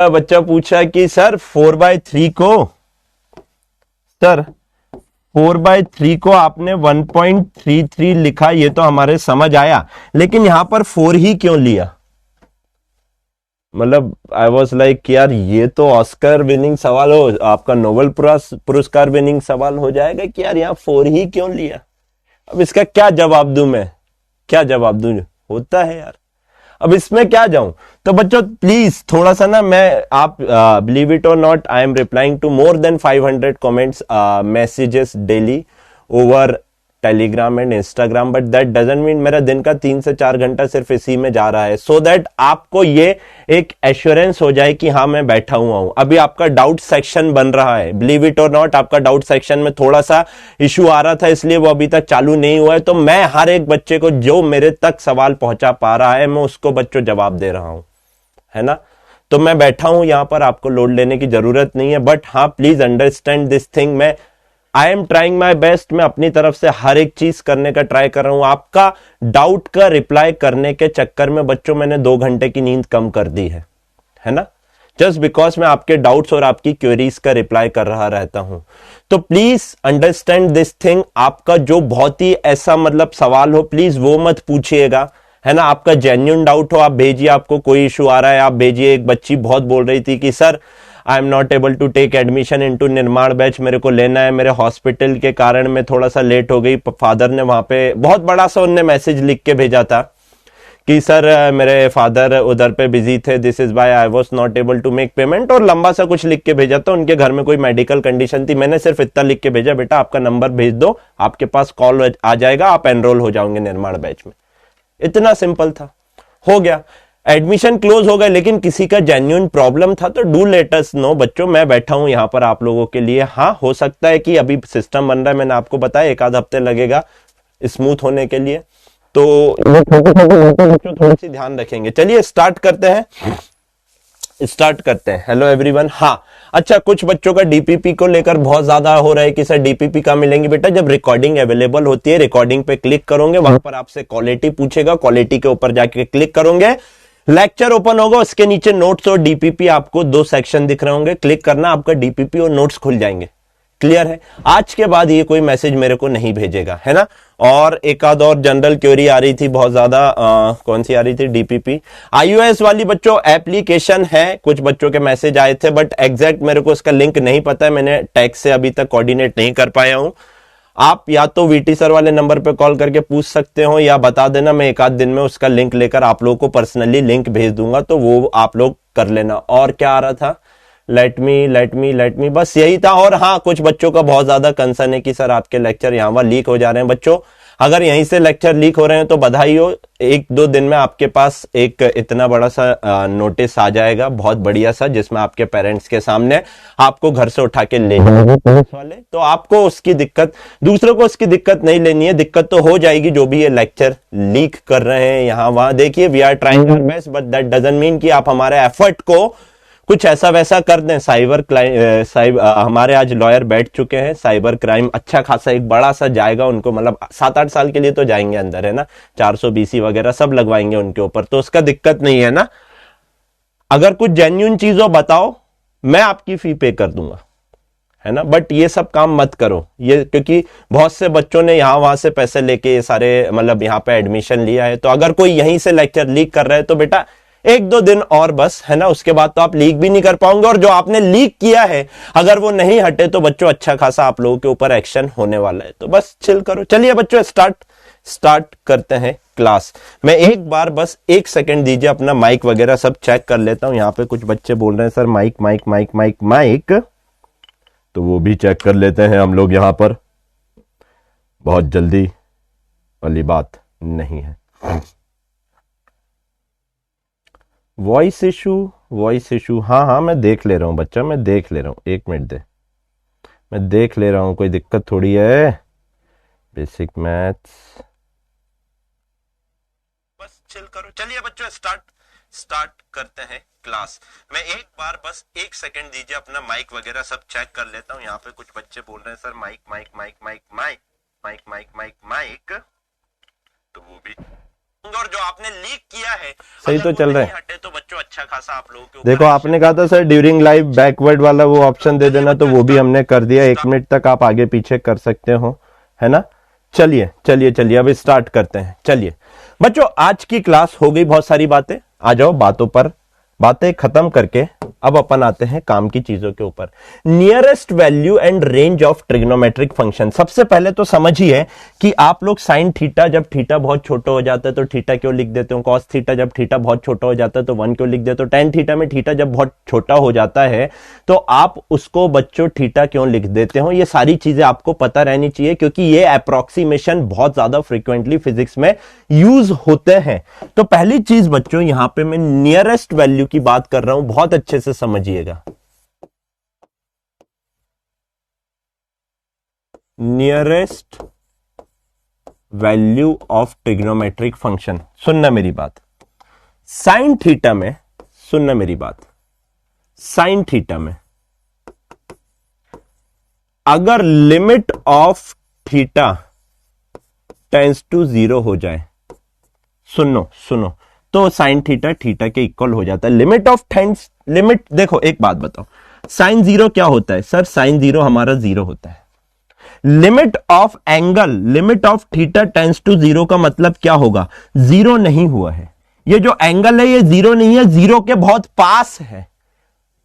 बच्चा पूछा कि सर 4/3 को, सर 4/3 को आपने 1.33 लिखा, ये तो हमारे समझ आया, लेकिन यहां पर 4 ही क्यों लिया? मतलब आई वॉज लाइक यार ये तो ऑस्कर विनिंग सवाल हो, आपका नोबेल पुरस्कार विनिंग सवाल हो जाएगा कि यार यहाँ 4 ही क्यों लिया। अब इसका क्या जवाब दूं मैं, क्या जवाब दूं? होता है यार, अब इसमें क्या जाऊं। तो बच्चों प्लीज थोड़ा सा ना, मैं आप believe it or not, I am replying to more than 500 comments messages daily over Telegram and Instagram, but that doesn't mean मेरा दिन का 3 से 4 घंटा सिर्फ इसी में जा रहा है, सो दैट आपको ये एक एश्योरेंस हो जाए कि हाँ मैं बैठा हुआ हूं। अभी आपका डाउट सेक्शन बन रहा है, बिलीव इट और नॉट, आपका डाउट सेक्शन में थोड़ा सा इश्यू आ रहा था, इसलिए वो अभी तक चालू नहीं हुआ है। तो मैं हर एक बच्चे को जो मेरे तक सवाल पहुंचा पा रहा है, मैं उसको बच्चों जवाब दे रहा हूं, है ना। तो मैं बैठा हूं यहां पर, आपको लोड लेने की जरूरत नहीं है, बट हाँ प्लीज अंडरस्टैंड दिस थिंग, मैं I am trying my best, मैं अपनी तरफ से हर एक चीज करने का ट्राई कर रहा हूं। आपका डाउट का रिप्लाई करने के चक्कर में बच्चों मैंने 2 घंटे की नींद कम कर दी है ना, जस्ट बिकॉज मैं आपके डाउट्स और आपकी क्वेरीज का रिप्लाई कर रहा रहता हूं। तो प्लीज अंडरस्टैंड दिस थिंग, आपका जो बहुत ही ऐसा मतलब सवाल हो प्लीज वो मत पूछिएगा, है ना। आपका जेन्युइन डाउट हो आप भेजिए, आपको कोई इशू आ रहा है आप भेजिए। एक बच्ची बहुत बोल रही थी कि sir I am not able to take admission into Nirman batch, मेरे को लेना है, मेरे हॉस्पिटल के कारण मैं थोड़ा सा लेट हो गई। फादर ने वहां पे बहुत बड़ा सा उनने मैसेज लिख के भेजा था कि सर मेरे फादर उधर पे बिजी थे, this is why I was not able to make payment, और लंबा सा कुछ लिख के भेजा था, उनके घर में कोई मेडिकल कंडीशन थी। मैंने सिर्फ इतना लिख के भेजा, बेटा आपका नंबर भेज दो, आपके पास कॉल आ जाएगा, आप एनरोल हो जाओगे निर्माण बैच में। इतना सिंपल था, हो गया, एडमिशन क्लोज हो गए। लेकिन किसी का जेन्युइन प्रॉब्लम था तो डू लेट अस नो बच्चों, मैं बैठा हूं यहां पर आप लोगों के लिए। हाँ हो सकता है कि अभी सिस्टम बन रहा है, मैंने आपको बताया 1 आध हफ्ते लगेगा स्मूथ होने के लिए, तो बच्चों थोड़ी सी ध्यान रखेंगे। चलिए स्टार्ट करते हैं। Hello everyone. हाँ अच्छा, कुछ बच्चों का डीपीपी को लेकर बहुत ज्यादा हो रहा है कि सर डीपीपी कहाँ मिलेंगे। बेटा जब रिकॉर्डिंग अवेलेबल होती है, रिकॉर्डिंग पे क्लिक करोगे, वहां पर आपसे क्वालिटी पूछेगा, क्वालिटी के ऊपर जाके क्लिक करोगे, लेक्चर ओपन होगा, उसके नीचे नोट्स और डीपीपी आपको 2 सेक्शन दिख रहे होंगे, क्लिक करना, आपका डीपीपी और नोट्स खुल जाएंगे। क्लियर है? आज के बाद ये कोई मैसेज मेरे को नहीं भेजेगा, है ना। और एक आध और जनरल क्वेरी आ रही थी बहुत ज्यादा, कौन सी आ रही थी? डीपीपी आईओएस वाली बच्चों एप्लीकेशन है, कुछ बच्चों के मैसेज आए थे, बट एग्जैक्ट मेरे को इसका लिंक नहीं पता है, मैंने टैक्स से अभी तक कोऑर्डिनेट नहीं कर पाया हूं। आप या तो वीटी सर वाले नंबर पे कॉल करके पूछ सकते हो, या बता देना, मैं 1 आध दिन में उसका लिंक लेकर आप लोगों को पर्सनली लिंक भेज दूंगा, तो वो आप लोग कर लेना। और क्या आ रहा था? लेट मी, बस यही था। और हाँ, कुछ बच्चों का बहुत ज्यादा कंसर्न है कि सर आपके लेक्चर यहाँ वहां लीक हो जा रहे हैं। बच्चों अगर यहीं से लेक्चर लीक हो रहे हैं तो बधाई हो, 1-2 दिन में आपके पास एक इतना बड़ा सा नोटिस आ जाएगा, बहुत बढ़िया सा, जिसमें आपके पेरेंट्स के सामने आपको घर से उठा के ले जाएंगे पुलिस वाले। तो आपको उसकी दिक्कत, दूसरों को उसकी दिक्कत नहीं लेनी है। दिक्कत तो हो जाएगी जो भी ये लेक्चर लीक कर रहे हैं यहाँ वहां। देखिए we are trying our best, but that doesn't mean कि आप हमारे एफर्ट को कुछ ऐसा वैसा कर दें। हमारे आज लॉयर बैठ चुके हैं, साइबर क्राइम अच्छा खासा एक बड़ा सा जाएगा उनको, मतलब 7-8 साल के लिए तो जाएंगे अंदर, है ना। 420 वगैरह सब लगवाएंगे उनके ऊपर, तो उसका दिक्कत नहीं है ना। अगर कुछ जेन्युइन चीज हो बताओ, मैं आपकी फी पे कर दूंगा, है ना। बट ये सब काम मत करो, ये क्योंकि बहुत से बच्चों ने यहां वहां से पैसे लेके ये सारे मतलब यहाँ पे एडमिशन लिया है। तो अगर कोई यहीं से लेक्चर लीक कर रहा है तो बेटा 1-2 दिन और बस, है ना, उसके बाद तो आप लीक भी नहीं कर पाओगे। और जो आपने लीक किया है अगर वो नहीं हटे तो बच्चों अच्छा खासा आप लोगों के ऊपर एक्शन होने वाला है। तो बस चिल करो। चलिए बच्चों स्टार्ट करते हैं क्लास। मैं एक बार बस 1 सेकंड दीजिए, अपना माइक वगैरह सब चेक कर लेता हूं। यहाँ पे कुछ बच्चे बोल रहे हैं सर माइक, तो वो भी चेक कर लेते हैं हम लोग यहाँ पर, बहुत जल्दी वाली बात नहीं है। वॉइस इशू, हाँ मैं देख ले रहा हूं बच्चा, मैं देख ले रहा हूं, 1 मिनट दे, मैं देख ले रहा हूं, कोई दिक्कत थोड़ी है। बेसिक मैथ्स, बस चिल करो। चलिए बच्चों स्टार्ट करते हैं क्लास। मैं एक बार बस 1 सेकंड दीजिए, अपना माइक वगैरह सब चेक कर लेता हूं। यहाँ पे कुछ बच्चे बोल रहे हैं सर माइक, तो वो भी और जो आपने लीक किया है सही तो चल रहा है। हटे तो बच्चों अच्छा खासा आप लोगों के देखो आपने कहा था सर ड्यूरिंग लाइफ बैकवर्ड वाला वो ऑप्शन दे देना, तो वो भी हमने कर दिया। 1 मिनट तक आप आगे पीछे कर सकते हो, है ना। चलिए चलिए चलिए अब स्टार्ट करते हैं। चलिए बच्चों आज की क्लास हो गई बहुत सारी बातें, आ जाओ बातों पर। बातें खत्म करके अब अपन आते हैं काम की चीजों के ऊपर। Nearest value and range of trigonometric function. सबसे पहले तो समझिए कि आप लोग साइन थीटा जब थीटा बहुत छोटा हो जाता है तो थीटा क्यों लिख देते हो, कॉस थीटा जब थीटा बहुत छोटा हो जाता है तो 1 क्यों लिख देते हो, टेन थीटा में थीटा जब बहुत छोटा हो जाता है तो आप उसको बच्चों थीटा क्यों लिख देते हो। ये सारी चीजें आपको पता रहनी चाहिए क्योंकि ये अप्रोक्सीमेशन बहुत ज्यादा फ्रीक्वेंटली फिजिक्स में यूज होते हैं। तो पहली चीज बच्चों यहां पे मैं नियरेस्ट वैल्यू की बात कर रहा हूं, बहुत अच्छे से समझिएगा। Nearest value of trigonometric function. सुनना मेरी बात, साइन थीटा में, सुनना मेरी बात, साइन थीटा में अगर limit of theta tends to 0 हो जाए, सुनो सुनो, तो साइन थीटा थीटा के इक्वल हो जाता है। लिमिट ऑफ टेंस, लिमिट देखो एक बात बताओ, साइन 0 क्या होता है सर, साइन 0 हमारा 0 होता है। Limit of angle, limit of theta tends to 0 का मतलब क्या होगा, 0 नहीं हुआ है। ये जो एंगल है ये 0 नहीं है, 0 के बहुत पास है,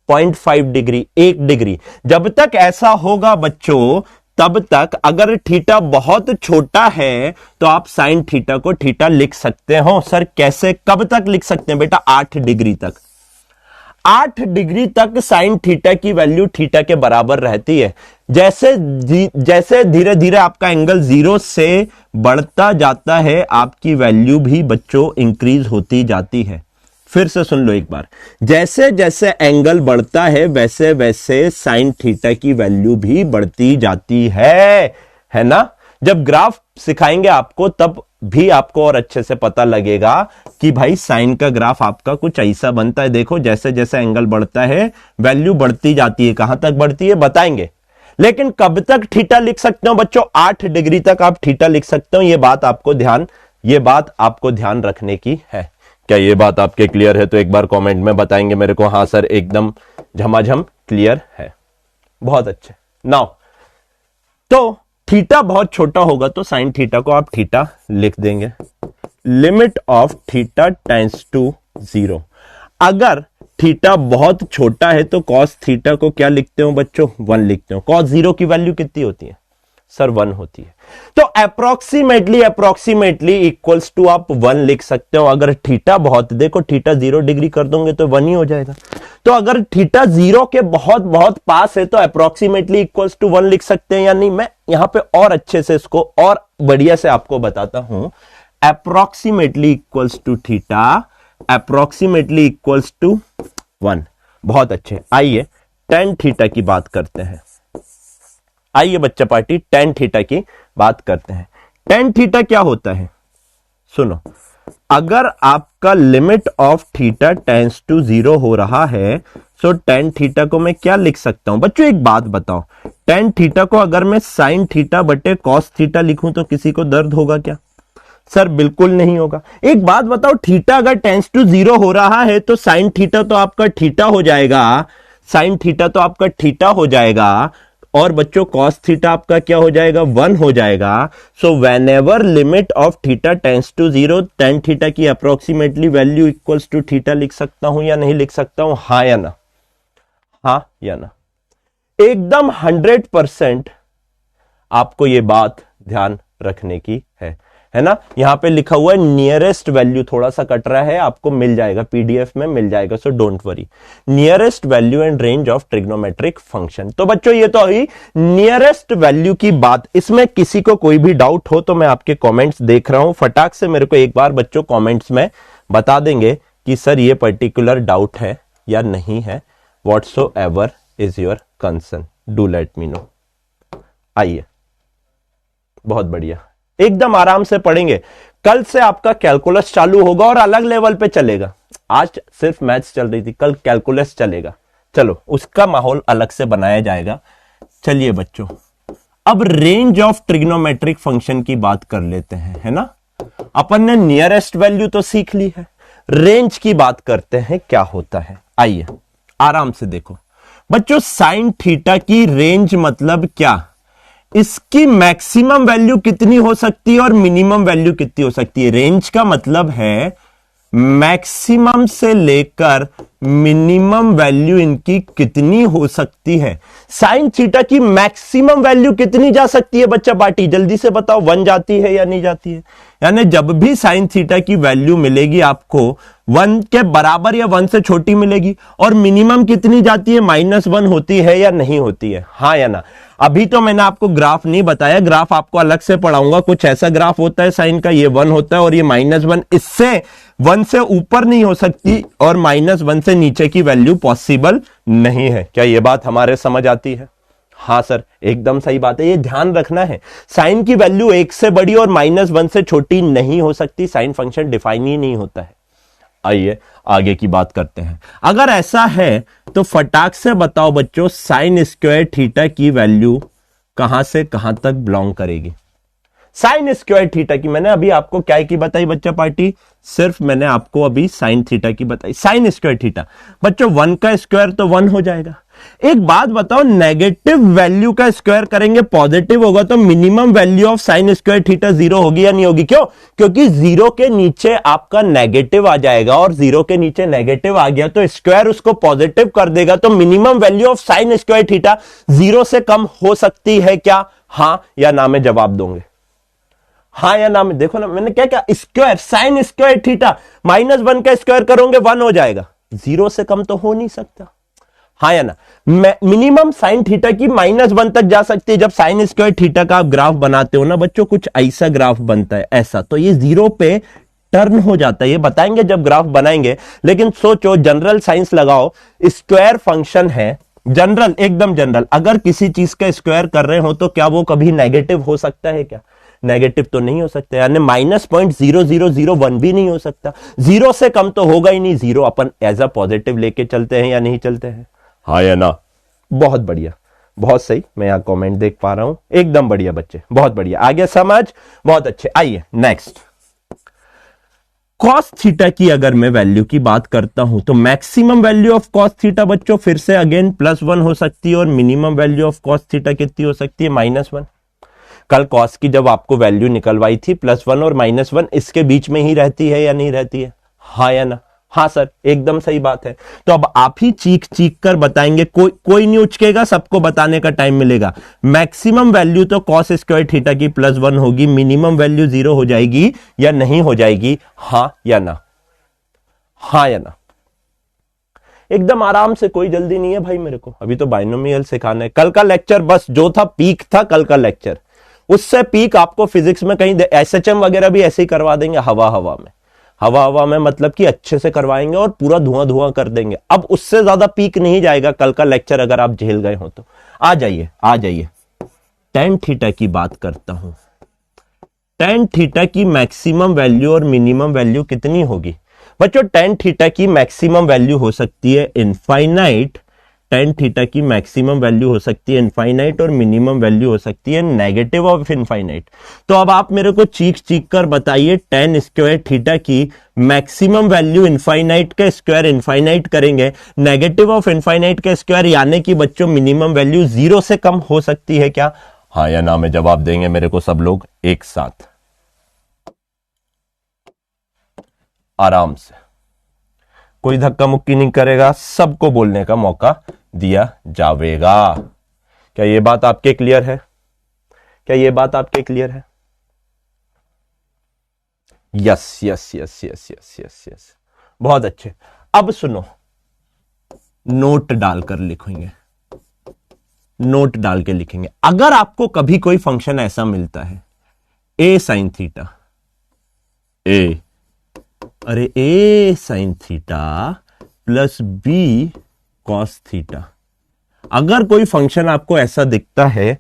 0.5 डिग्री, 1 डिग्री। जब तक ऐसा होगा बच्चों तब तक अगर थीटा बहुत छोटा है तो आप साइन थीटा को थीटा लिख सकते हो। सर कैसे, कब तक लिख सकते हैं बेटा, 8 डिग्री तक। 8 डिग्री तक साइन थीटा की वैल्यू थीटा के बराबर रहती है। जैसे जैसे धीरे धीरे आपका एंगल 0 से बढ़ता जाता है आपकी वैल्यू भी बच्चों इंक्रीज होती जाती है। फिर से सुन लो एक बार, जैसे जैसे एंगल बढ़ता है वैसे वैसे साइन थीटा की वैल्यू भी बढ़ती जाती है ना। जब ग्राफ सिखाएंगे आपको तब भी आपको और अच्छे से पता लगेगा कि भाई साइन का ग्राफ आपका कुछ ऐसा बनता है। देखो जैसे जैसे एंगल बढ़ता है वैल्यू बढ़ती जाती है, कहां तक बढ़ती है बताएंगे। लेकिन कब तक थीटा लिख सकते हो बच्चों, 8 डिग्री तक आप थीटा लिख सकते हो। ये बात आपको ध्यान रखने की है। क्या ये बात आपके क्लियर है? तो एक बार कमेंट में बताएंगे मेरे को, हाँ सर एकदम झमाझम क्लियर है। बहुत अच्छे। नाउ तो थीटा बहुत छोटा होगा तो साइन थीटा को आप थीटा लिख देंगे। Limit of theta tends to 0। अगर थीटा बहुत छोटा है तो कॉस थीटा को क्या लिखते हो बच्चों, 1 लिखते हो। कॉस 0 की वैल्यू कितनी होती है सर, 1 होती है। तो अप्रोक्सीमेटली इक्वल्स टू आप 1 लिख सकते हो। अगर थीटा बहुत, देखो थीटा 0 डिग्री कर दोगे तो 1 ही हो जाएगा। तो अगर थीटा 0 के बहुत बहुत पास है तो अप्रोक्सीमेटली इक्वल्स टू 1 लिख सकते हैं या नहीं। मैं यहां पे और अच्छे से इसको और बढ़िया से आपको बताता हूं। Approximately equals to theta, approximately equals to 1। बहुत अच्छे। आइए tan थीटा की बात करते हैं। आइए बच्चा पार्टी tan थीटा की बात करते हैं। tan थीटा क्या होता है सुनो, अगर आपका limit of theta tends to 0 हो रहा है तो tan थीटा को मैं क्या लिख सकता हूं बच्चों, एक बात बताओ। tan थीटा को अगर मैं साइन थीटा बटे कॉस थीटा लिखूं तो किसी को दर्द होगा क्या सर? बिल्कुल नहीं होगा। एक बात बताओ, थीटा अगर टेंस टू 0 हो रहा है तो साइन थीटा तो आपका थीटा हो जाएगा, साइन थीटा तो आपका थीटा हो जाएगा और बच्चों कॉस थीटा आपका क्या हो जाएगा, 1 हो जाएगा। So whenever limit of theta tends to 0, tan theta की approximately value equals to theta लिख सकता हूं या नहीं लिख सकता हूं, हाँ या ना, हाँ या ना। एकदम 100% आपको ये बात ध्यान रखने की है ना। यहां पे लिखा हुआ है नियरेस्ट वैल्यू, थोड़ा सा कट रहा है, आपको मिल जाएगा पीडीएफ में मिल जाएगा, so don't worry. Nearest value and range of trigonometric function. तो बच्चों ये तो हुई नियरेस्ट वैल्यू की बात। इसमें किसी को कोई भी डाउट हो तो मैं आपके कमेंट्स देख रहा हूं, फटाक से मेरे को एक बार बच्चों कमेंट्स में बता देंगे कि सर ये पर्टिकुलर डाउट है या नहीं है। Whatsoever is your concern, do let me know. आइए, बहुत बढ़िया, एकदम आराम से पढ़ेंगे। कल से आपका कैलकुलस चालू होगा और अलग लेवल पे चलेगा। आज सिर्फ मैथ्स चल रही थी, कल कैलकुलस चलेगा। चलो उसका माहौल अलग से बनाया जाएगा। चलिए बच्चों, अब रेंज ऑफ ट्रिग्नोमेट्रिक फंक्शन की बात कर लेते हैं, है ना। अपन ने नियरेस्ट वैल्यू तो सीख ली है, रेंज की बात करते हैं क्या होता है। आइए आराम से देखो बच्चों, साइन थीटा की रेंज मतलब क्या, इसकी मैक्सिमम वैल्यू कितनी हो सकती है और मिनिमम वैल्यू कितनी हो सकती है। रेंज का मतलब है मैक्सिमम से लेकर मिनिमम वैल्यू इनकी कितनी हो सकती है। साइन थीटा की मैक्सिमम वैल्यू कितनी जा सकती है बच्चा पार्टी, जल्दी से बताओ, 1 जाती है या नहीं जाती है। यानी जब भी साइन थीटा की वैल्यू मिलेगी आपको 1 के बराबर या 1 से छोटी मिलेगी, और मिनिमम कितनी जाती है, -1 होती है या नहीं होती है, हाँ या ना। अभी तो मैंने आपको ग्राफ नहीं बताया, ग्राफ आपको अलग से पढ़ाऊंगा। कुछ ऐसा ग्राफ होता है साइन का, ये 1 होता है और ये -1, इससे 1 से ऊपर नहीं हो सकती और -1 से नीचे की वैल्यू पॉसिबल नहीं है। क्या ये बात हमारे समझ आती है? हाँ सर, एकदम सही बात है, ये ध्यान रखना है। साइन की वैल्यू 1 से बड़ी और -1 से छोटी नहीं हो सकती, साइन फंक्शन डिफाइन ही नहीं होता है। आइए आगे की बात करते हैं। अगर ऐसा है तो फटाक से बताओ बच्चों, साइन स्क्वायर थीटा की वैल्यू कहां से कहां तक बिलोंग करेगी। साइन स्क्वायर थीटा की मैंने अभी आपको क्या की बताई बच्चा पार्टी, सिर्फ मैंने आपको अभी साइन थीटा की बताई। साइन स्क्वायर थीटा बच्चों 1 का स्क्वायर तो 1 हो जाएगा। एक बात बताओ, नेगेटिव वैल्यू का स्क्वायर करेंगे पॉजिटिव होगा तो minimum value of sine square theta 0 होगी या नहीं होगी। क्यों? क्योंकि 0 के नीचे आपका नेगेटिव आ जाएगा और 0 के नीचे नेगेटिव आ गया तो स्क्वायर उसको पॉजिटिव कर देगा, तो minimum value of sine square theta 0 से कम हो सकती है क्या, हाँ या ना में जवाब दोगे, हाँ या ना में। देखो ना मैंने क्या क्या, स्क्वायर साइन स्क्वायर थीटा -1 का स्क्वायर करोगे 1 हो जाएगा, 0 से कम तो हो नहीं सकता, हाँ या ना। मिनिमम साइन थीटा की -1 तक जा सकती है। जब साइन स्क्वायर थीटा का आप ग्राफ बनाते हो ना बच्चों, कुछ ऐसा ग्राफ बनता है, ऐसा, तो ये 0 पे टर्न हो जाता है, ये बताएंगे जब ग्राफ बनाएंगे। लेकिन सोचो, जनरल साइंस लगाओ, स्क्वायर फंक्शन है, जनरल एकदम जनरल, अगर किसी चीज का स्क्वायर कर रहे हो तो क्या वो कभी नेगेटिव हो सकता है क्या? नेगेटिव तो नहीं हो सकता, यानी -0.0001 भी नहीं हो सकता। 0 से कम तो होगा ही नहीं, 0 अपन एज अ पॉजिटिव लेके चलते हैं या नहीं चलते हैं, हाँ या ना। बहुत बढ़िया, बहुत सही, मैं यहां कमेंट देख पा रहा हूं, एकदम बढ़िया बच्चे, बहुत बढ़िया, आगे समझ, बहुत अच्छे। आइए नेक्स्ट, कॉस थीटा की अगर मैं वैल्यू की बात करता हूं तो maximum value of cos theta बच्चों फिर से अगेन +1 हो सकती है और minimum value of cos theta कितनी हो सकती है, -1। कल कॉस की जब आपको वैल्यू निकलवाई थी, +1 और -1 इसके बीच में ही रहती है या नहीं रहती है, हाँ या ना। हाँ सर, एकदम सही बात है। तो अब आप ही चीख चीख कर बताएंगे, कोई नहीं उचकेगा, सबको बताने का टाइम मिलेगा। मैक्सिमम वैल्यू तो कॉस स्क्वायर थीटा की +1 होगी, मिनिमम वैल्यू 0 हो जाएगी या नहीं हो जाएगी, हाँ या ना, हाँ या ना। एकदम आराम से, कोई जल्दी नहीं है भाई मेरे को, अभी तो बाइनोमियल सिखाना है। कल का लेक्चर बस जो था पीक था कल का लेक्चर, उससे पीक आपको फिजिक्स में कहीं SHM वगैरह भी ऐसे ही करवा देंगे, हवा में मतलब कि अच्छे से करवाएंगे और पूरा धुआं धुआं कर देंगे। अब उससे ज्यादा पीक नहीं जाएगा कल का लेक्चर, अगर आप झेल गए हो तो। आ जाइए tan थीटा की बात करता हूं। tan थीटा की मैक्सिमम वैल्यू और मिनिमम वैल्यू कितनी होगी बच्चों? tan थीटा की मैक्सिमम वैल्यू हो सकती है इनफाइनाइट, tan थीटा की मैक्सिमम वैल्यू हो सकती है इनफाइनाइट और मिनिमम वैल्यू हो सकती है नेगेटिव ऑफ इनफाइनाइट। तो अब आप मेरे को चीख चीख कर बताइए, tan स्क्वायर थीटा की मैक्सिमम वैल्यू इनफाइनाइट का स्क्वायर इनफाइनाइट करेंगे, नेगेटिव ऑफ इनफाइनाइट का स्क्वायर, यानी कि बच्चों मिनिमम वैल्यू 0 से कम हो सकती है क्या, हाँ या ना में जवाब देंगे मेरे को सब लोग एक साथ, आराम से, कोई धक्का मुक्की नहीं करेगा, सबको बोलने का मौका दिया जाएगा। क्या ये बात आपके क्लियर है? क्या ये बात आपके क्लियर है? Yes yes yes yes yes yes yes, बहुत अच्छे। अब सुनो, नोट डालकर लिखेंगे, नोट डाल के लिखेंगे। अगर आपको कभी कोई फंक्शन ऐसा मिलता है a sin theta, a sin theta plus b cos theta, अगर कोई फंक्शन आपको ऐसा दिखता है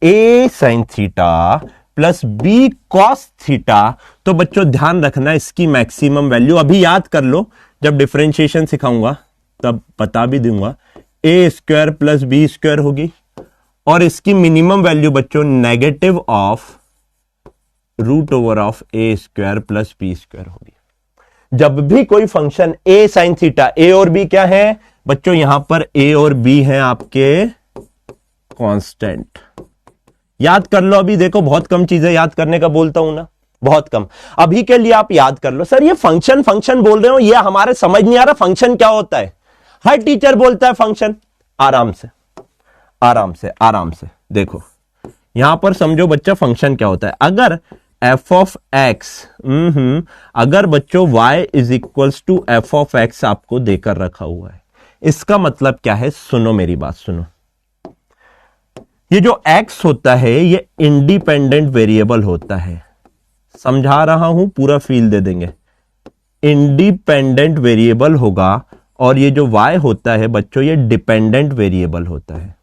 a sin theta plus b cos theta, तो बच्चों ध्यान रखना इसकी मैक्सिमम वैल्यू, अभी याद कर लो, जब डिफरेंशिएशन सिखाऊंगा तब बता भी दूंगा, a square plus b square होगी और इसकी मिनिमम वैल्यू बच्चों negative of root over of a square plus B square होगी। जब भी कोई function a sine theta, a और बी क्या है बच्चों, यहां पर ए और बी हैं आपके कांस्टेंट। याद कर लो, अभी देखो बहुत कम चीजें याद करने का बोलता हूं ना, बहुत कम। अभी के लिए आप याद कर लो। सर ये फंक्शन फंक्शन बोल रहे हो, ये हमारे समझ नहीं आ रहा फंक्शन क्या होता है। हर टीचर बोलता है फंक्शन। आराम से आराम से आराम से देखो, यहां पर समझो बच्चा फंक्शन क्या होता है। अगर एफ ऑफ एक्स, अगर बच्चों y is equals to f of x आपको देकर रखा हुआ है, इसका मतलब क्या है, सुनो मेरी बात सुनो। ये जो x होता है ये इंडिपेंडेंट वेरिएबल होता है, समझा रहा हूं, पूरा फील दे देंगे। इंडिपेंडेंट वेरिएबल होगा, और ये जो y होता है बच्चों ये डिपेंडेंट वेरिएबल होता है।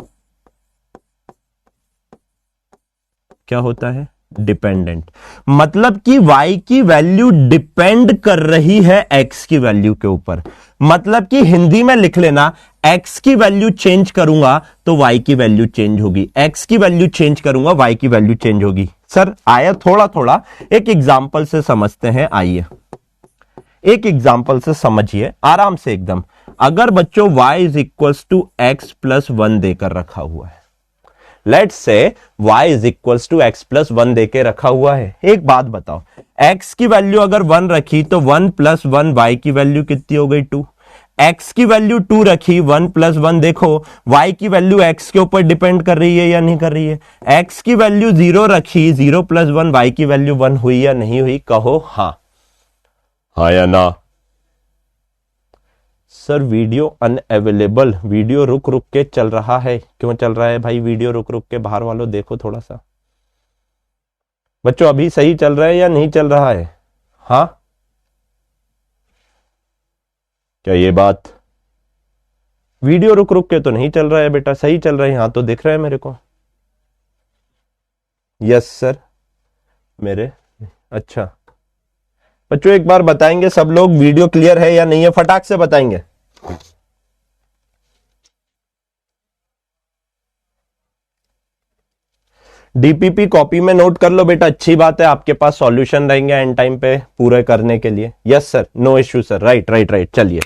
क्या होता है, डिपेंडेंट। मतलब कि y की वैल्यू डिपेंड कर रही है x की वैल्यू के ऊपर। मतलब कि हिंदी में लिख लेना, x की वैल्यू चेंज करूंगा तो y की वैल्यू चेंज होगी, x की वैल्यू चेंज करूंगा y की वैल्यू चेंज होगी। सर आया थोड़ा थोड़ा, एक एग्जांपल से समझते हैं। आइए एक एग्जांपल से समझिए आराम से एकदम। अगर बच्चों y is equals to x plus 1 देकर रखा हुआ है, let's say y is equals to x plus 1 देके रखा हुआ है। एक बात बताओ, x की वैल्यू अगर 1 रखी तो 1 प्लस 1 y की वैल्यू कितनी हो गई, 2। x की वैल्यू 2 रखी, 1 प्लस 1, देखो y की वैल्यू x के ऊपर डिपेंड कर रही है या नहीं कर रही है। x की वैल्यू 0 रखी, 0 प्लस 1 y की वैल्यू 1 हुई या नहीं हुई, कहो हाँ। हाँ या ना। सर वीडियो अनअवेलेबल, वीडियो रुक रुक के चल रहा है। क्यों चल रहा है भाई वीडियो रुक रुक के, बाहर वालों देखो थोड़ा सा। बच्चों अभी सही चल रहा है या नहीं चल रहा है, हाँ क्या ये बात, वीडियो रुक रुक के तो नहीं चल रहा है बेटा, सही चल रहा है, हाँ तो दिख रहा है मेरे को। यस सर मेरे, अच्छा बच्चों एक बार बताएंगे सब लोग वीडियो क्लियर है या नहीं है, फटाक से बताएंगे। डीपीपी कॉपी में नोट कर लो बेटा, अच्छी बात है, आपके पास सॉल्यूशन रहेंगे एंड टाइम पे पूरे करने के लिए। Yes sir, no issue sir, right right right. चलिए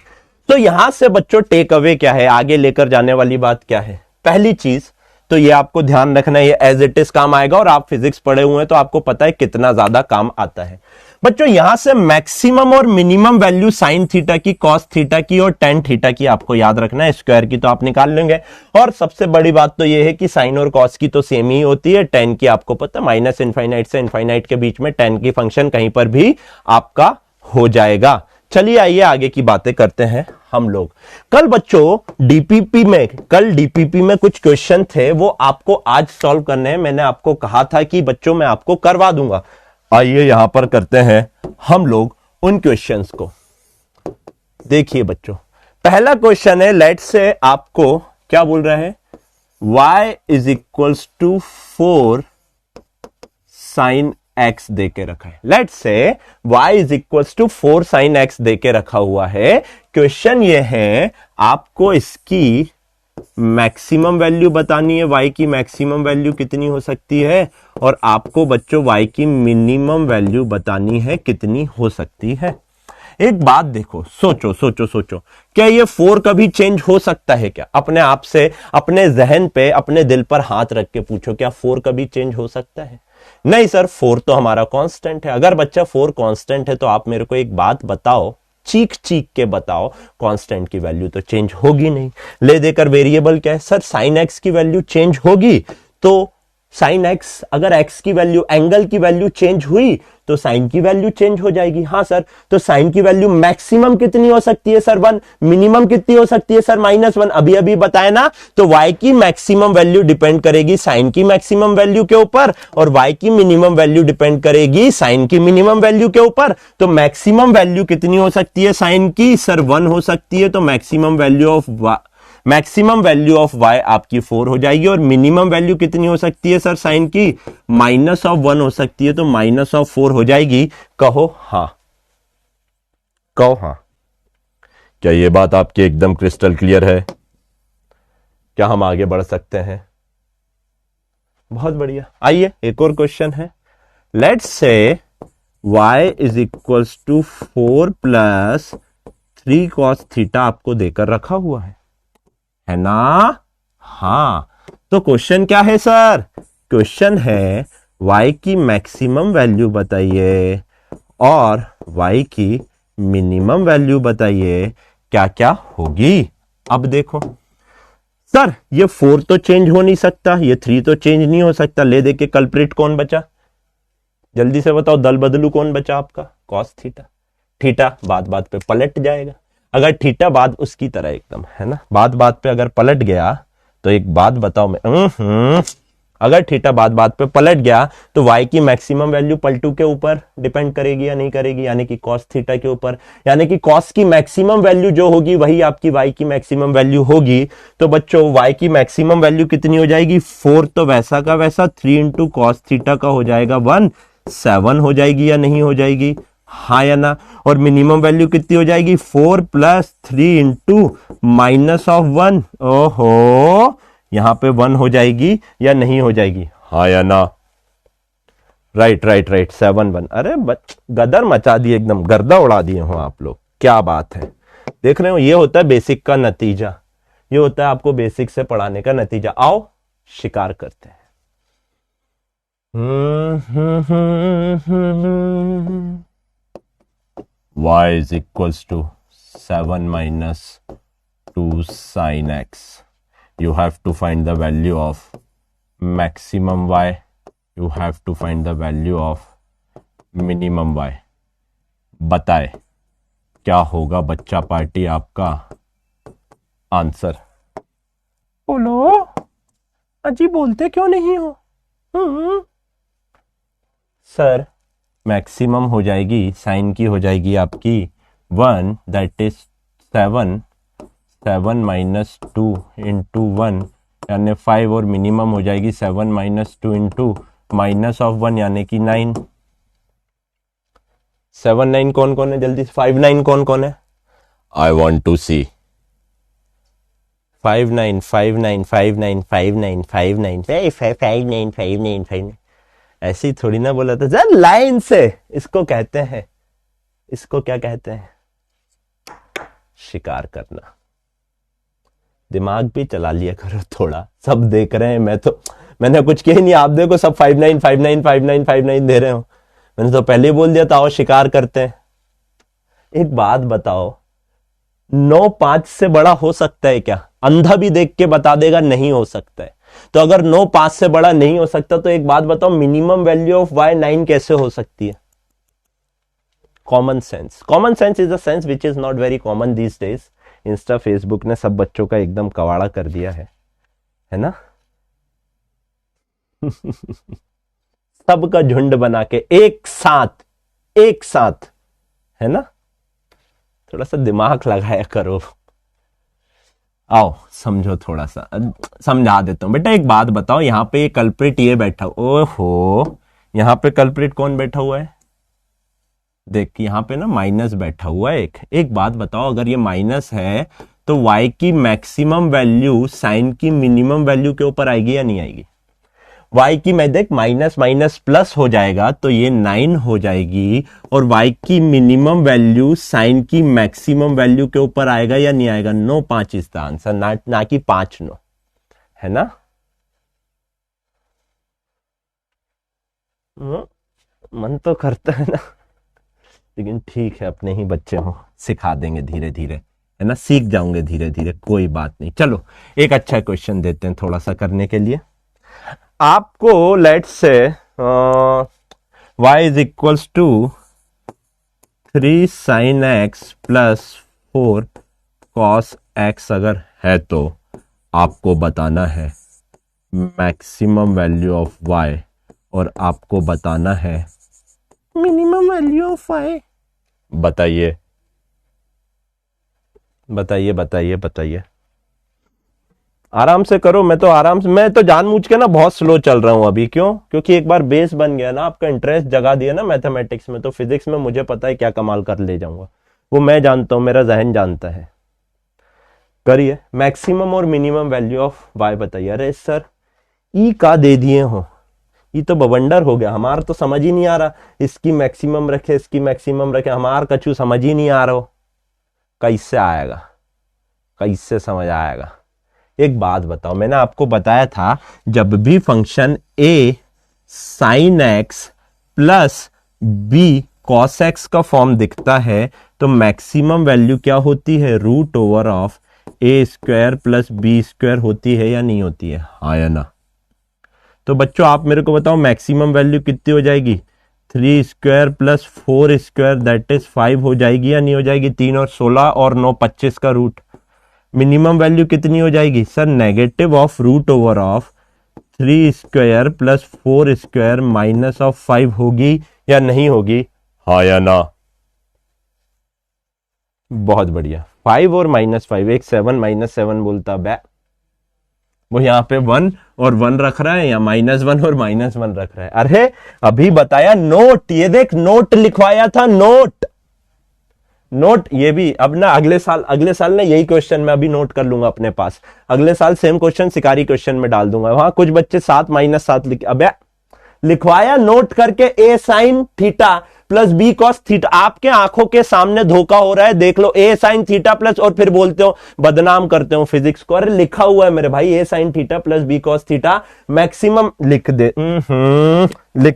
तो यहां से बच्चों टेक अवे क्या है, आगे लेकर जाने वाली बात क्या है। पहली चीज तो ये आपको ध्यान रखना है, ये एज इट इज काम आएगा, और आप फिजिक्स पढ़े हुए हैं तो आपको पता है कितना ज्यादा काम आता है। बच्चों यहां से मैक्सिमम और मिनिमम वैल्यू साइन थीटा की, कॉस थीटा की और टेन थीटा की आपको याद रखना है। स्क्वायर की तो आप निकाल लेंगे, और सबसे बड़ी बात तो यह है कि साइन और कॉस की तो सेम ही होती है। टेन की आपको पता, माइनस इनफाइनाइट से इनफाइनाइट के बीच में टेन की फंक्शन कहीं पर भी आपका हो जाएगा। चलिए आइए आगे की बातें करते हैं हम लोग। कल बच्चों डीपीपी में कुछ क्वेश्चन थे, वो आपको आज सॉल्व करने हैं। मैंने आपको कहा था कि बच्चों मैं आपको करवा दूंगा। आइए यहां पर करते हैं हम लोग उन क्वेश्चंस को। देखिए बच्चों, पहला क्वेश्चन है, लेट्स से आपको क्या बोल रहा है, y is equals to 4 sine x देके रखा है। Let's say y is equals to 4 sine x देके रखा हुआ है। क्वेश्चन ये है, आपको इसकी मैक्सिमम वैल्यू बतानी है, y की मैक्सिमम वैल्यू कितनी हो सकती है, और आपको बच्चों y की मिनिमम वैल्यू बतानी है कितनी हो सकती है। एक बात देखो, सोचो सोचो सोचो, क्या ये 4 कभी चेंज हो सकता है क्या? अपने आप से, अपने जहन पे, अपने दिल पर हाथ रख के पूछो, क्या 4 कभी चेंज हो सकता है? नहीं सर, 4 तो हमारा कांस्टेंट है। अगर बच्चा 4 कांस्टेंट है तो आप मेरे को एक बात बताओ, चीख चीख के बताओ, कांस्टेंट की वैल्यू तो चेंज होगी नहीं। ले देकर वेरिएबल क्या है सर, साइन एक्स की वैल्यू चेंज होगी, तो साइन एक्स, अगर एक्स की वैल्यू, एंगल की वैल्यू चेंज हुई तो साइन की वैल्यू चेंज हो जाएगी। हाँ सर, तो साइन की वैल्यू मैक्सिमम कितनी हो सकती है सर, 1। मिनिमम कितनी हो सकती है सर, -1। अभी अभी बताया ना, तो y की मैक्सिमम वैल्यू डिपेंड करेगी साइन की मैक्सिमम वैल्यू के ऊपर, और y की मिनिमम वैल्यू डिपेंड करेगी साइन की मिनिमम वैल्यू के ऊपर। तो मैक्सिमम वैल्यू कितनी हो सकती है साइन की सर, 1 हो सकती है। तो मैक्सिमम वैल्यू ऑफ y आपकी 4 हो जाएगी, और मिनिमम वैल्यू कितनी हो सकती है सर साइन की, -1 हो सकती है, तो -4 हो जाएगी। कहो हाँ, कहो हाँ। क्या ये बात आपकी एकदम क्रिस्टल क्लियर है? क्या हम आगे बढ़ सकते हैं? बहुत बढ़िया। आइए एक और क्वेश्चन है, let's say y is equals to 4 plus 3 cos theta आपको देकर रखा हुआ है ना? हाँ, तो क्वेश्चन क्या है सर? क्वेश्चन है y की मैक्सिमम वैल्यू बताइए और y की मिनिमम वैल्यू बताइए, क्या क्या होगी? अब देखो सर, ये 4 तो चेंज हो नहीं सकता, ये 3 तो चेंज नहीं हो सकता। ले दे के कल्प्रिट कौन बचा? जल्दी से बताओ, दल बदलू कौन बचा आपका? Cos theta. थीटा बात बात पे पलट जाएगा। अगर थीटा बात उसकी तरह एकदम है ना, बात बात पे अगर पलट गया तो एक बात बताओ मैं, अगर थीटा बात बात पे पलट गया तो y की मैक्सिमम वैल्यू पलटू के ऊपर डिपेंड करेगी या नहीं करेगी? यानी कि cos थीटा के ऊपर। यानी कि cos की मैक्सिमम वैल्यू जो होगी वही आपकी y की मैक्सिमम वैल्यू होगी। तो बच्चों y की मैक्सिमम वैल्यू कितनी हो जाएगी? 4 तो वैसा का वैसा 3 इंटू कॉस थीटा का हो जाएगा 1, 7 हो जाएगी या नहीं हो जाएगी? हाँ या ना? और मिनिमम वैल्यू कितनी हो जाएगी? 4 प्लस 3 इंटू माइनस ऑफ 1। ओहो, यहां पे 1 हो जाएगी या नहीं हो जाएगी? हाँ या ना? Right right right, 7 1। अरे गदर मचा दिए, एकदम गर्दा उड़ा दिए हो आप लोग। क्या बात है, देख रहे हो? ये होता है बेसिक का नतीजा, ये होता है आपको बेसिक से पढ़ाने का नतीजा। आओ शिकार करते हैं। y is equals to 7 minus 2 sin x. You have to find the value of maximum y. You have to find the value of minimum y. बताए क्या होगा बच्चा पार्टी आपका आंसर? बोलो अजी, बोलते क्यों नहीं हो? सर, मैक्सिमम हो जाएगी, साइन की हो जाएगी आपकी 1, दैट इज 7 माइनस 2 इंटू 1 यानी 5, और मिनिमम हो जाएगी 7 माइनस 2 इंटू माइनस ऑफ 1 यानी कि 9। 7 9 कौन कौन है? जल्दी से 5 9 कौन कौन है? I want to see. 5 9 5 9 5 9 5 9 5 9 5 9 5 9 5 9। ऐसी थोड़ी ना बोला था सर, लाइन से। इसको कहते हैं, इसको क्या कहते हैं? शिकार करना। दिमाग भी चला लिया करो थोड़ा। सब देख रहे हैं, मैंने कुछ किया ही नहीं। आप देखो सब 5 9 5 9 5 9 5 9 दे रहे हो। मैंने तो पहले ही बोल दिया था आओ शिकार करते हैं। एक बात बताओ, 9 5 से बड़ा हो सकता है क्या? अंधा भी देख के बता देगा नहीं हो सकता है। तो अगर 9 5 से बड़ा नहीं हो सकता तो एक बात बताओ, मिनिमम वैल्यू ऑफ y 9 कैसे हो सकती है? Common sense. Common sense is a sense which is not very common these days. Insta Facebook ने सब बच्चों का एकदम कवाड़ा कर दिया है ना? सबका झुंड बना के एक साथ है ना? थोड़ा सा दिमाग लगाया करो। आओ समझो, थोड़ा सा समझा देता हूं। बेटा एक बात बताओ, यहां पे कल्प्रिट ये बैठा, ओहो, यहां पे कल्प्रिट कौन बैठा हुआ है? देख यहां पे ना माइनस बैठा हुआ है। एक बात बताओ, अगर ये माइनस है तो y की मैक्सिमम वैल्यू साइन की मिनिमम वैल्यू के ऊपर आएगी या नहीं आएगी? y की मैं देख माइनस माइनस प्लस हो जाएगा तो ये 9 हो जाएगी, और y की मिनिमम वैल्यू साइन की मैक्सिमम वैल्यू के ऊपर आएगा या नहीं आएगा? 9 5 इज द आंसर, ना कि 5 9, है ना? मन तो करता है ना, लेकिन ठीक है, अपने ही बच्चे हो, सिखा देंगे धीरे धीरे, है ना? सीख जाओगे धीरे धीरे, कोई बात नहीं। चलो एक अच्छा क्वेश्चन देते हैं थोड़ा सा करने के लिए आपको। Let's say y is equals to 3 sin x plus 4 cos x अगर है तो आपको बताना है मैक्सिमम वैल्यू ऑफ y और आपको बताना है मिनिमम वैल्यू ऑफ y। बताइए बताइए बताइए बताइए, आराम से करो। मैं तो जानबूझ के ना बहुत स्लो चल रहा हूं अभी। क्यों? क्योंकि एक बार बेस बन गया ना, आपका इंटरेस्ट जगा दिया ना मैथमेटिक्स में, तो फिजिक्स में मुझे पता है क्या कमाल कर ले जाऊंगा, वो मैं जानता हूं, मेरा जहन जानता है। करिए, मैक्सिमम और मिनिमम वैल्यू ऑफ y बताइए। अरे सर ई का दे दिए हो, ये तो बवंडर हो गया, हमारा तो समझ ही नहीं आ रहा, इसकी मैक्सिमम रखे इसकी मैक्सिमम रखे, हमार कछु समझ ही नहीं आ रहा हो, कैसे आएगा, कैसे समझ आएगा। एक बात बताओ, मैंने आपको बताया था जब भी function a sin x plus b cos x का फॉर्म दिखता है तो मैक्सिमम वैल्यू क्या होती है, root over of a square plus b square होती है या नहीं होती है, हाँ या ना। तो बच्चों आप मेरे को बताओ मैक्सिमम वैल्यू कितनी हो जाएगी, 3 square plus 4 square that is 5 हो जाएगी या नहीं हो जाएगी, 3 और 16 और 9 25 का रूट। मिनिमम वैल्यू कितनी हो जाएगी sir, negative of root over of 3 square plus 4 square minus of 5 होगी या नहीं होगी, हाँ या ना। बहुत बढ़िया, 5 और -5, एक 7 -7 बोलता बे, वो यहाँ पे 1 और 1 रख रहा है या -1 और -1 रख रहा है। अरे अभी बताया नोट, ये देख नोट लिखवाया था, नोट ये भी अब ना अगले साल ना यही क्वेश्चन मैं अभी नोट कर लूंगा अपने पास, अगले साल सेम क्वेश्चन शिकारी क्वेश्चन में डाल दूंगा। वहां कुछ बच्चे 7 -7 अबे लिखवाया नोट करके, a sin theta plus b cos theta, आपके आंखों के सामने धोखा हो रहा है, देख लो, a sin थीटा प्लस, और फिर बोलते हो बदनाम करते हो फिजिक्स को। अरे लिखा हुआ है मेरे भाई, a sin theta plus b cos theta maximum लिख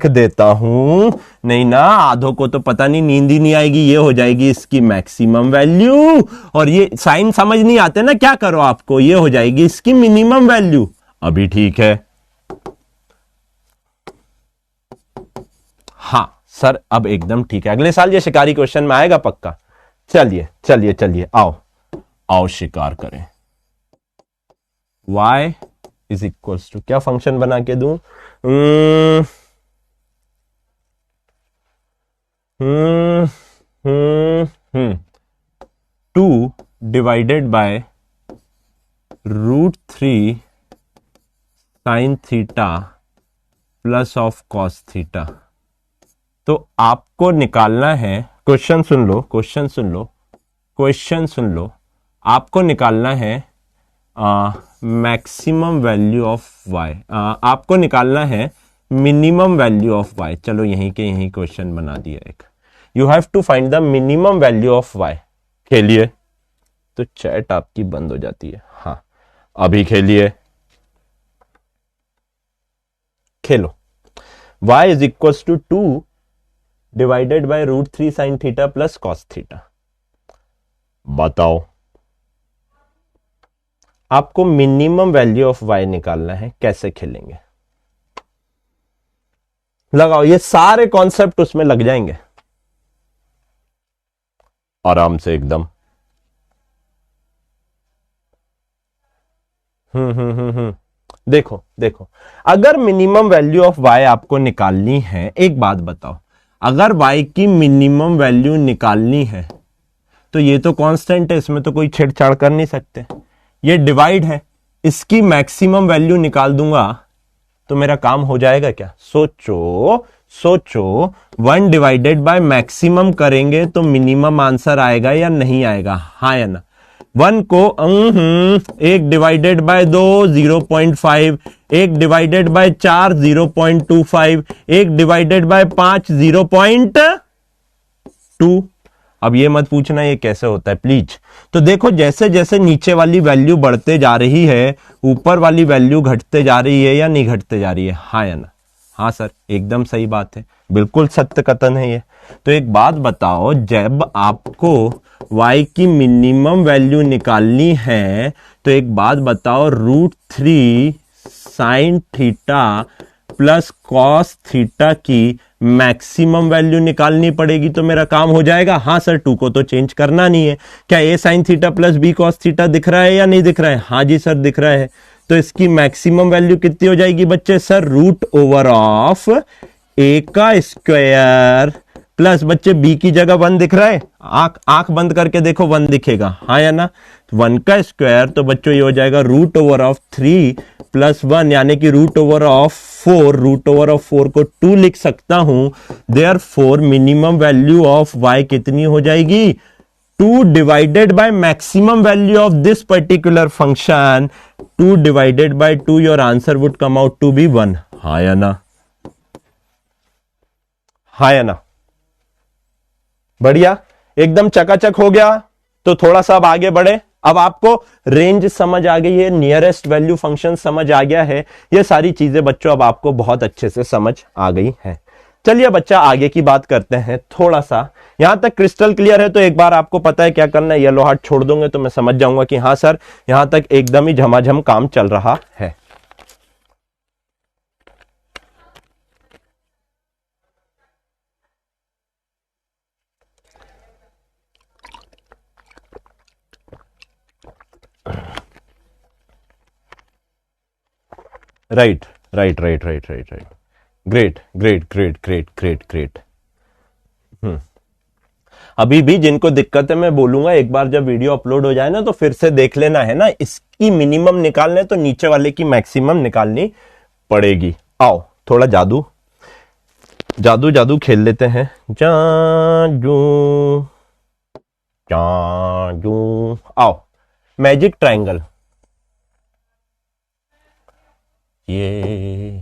देता हूं, नहीं ना आधों को तो पता नहीं, नींद ही नहीं आएगी, ये हो जाएगी इसकी मैक्सिमम वैल्यू, और ये साइन समझ नहीं आते ना, क्या करो आपको, ये हो जाएगी इसकी मिनिमम वैल्यू। अभी ठीक है, हाँ सर अब एकदम ठीक है, अगले साल ये शिकारी क्वेश्चन में आएगा पक्का। चलिए आओ शिकार करें। y इज इक्वल्स टू, क्या फंक्शन बना के दूं, 2 divided by √3 sin theta plus of cos theta. तो आपको निकालना है, क्वेश्चन सुन लो, आपको निकालना है मैक्सिमम वैल्यू ऑफ y, आपको निकालना है मिनिमम वैल्यू ऑफ y। चलो यहीं क्वेश्चन बना दिया एक, you have to find the minimum value of y। खेलिए, तो चैट आपकी बंद हो जाती है, हाँ अभी खेलो। y is equal to 2 divided by √3 sin theta plus cos theta. बताओ आपको मिनिमम वैल्यू ऑफ y निकालना है, कैसे खेलेंगे, लगाओ, ये सारे कॉन्सेप्ट उसमें लग जाएंगे आराम से एकदम। देखो अगर मिनिमम वैल्यू ऑफ y आपको निकालनी है, एक बात बताओ, अगर y की मिनिमम वैल्यू निकालनी है तो ये तो कांस्टेंट है, इसमें तो कोई छेड़छाड़ कर नहीं सकते, ये डिवाइड है, इसकी मैक्सिमम वैल्यू निकाल दूंगा तो मेरा काम हो जाएगा क्या, सोचो 1 डिवाइडेड बाय मैक्सिमम करेंगे तो मिनिमम आंसर आएगा या नहीं आएगा, हाँ या ना। 1 को 1 divided by 2 0.5, 1 divided bye 4 0.25, 1 divided bye 5 0.2। अब ये मत पूछना ये कैसे होता है प्लीज। तो देखो जैसे जैसे नीचे वाली वैल्यू बढ़ते जा रही है, ऊपर वाली वैल्यू घटते जा रही है या नहीं घटते जा रही है, हाँ या ना। हाँ सर एकदम सही बात है, बिल्कुल सत्य कथन है ये। तो एक बात बताओ, जब आपको y की मिनिमम वैल्यू निकालनी है तो एक बात बताओ, √3 sin theta plus cos theta की मैक्सिमम वैल्यू निकालनी पड़ेगी तो मेरा काम हो जाएगा। हाँ सर 2 को तो चेंज करना नहीं है। क्या a sin theta plus b cos theta दिख रहा है या नहीं दिख रहा है, हाँ जी सर दिख रहा है। तो इसकी मैक्सिमम वैल्यू कितनी हो जाएगी बच्चे, सर √a का स्क्वायर प्लस बच्चे b की जगह 1 दिख रहा है, आंख बंद करके देखो 1 दिखेगा, हाँ या ना। 1 का स्क्वायर तो बच्चों ये हो जाएगा √3 प्लस 1 यानी कि √4 को 2 लिख सकता हूं। Therefore minimum value of y कितनी हो जाएगी, 2 divided by maximum value of this particular function, 2 divided by 2, your answer would come out to be 1, हाँ या ना। हाँ या ना? बढ़िया, एकदम चकाचक हो गया। तो थोड़ा सा अब आगे बढ़े। अब आपको रेंज समझ आ गई है, नियरेस्ट वैल्यू फंक्शन समझ आ गया है, ये सारी चीजें बच्चों अब आपको बहुत अच्छे से समझ आ गई है। चलिए बच्चा आगे की बात करते हैं थोड़ा सा। यहां तक क्रिस्टल क्लियर है? तो एक बार आपको पता है क्या करना है, येलो हार्ट छोड़ दूंगे तो मैं समझ जाऊंगा कि हाँ सर यहां तक एकदम ही झमाझम काम चल रहा है। Right right right right right right, great great great great great great. अभी भी जिनको दिक्कत है मैं बोलूंगा एक बार जब वीडियो अपलोड हो जाए ना तो फिर से देख लेना है ना, इसकी मिनिमम निकालने तो नीचे वाले की मैक्सिमम निकालनी पड़ेगी। आओ थोड़ा जादू जादू जादू खेल लेते हैं। जादू जादू, आओ मैजिक ट्रायंगल। ये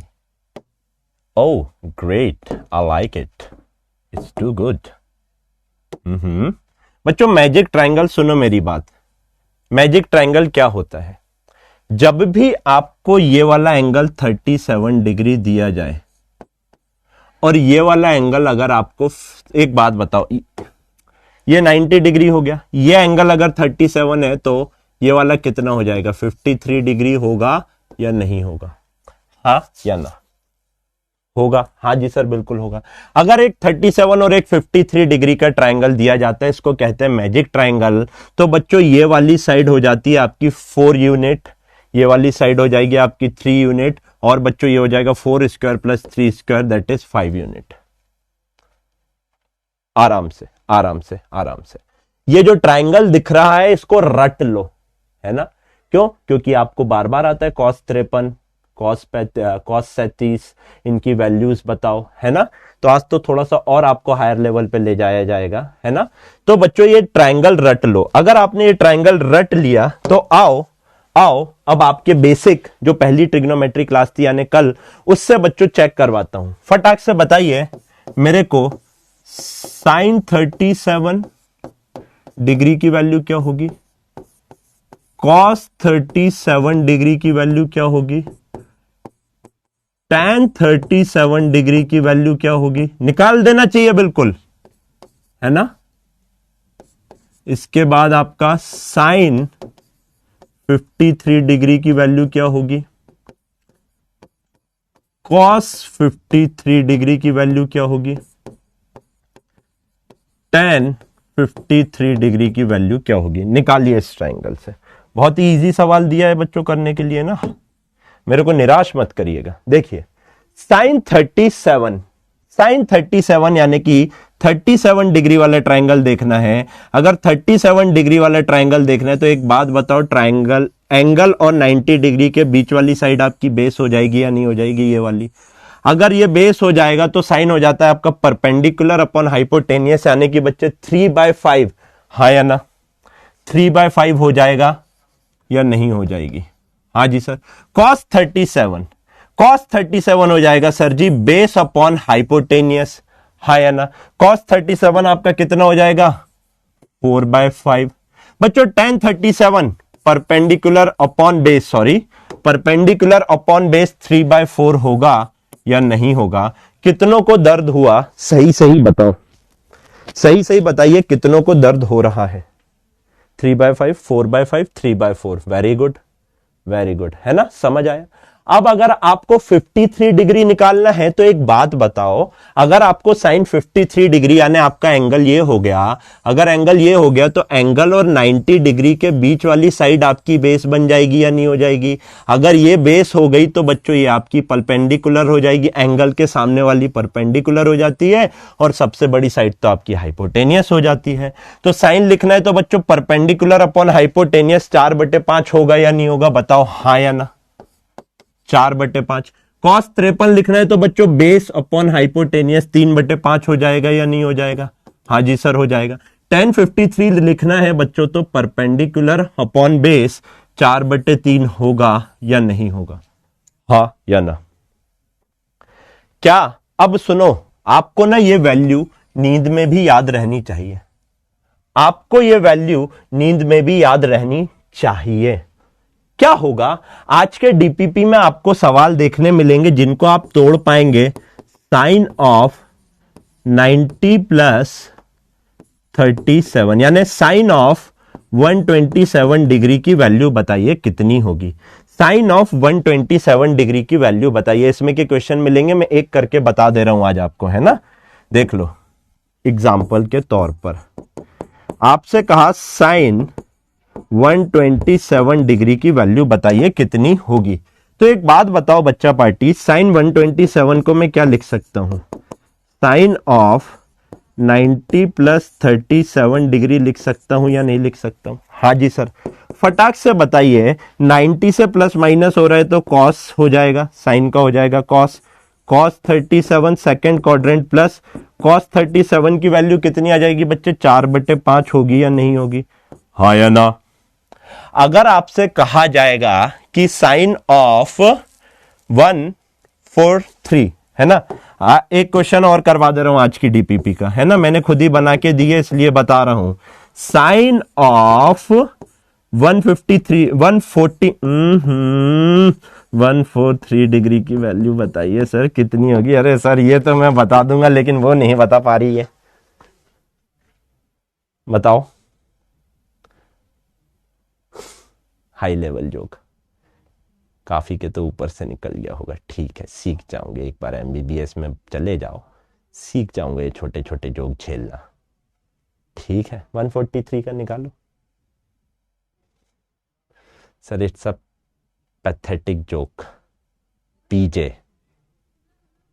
oh great, I like it, it's too good. बच्चों मैजिक ट्रायंगल सुनो मेरी बात। मैजिक ट्रायंगल क्या होता है? जब भी आपको ये वाला एंगल 37 डिग्री दिया जाए और ये वाला एंगल अगर आपको, एक बात बताओ, ये 90 डिग्री हो गया, ये एंगल अगर 37 है तो ये वाला कितना हो जाएगा? 53 डिग्री होगा या नहीं होगा? हाँ या ना? होगा। हाँ जी सर बिल्कुल होगा। अगर एक 37 और एक 53 डिग्री का ट्रायंगल दिया जाता है, इसको कहते हैं मैजिक ट्रायंगल, तो बच्चों ये वाली साइड हो जाती है आपकी 4 यूनिट, ये वाली साइड हो जाएगी आपकी 3 यूनिट, और बच्चों ये हो जाएगा 4 square plus 3 square that is 5 unit. आराम से आराम से आराम से। ये जो ट्रायंगल दिख रहा है इसको रट लो, है ना? क्यों? क्योंकि आपको बार बार आता है cos 53, cos 37, इनकी वैल्यूज बताओ, है ना? तो आज तो थोड़ा सा और आपको हायर लेवल पे ले जाया जाएगा, है ना? तो बच्चों ये ट्रायंगल रट लो। अगर आपने ये ट्रायंगल रट लिया तो आओ अब आपके बेसिक जो पहली ट्रिग्नोमेट्री क्लास थी यानी कल, उससे बच्चों चेक करवाता हूं। फटाक से बताइए मेरे को sin 37 डिग्री की वैल्यू क्या होगी, cos 37 डिग्री की वैल्यू क्या होगी, tan 37 डिग्री की वैल्यू क्या होगी? निकाल देना चाहिए बिल्कुल, है ना? इसके बाद आपका sin 53 डिग्री की वैल्यू क्या होगी, cos 53 डिग्री की वैल्यू क्या होगी, tan 53 डिग्री की वैल्यू क्या होगी? निकालिए इस ट्रायंगल से। बहुत ही इजी सवाल दिया है बच्चों करने के लिए ना, मेरे को निराश मत करिएगा। देखिए sin 37 यानी कि 37 डिग्री वाला ट्रायंगल देखना है। अगर 37 डिग्री वाला ट्रायंगल देखना है तो एक बात बताओ, ट्रायंगल एंगल और 90 डिग्री के बीच वाली साइड आपकी बेस हो जाएगी या नहीं हो जाएगी? ये वाली अगर ये बेस हो जाएगा तो साइन हो जाता है आपका परपेंडिकुलर अपॉन हाइपोटेनियस, यानी कि बच्चे 3/5, हाँ या ना? 3/5 हो जाएगा या नहीं हो जाएगी? हाँ जी सर। cos 37 हो जाएगा सर जी बेस अपॉन हाइपोटेनियस, हाँ या ना? cos 37 आपका कितना हो जाएगा? 4/5। बच्चों tan 37 perpendicular upon base, perpendicular upon base 3/4 होगा या नहीं होगा? कितनों को दर्द हुआ? सही सही बताओ, सही सही बताइए कितनों को दर्द हो रहा है? 3/5, 4/5, 3/4। वेरी गुड वेरी गुड, है ना? समझ आया? अब अगर आपको 53 डिग्री निकालना है तो एक बात बताओ, अगर आपको साइन 53 डिग्री यानी आपका एंगल ये हो गया, अगर एंगल ये हो गया तो एंगल और 90 डिग्री के बीच वाली साइड आपकी बेस बन जाएगी या नहीं हो जाएगी? अगर ये बेस हो गई तो बच्चों ये आपकी परपेंडिकुलर हो जाएगी, एंगल के सामने वाली परपेंडिकुलर हो जाती है और सबसे बड़ी साइड तो आपकी हाइपोटेनियस हो जाती है। तो साइन लिखना है तो बच्चों परपेंडिकुलर अपॉन हाइपोटेनियस 4/5 होगा या नहीं होगा? बताओ हाँ या ना? 4/5। cos 53 लिखना है तो बच्चों बेस अपॉन हाइपोटेनियस 3/5 हो जाएगा या नहीं हो जाएगा? हाँ जी सर हो जाएगा। tan 53 लिखना है बच्चों तो परपेंडिकुलर अपॉन बेस 4/3 होगा या नहीं होगा? हाँ या ना? क्या अब सुनो, आपको ना ये वैल्यू नींद में भी याद रहनी चाहिए, आपको ये वैल्यू नींद में भी याद रहनी चाहिए। क्या होगा, आज के डीपीपी में आपको सवाल देखने मिलेंगे जिनको आप तोड़ पाएंगे। साइन ऑफ 90 प्लस 37 यानी साइन ऑफ 127 डिग्री की वैल्यू बताइए कितनी होगी। साइन ऑफ 127 डिग्री की वैल्यू बताइए। इसमें के क्वेश्चन मिलेंगे, मैं एक करके बता दे रहा हूं आज आपको, है ना। देख लो, एग्जाम्पल के तौर पर आपसे कहा साइन 127 डिग्री की वैल्यू बताइए कितनी होगी। तो एक बात बताओ बच्चा पार्टी, साइन 127 को मैं क्या लिख सकता हूं? साइन ऑफ 90 प्लस 37 डिग्री लिख सकता हूं या नहीं लिख सकता हूं? हाँ जी सर। फटाक से बताइए, 90 से प्लस माइनस हो रहा है तो कॉस हो जाएगा, साइन का हो जाएगा cos. Cos 37 second quadrant plus cos 37 की वैल्यू कितनी आ जाएगी बच्चे? 4/5 होगी या नहीं होगी? हाँ या ना। अगर आपसे कहा जाएगा कि साइन ऑफ 143, है ना, एक क्वेश्चन और करवा दे रहा हूं आज की डीपीपी का, है ना, मैंने खुद ही बना के दिए इसलिए बता रहा हूं। साइन ऑफ 143 डिग्री की वैल्यू बताइए सर कितनी होगी? अरे सर ये तो मैं बता दूंगा लेकिन वो नहीं बता पा रही है, बताओ। हाई लेवल जोक काफी के तो ऊपर से निकल गया होगा, ठीक है, सीख जाओगे, एक बार एमबीबीएस में चले जाओ, सीख जाओगे ये छोटे छोटे जोक झेलना, ठीक है। 143 का निकालो sir. It's a pathetic joke. PJ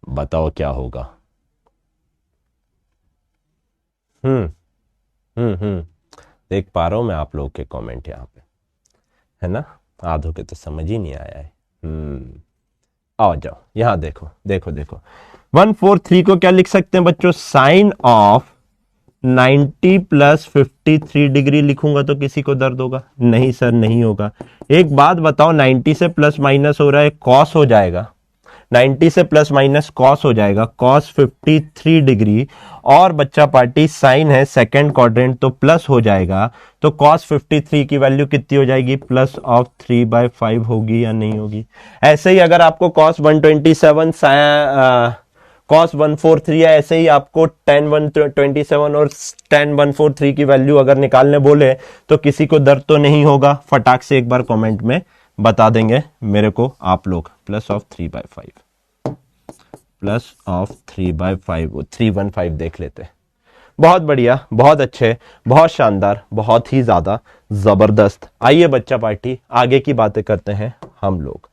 बताओ क्या होगा? देख पा रहा हूं मैं आप लोगों के कमेंट यहाँ पे, है ना, आधों के तो समझ ही नहीं आया है। आओ जाओ यहां देखो देखो देखो, 143 को क्या लिख सकते हैं बच्चों? साइन ऑफ 90 प्लस 53 डिग्री लिखूंगा तो किसी को दर्द होगा? नहीं सर, नहीं होगा। एक बात बताओ, 90 से प्लस माइनस हो रहा है, कॉस हो जाएगा, 90 से प्लस माइनस कॉस हो जाएगा, कॉस 53 डिग्री, और बच्चा पार्टी साइन है सेकेंड क्वाड्रेंट तो प्लस हो जाएगा, तो कॉस 53 की वैल्यू कितनी हो जाएगी? प्लस ऑफ 3/5 होगी या नहीं होगी? ऐसे ही अगर आपको कॉस 127 कॉस 143 है, ऐसे ही आपको tan 127 और tan 143 की वैल्यू अगर निकालने बोले तो किसी को दर्द तो नहीं होगा? फटाक से एक बार कमेंट में बता देंगे मेरे को आप लोग। प्लस ऑफ 3/5, प्लस ऑफ 3/5, 315 देख लेते। बहुत बढ़िया, बहुत अच्छे, बहुत शानदार, बहुत ही ज्यादा जबरदस्त। आइए बच्चा पार्टी आगे की बातें करते हैं हम लोग।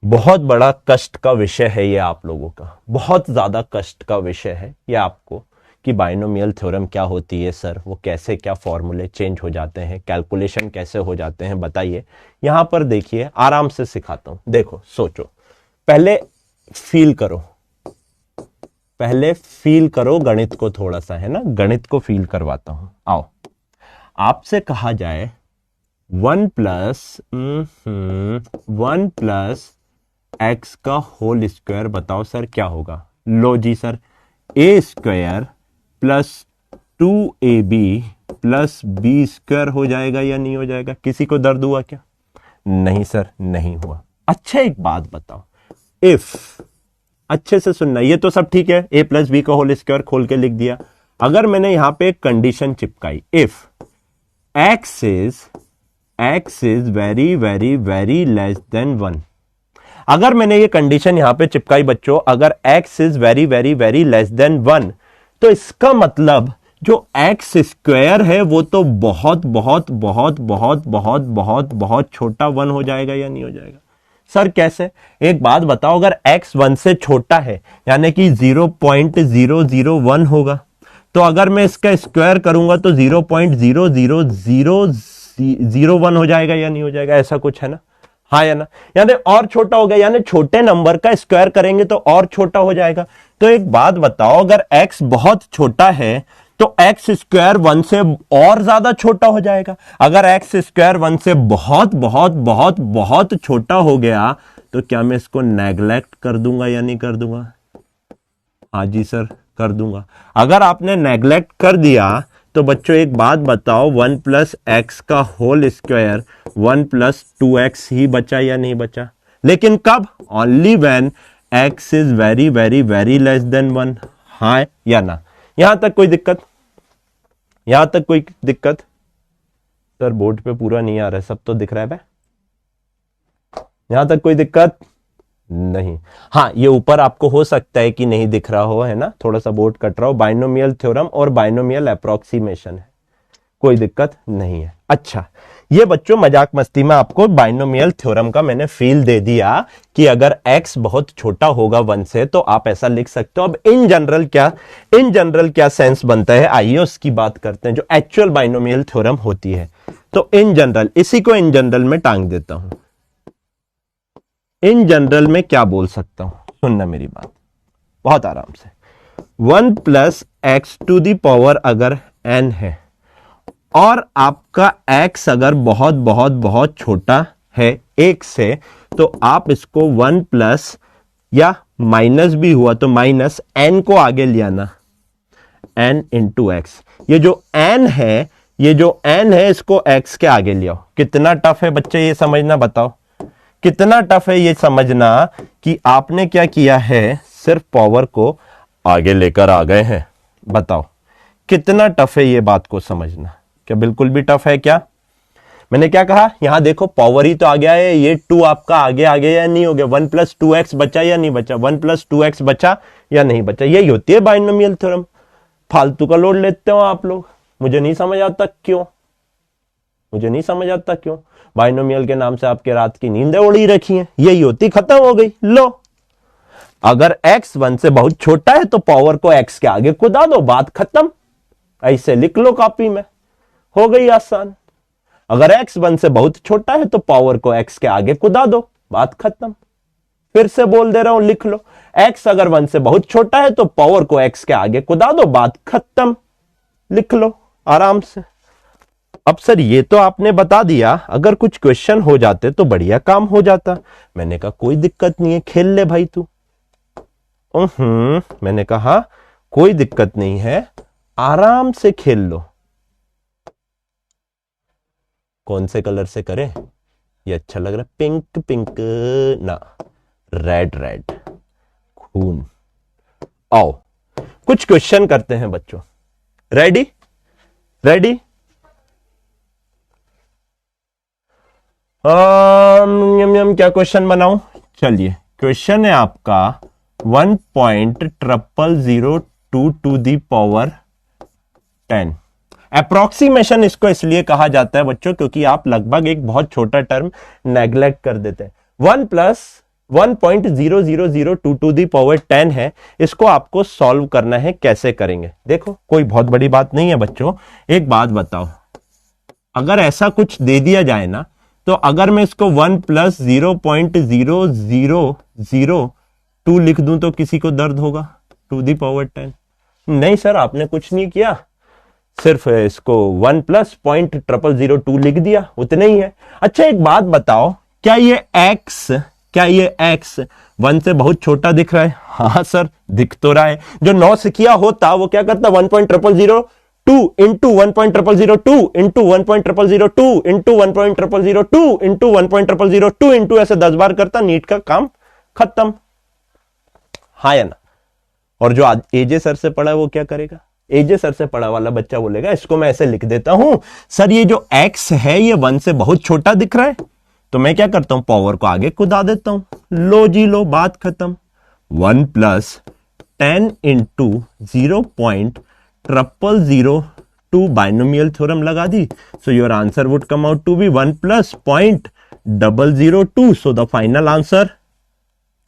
बहुत बड़ा कष्ट का विषय है ये आप लोगों का, बहुत ज्यादा कष्ट का विषय है ये आपको, कि बाइनोमियल थ्योरम क्या होती है सर, वो कैसे, क्या फॉर्मूले चेंज हो जाते हैं, कैलकुलेशन कैसे हो जाते हैं, बताइए। यहां पर देखिए, आराम से सिखाता हूं, देखो, सोचो, पहले फील करो, पहले फील करो गणित को थोड़ा सा, है ना, गणित को फील करवाता हूं। आओ, आपसे कहा जाए 1 प्लस एक्स का होल स्क्वायर, बताओ सर क्या होगा? लो जी sir, A square plus 2ab plus B square हो जाएगा या नहीं हो जाएगा? किसी को दर्द हुआ क्या? नहीं सर, नहीं हुआ। अच्छा एक बात बताओ, इफ, अच्छे से सुनना, ये तो सब ठीक है, a प्लस बी का होल स्क्वायर खोल के लिख दिया। अगर मैंने यहां पे एक कंडीशन चिपकाई, if x is very very very less than 1, अगर मैंने ये कंडीशन यहां पे चिपकाई बच्चों, अगर x is very very very less than 1, तो इसका मतलब जो x स्क्वायर है वो तो बहुत बहुत बहुत बहुत बहुत बहुत बहुत छोटा 1 हो जाएगा या नहीं हो जाएगा? सर कैसे? एक बात बताओ, अगर x 1 से छोटा है यानी कि 0.001 होगा, तो अगर मैं इसका स्क्वायर करूंगा तो 0.00001 हो जाएगा या नहीं हो जाएगा? ऐसा कुछ है ना, हाँ या ना? यानी और छोटा हो गया, यानी छोटे नंबर का स्क्वायर करेंगे तो और छोटा हो जाएगा। तो एक बात बताओ, अगर x बहुत छोटा है तो x स्क्वायर 1 से और ज्यादा छोटा हो जाएगा। अगर x स्क्वायर 1 से बहुत बहुत बहुत बहुत छोटा हो गया तो क्या मैं इसको नेग्लेक्ट कर दूंगा या नहीं कर दूंगा? हाँ जी सर कर दूंगा। अगर आपने नेग्लेक्ट कर दिया तो बच्चों एक बात बताओ, 1 प्लस एक्स का होल स्क्वायर 1 प्लस 2x ही बचा या नहीं बचा? लेकिन कब? Only when x is very very very less than 1। हाँ या ना? यहां तक कोई दिक्कत? यहां तक कोई दिक्कत? सर बोर्ड पे पूरा नहीं आ रहा है, सब तो दिख रहा है भाई। यहां तक कोई दिक्कत नहीं? हाँ ये ऊपर आपको हो सकता है कि नहीं दिख रहा हो, है ना, थोड़ा सा बोर्ड कट रहा हो। बाइनोमियल थ्योरम और बाइनोमियल अप्रोक्सीमेशन है, कोई दिक्कत नहीं है। अच्छा ये बच्चों मजाक मस्ती में आपको बाइनोमियल थ्योरम का मैंने फील दे दिया कि अगर x बहुत छोटा होगा 1 से तो आप ऐसा लिख सकते हो। अब इन जनरल क्या सेंस बनता है, आइए उसकी बात करते हैं जो एक्चुअल बाइनोमियल थ्योरम होती है। तो इन जनरल, इसी को इन जनरल में टांग देता हूं। इन जनरल में क्या बोल सकता हूं, सुनना मेरी बात बहुत आराम से। 1 plus x to the power अगर n है और आपका x अगर बहुत बहुत बहुत छोटा है 1 से, तो आप इसको 1 प्लस या माइनस भी हुआ तो माइनस n को आगे ले आना, n इंटू एक्स। ये जो n है, इसको x के आगे ले आओ। कितना टफ है बच्चे ये समझना, बताओ कितना टफ है ये समझना कि आपने क्या किया है, सिर्फ पावर को आगे लेकर आ गए हैं। बताओ कितना टफ है ये बात को समझना? क्या बिल्कुल भी टफ है क्या? मैंने क्या कहा, यहां देखो पावर ही तो आ गया है, ये 2 आपका आगे आ गया या नहीं हो गया? 1 प्लस 2x बचा या नहीं बचा? 1 प्लस 2x बचा या नहीं बचा? यही होती है बाइनोमियल थ्योरम। फालतू का लोड लेते हो आप लोग, मुझे नहीं समझ आता क्यों, मुझे नहीं समझ आता क्यों। बाइनोमियल के नाम से आपके रात की नींदें उड़ी रखी हैं, यही होती, खत्म हो गई। लो अगर x 1 से बहुत छोटा है तो पावर को x के आगे कुदा दो, बात खत्म। ऐसे लिख लो कॉपी में, हो गई आसान। अगर x 1 से बहुत छोटा है तो पावर को x के आगे कुदा दो, बात खत्म। फिर से बोल दे रहा हूं, लिख लो, x अगर 1 से बहुत छोटा है तो पावर को x के आगे कुदा दो, बात खत्म। लिख लो आराम से। अब सर ये तो आपने बता दिया, अगर कुछ क्वेश्चन हो जाते तो बढ़िया काम हो जाता। मैंने कहा कोई दिक्कत नहीं है, खेल ले भाई तू। मैंने कहा कोई दिक्कत नहीं है, आराम से खेल लो। कौन से कलर से करें, ये अच्छा लग रहा है, पिंक पिंक ना, रेड रेड, खून। आओ कुछ क्वेश्चन करते हैं बच्चों, रेडी रेडी? क्या क्वेश्चन बनाऊं? चलिए क्वेश्चन है आपका 1.0002 टू दी पावर 10। अप्रोक्सीमेशन इसको इसलिए कहा जाता है बच्चों क्योंकि आप लगभग एक बहुत छोटा टर्म नेग्लेक्ट कर देते हैं। 1 प्लस 1.0002 टू दी पावर 10 है, इसको आपको सॉल्व करना है। कैसे करेंगे देखो, कोई बहुत बड़ी बात नहीं है बच्चों। एक बात बताओ, अगर ऐसा कुछ दे दिया जाए ना, तो अगर मैं इसको 1 प्लस 0.0002 लिख दूं तो किसी को दर्द होगा? टू दी पावर 10 नहीं सर, आपने कुछ नहीं किया, सिर्फ इसको 1 प्लस 0.0002 लिख दिया, उतने ही है। अच्छा एक बात बताओ, क्या ये x 1 से बहुत छोटा दिख रहा है? हाँ सर दिख तो रहा है। जो 9 से किया होता वो क्या करता, 1.0002 into 1.0002 into 1.0002 into 1.0002 into 1.0002 into ऐसे 10 बार करता, नीट का काम खत्म। हाँ या ना? और जो एजे सर से पढ़ा है वो क्या करेगा? एजे सर से पढ़ा वाला बच्चा बोलेगा इसको मैं ऐसे लिख देता हूं, सर ये जो x है ये 1 से बहुत छोटा दिख रहा है, तो मैं क्या करता हूं, पावर को आगे कुदा देता हूं। लो जी लो, बात खत्म। 1 प्लस 10 इंटू 0.0002 बाइनोमियल थ्योरम लगा दी, so your answer would come out to be 1 plus 0.002। So the final answer,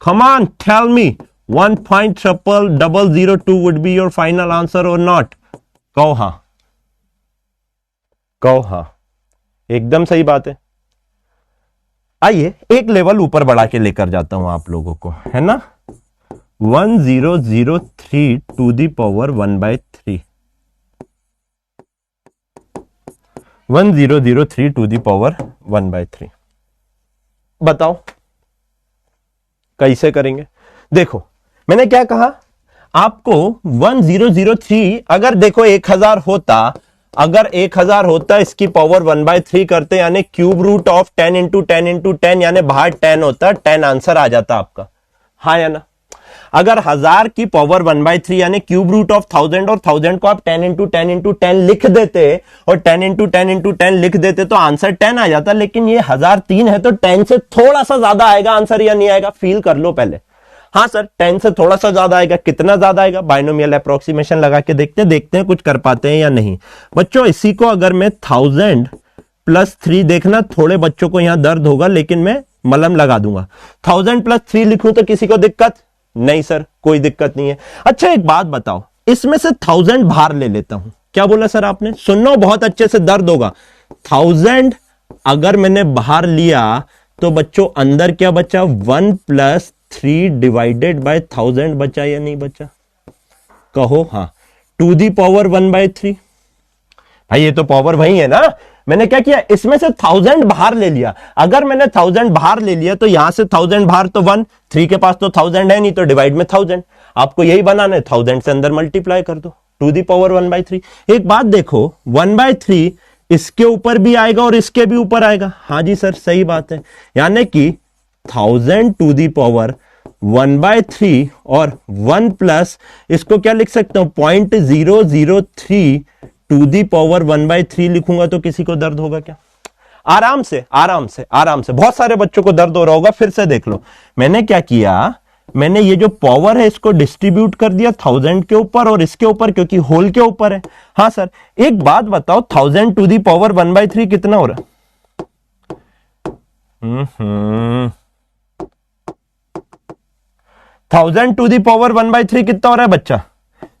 come on tell me, 1.002 would be your final answer or not? कहो हां, कहो हां, एकदम सही बात है। आइए एक लेवल ऊपर बढ़ा के लेकर जाता हूं आप लोगों को, है ना। 1003 to the power 1/3, 1003 to the power 1/3। बताओ कैसे करेंगे? देखो मैंने क्या कहा, आपको 1003, अगर देखो 1000 होता, अगर 1000 होता इसकी पावर 1/3 करते यानी cube root of 10 into 10 into 10 यानी बाहर 10 होता, 10 आंसर आ जाता आपका, हाँ या ना। अगर 1000 की पावर 1/3 यानी क्यूब रूट ऑफ 1000 और 1000 को आप 10 इंटू 10 इंटू 10 लिख देते और 10 इंटू 10 इंटू 10 लिख देते तो आंसर 10 आ जाता, लेकिन ये 1003 है तो 10 से थोड़ा सा ज्यादा आएगा आंसर या नहीं आएगा, फील कर लो पहले। हाँ सर 10 से थोड़ा सा ज्यादा आएगा, कितना ज्यादा आएगा, बाइनोमियल अप्रोक्सीमेशन लगा के देखते हैं कुछ कर पाते हैं या नहीं। बच्चों इसी को अगर मैं 1000 प्लस 3, देखना थोड़े बच्चों को यहां दर्द होगा लेकिन मैं मलहम लगा दूंगा, 1000 प्लस 3 लिखूं तो किसी को दिक्कत नहीं सर, कोई दिक्कत नहीं है। अच्छा एक बात बताओ, इसमें से 1000 बाहर ले लेता हूं, क्या बोला सर आपने, सुनो बहुत अच्छे से, दर्द होगा। 1000 अगर मैंने बाहर लिया तो बच्चों अंदर क्या बचा, 1 प्लस 3 डिवाइडेड बाय 1000 बचा या नहीं बचा, कहो हाँ, टू दी पावर 1/3। भाई ये तो पावर वही है ना, मैंने क्या किया, इसमें से 1000 बाहर ले लिया। अगर मैंने 1000 बाहर ले लिया तो यहां से 1000 बाहर तो 1, 3 के पास तो 1000 है नहीं तो डिवाइड में 1000, आपको यही बनाना है, 1000 से अंदर मल्टीप्लाई कर दो, टू दी पावर 1/3। एक बात देखो 1/3 इसके ऊपर भी आएगा और इसके भी ऊपर आएगा, हाँ जी सर सही बात है, यानी कि 1000 टू दी पावर 1/3 और 1 प्लस इसको क्या लिख सकता हूं, 0.003 टू दी पावर 1/3 लिखूंगा तो किसी को दर्द होगा क्या, आराम से आराम से आराम से, बहुत सारे बच्चों को दर्द हो रहा होगा। फिर से देख लो, मैंने क्या किया, मैंने ये जो पावर है इसको डिस्ट्रीब्यूट कर दिया 1000 के ऊपर और इसके ऊपर, क्योंकि होल के ऊपर है। हाँ सर एक बात बताओ, 1000 टू दी पावर 1/3 कितना हो रहा है, 1000 टू दी पावर 1/3 कितना हो रहा है बच्चा,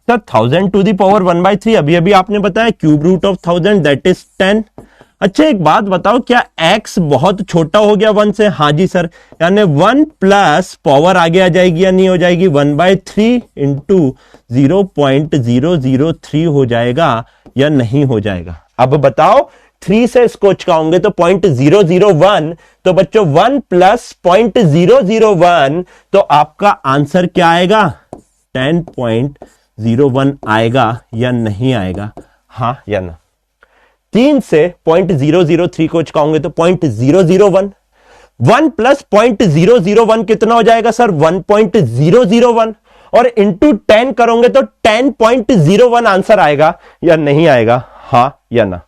सर 1000 टू दी पावर 1/3 अभी अभी आपने बताया cube root of 1000 that is 10। अच्छा एक बात बताओ, क्या x बहुत छोटा हो गया 1 से, हाँ जी सर, यानी 1 प्लस पावर आगे आ जाएगी या नहीं हो जाएगी, 1/3 इंटू 0.003 हो जाएगा या नहीं हो जाएगा। अब बताओ 3 से इसको चुकाओगे तो 0.001, तो बच्चों 1 प्लस 0.001 तो आपका आंसर क्या आएगा, 10.01 आएगा या नहीं आएगा, हाँ या ना। 3 से 0.003 को चुकाओगे तो 0.001, 1 प्लस 0.001 कितना हो जाएगा सर, 1.001 और इंटू 10 करोगे तो 10.01 आंसर आएगा या नहीं आएगा, हाँ या ना।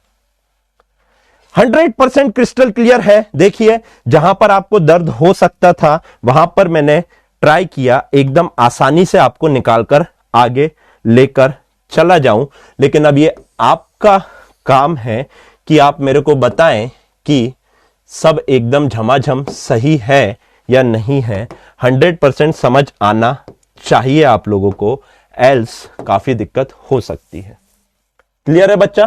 100% क्रिस्टल क्लियर है। देखिए जहां पर आपको दर्द हो सकता था वहां पर मैंने ट्राई किया एकदम आसानी से आपको निकालकर आगे लेकर चला जाऊं, लेकिन अब ये आपका काम है कि आप मेरे को बताएं कि सब एकदम झमाझम सही है या नहीं है। 100% समझ आना चाहिए आप लोगों को, एल्स काफी दिक्कत हो सकती है। क्लियर है बच्चा,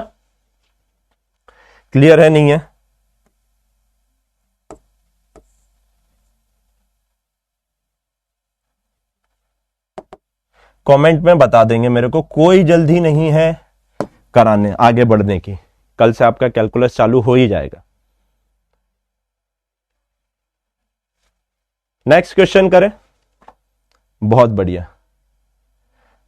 क्लियर है नहीं है? कमेंट में बता देंगे मेरे को, कोई जल्दी नहीं है कराने आगे बढ़ने की, कल से आपका कैलकुलस चालू हो ही जाएगा। नेक्स्ट क्वेश्चन करें, बहुत बढ़िया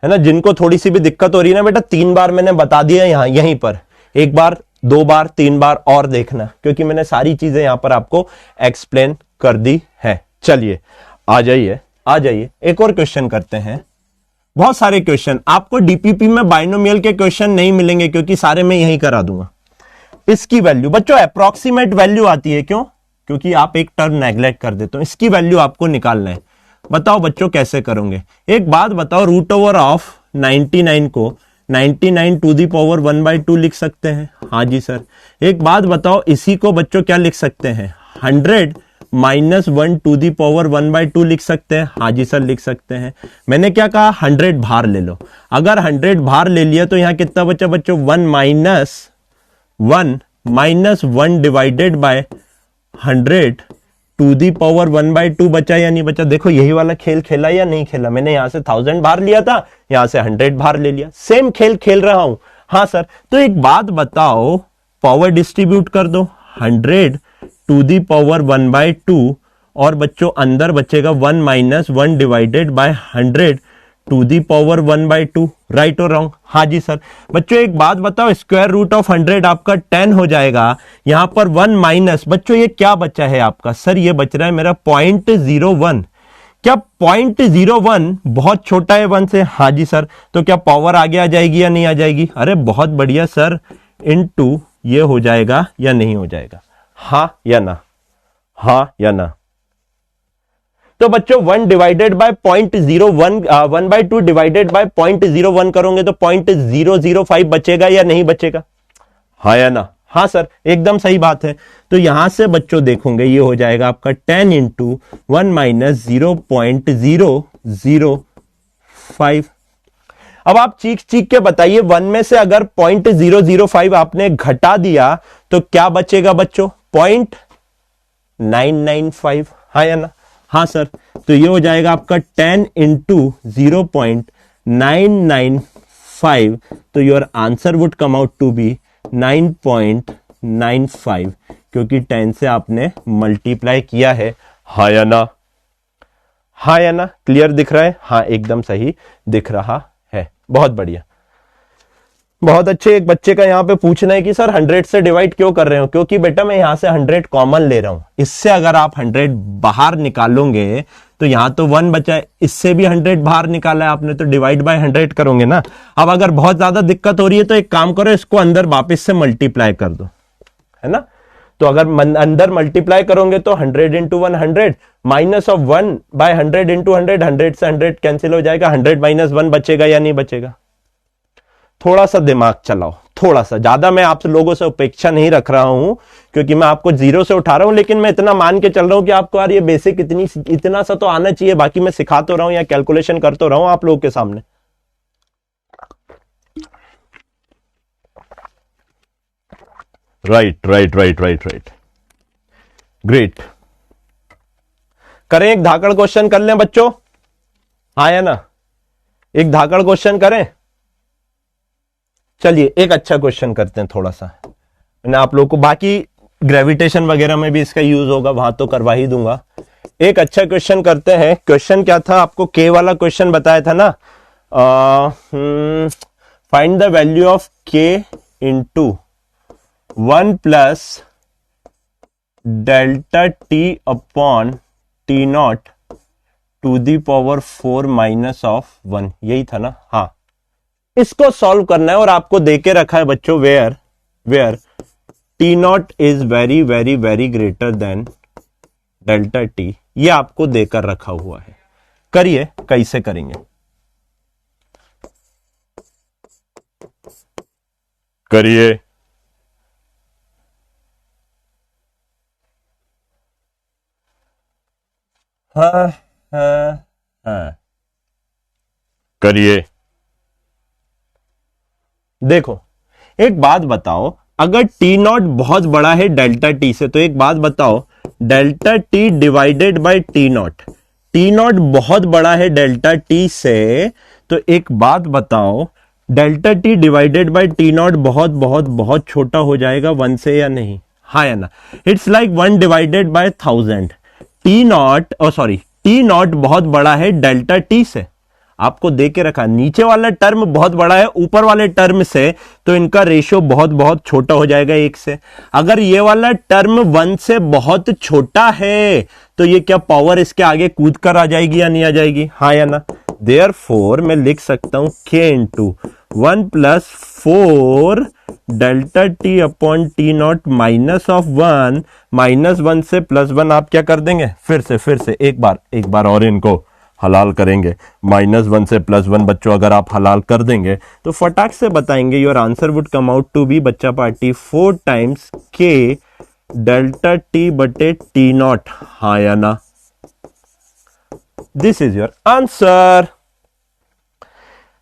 है ना। जिनको थोड़ी सी भी दिक्कत हो रही है ना बेटा, 3 बार मैंने बता दिया यहां यहीं पर, 1 बार 2 बार 3 बार और देखना, क्योंकि मैंने सारी चीजें यहां पर आपको एक्सप्लेन कर दी है। चलिए आ जाइए आ जाइए, एक और क्वेश्चन करते हैं। बहुत सारे क्वेश्चन आपको डीपीपी में बाइनोमियल के क्वेश्चन नहीं मिलेंगे क्योंकि सारे मैं यही करा दूंगा। इसकी वैल्यू बच्चों अप्रोक्सीमेट वैल्यू आती है, क्यों? क्योंकि आप एक टर्म नेग्लेक्ट कर देते हो। इसकी वैल्यू आपको निकालना है। बताओ बच्चों कैसे करोगे? एक बात बताओ, रूट ओवर ऑफ 99 को 99 टू दी पावर 1/2 लिख सकते हैं? हाँ जी सर। एक बात बताओ, इसी को बच्चों क्या लिख सकते हैं? 100 माइनस 1 टू दी पावर 1/2 लिख सकते हैं? हाँ जी सर लिख सकते हैं। मैंने क्या कहा? 100 बाहर ले लो। अगर 100 बाहर ले लिया तो यहां कितना बचा बच्चों? 1 minus 1 divided by 100 to the power 1/2 बचा या नहीं बचा? देखो यही वाला खेल खेला या नहीं खेला? मैंने यहां से 1000 बाहर लिया था, यहां से 100 बाहर ले लिया, सेम खेल खेल रहा हूं। हाँ सर। तो एक बात बताओ, पावर डिस्ट्रीब्यूट कर दो, 100 टू दी पावर 1/2 और बच्चों अंदर बचेगा 1 minus 1 divided by 100 to the power 1/2, right or wrong? हाँ जी सर। बच्चों एक बात बताओ, स्क्वायर रूट ऑफ 100 आपका 10 हो जाएगा, यहां पर 1 माइनस, बच्चों ये क्या बचा है आपका? सर ये बच रहा है मेरा 0.01। क्या 0.01 बहुत छोटा है 1 से? हाँ जी सर। तो क्या पावर आगे आ जाएगी या नहीं आ जाएगी? अरे बहुत बढ़िया सर, इनटू ये हो जाएगा या नहीं हो जाएगा? हाँ या ना? हाँ या ना? तो बच्चों 1 डिवाइडेड बाय 0.01, 1/2 डिवाइडेड बाय 0.01 करोगे तो 0.005 बचेगा या नहीं बचेगा? हाँ या ना? हाँ सर, एकदम सही बात है। तो यहां से बच्चों देखोगे ये हो जाएगा आपका 10 इंटू 1 माइनस 0.005। अब आप चीख चीख के बताइए, 1 में से अगर 0.005 आपने घटा दिया तो क्या बचेगा बच्चों? 0.995। हाँ या ना? हाँ सर। तो ये हो जाएगा आपका 10 इंटू 0.995। तो your answer would come out to be 9.95, क्योंकि 10 से आपने मल्टीप्लाई किया है। हाँ या ना? हाँ या ना? क्लियर दिख रहा है? हाँ एकदम सही दिख रहा है। बहुत बढ़िया, बहुत अच्छे। एक बच्चे का यहाँ पे पूछना है कि सर 100 से डिवाइड क्यों कर रहे हो? क्योंकि बेटा मैं यहां से 100 कॉमन ले रहा हूं। इससे अगर आप 100 बाहर निकालोगे तो यहां तो 1 बचा है, इससे भी 100 बाहर निकाला है आपने, तो डिवाइड बाय 100 करोगे ना। अब अगर बहुत ज्यादा दिक्कत हो रही है तो एक काम करो, इसको अंदर वापस से मल्टीप्लाई कर दो, है ना। तो अगर अंदर मल्टीप्लाई करोगे तो 100 into 100 minus of 1 by 100 into 100, 100 से 100 कैंसिल हो जाएगा, 100 माइनस 1 बचेगा या नहीं बचेगा? थोड़ा सा दिमाग चलाओ, थोड़ा सा। ज्यादा मैं आप लोगों से अपेक्षा नहीं रख रहा हूं, क्योंकि मैं आपको 0 से उठा रहा हूं, लेकिन मैं इतना मान के चल रहा हूं कि आपको यार ये बेसिक इतना सा तो आना चाहिए। बाकी मैं सिखा तो रहा हूं या कैलकुलेशन कर तो रहा हूं आप लोगों के सामने। Right right right right right, great. करें एक धाकड़ क्वेश्चन कर लें बच्चों? हाँ या ना? एक धाकड़ क्वेश्चन करें? चलिए एक अच्छा क्वेश्चन करते हैं थोड़ा सा। मैंने आप लोगों को, बाकी ग्रेविटेशन वगैरह में भी इसका यूज होगा, वहां तो करवा ही दूंगा। एक अच्छा क्वेश्चन करते हैं। क्वेश्चन क्या था? आपको के वाला क्वेश्चन बताया था ना, find the value of k into 1 plus delta t upon t naught to the power 4 minus of 1, यही था ना? हाँ, इसको सॉल्व करना है और आपको देके रखा है बच्चों, where t naught is very very very greater than delta t. ये आपको देकर रखा हुआ है। करिए, कैसे करेंगे? करिए। हाँ हाँ हाँ, करिए। देखो एक बात बताओ, अगर टी नॉट बहुत बड़ा है डेल्टा टी से, तो एक बात बताओ, delta T divided by T not, T not बहुत बड़ा है डेल्टा टी से, तो एक बात बताओ, delta T divided by T not बहुत बहुत बहुत छोटा हो जाएगा 1 से या नहीं? हाँ या ना? It's like 1 divided bye 1000। T not, sorry, T not बहुत बड़ा है डेल्टा टी से, आपको दे के रखा। नीचे वाला टर्म बहुत बड़ा है ऊपर वाले टर्म से, तो इनका रेशियो बहुत बहुत छोटा हो जाएगा 1 से। अगर ये वाला टर्म 1 से बहुत छोटा है तो ये क्या पावर इसके आगे कूद कर आ जाएगी या नहीं आ जाएगी? हाँ या ना? देयरफॉर मैं लिख सकता हूं के into 1 plus 4 delta t upon t not minus of 1, minus 1 से प्लस 1 आप क्या कर देंगे? फिर से एक बार और इनको हलाल करेंगे। -1 से +1 बच्चों अगर आप हलाल कर देंगे तो फटाक से बताएंगे your answer would come out to be, बच्चा party, 4 times k delta t बटे टी नॉट। हाँ या ना? This is your answer.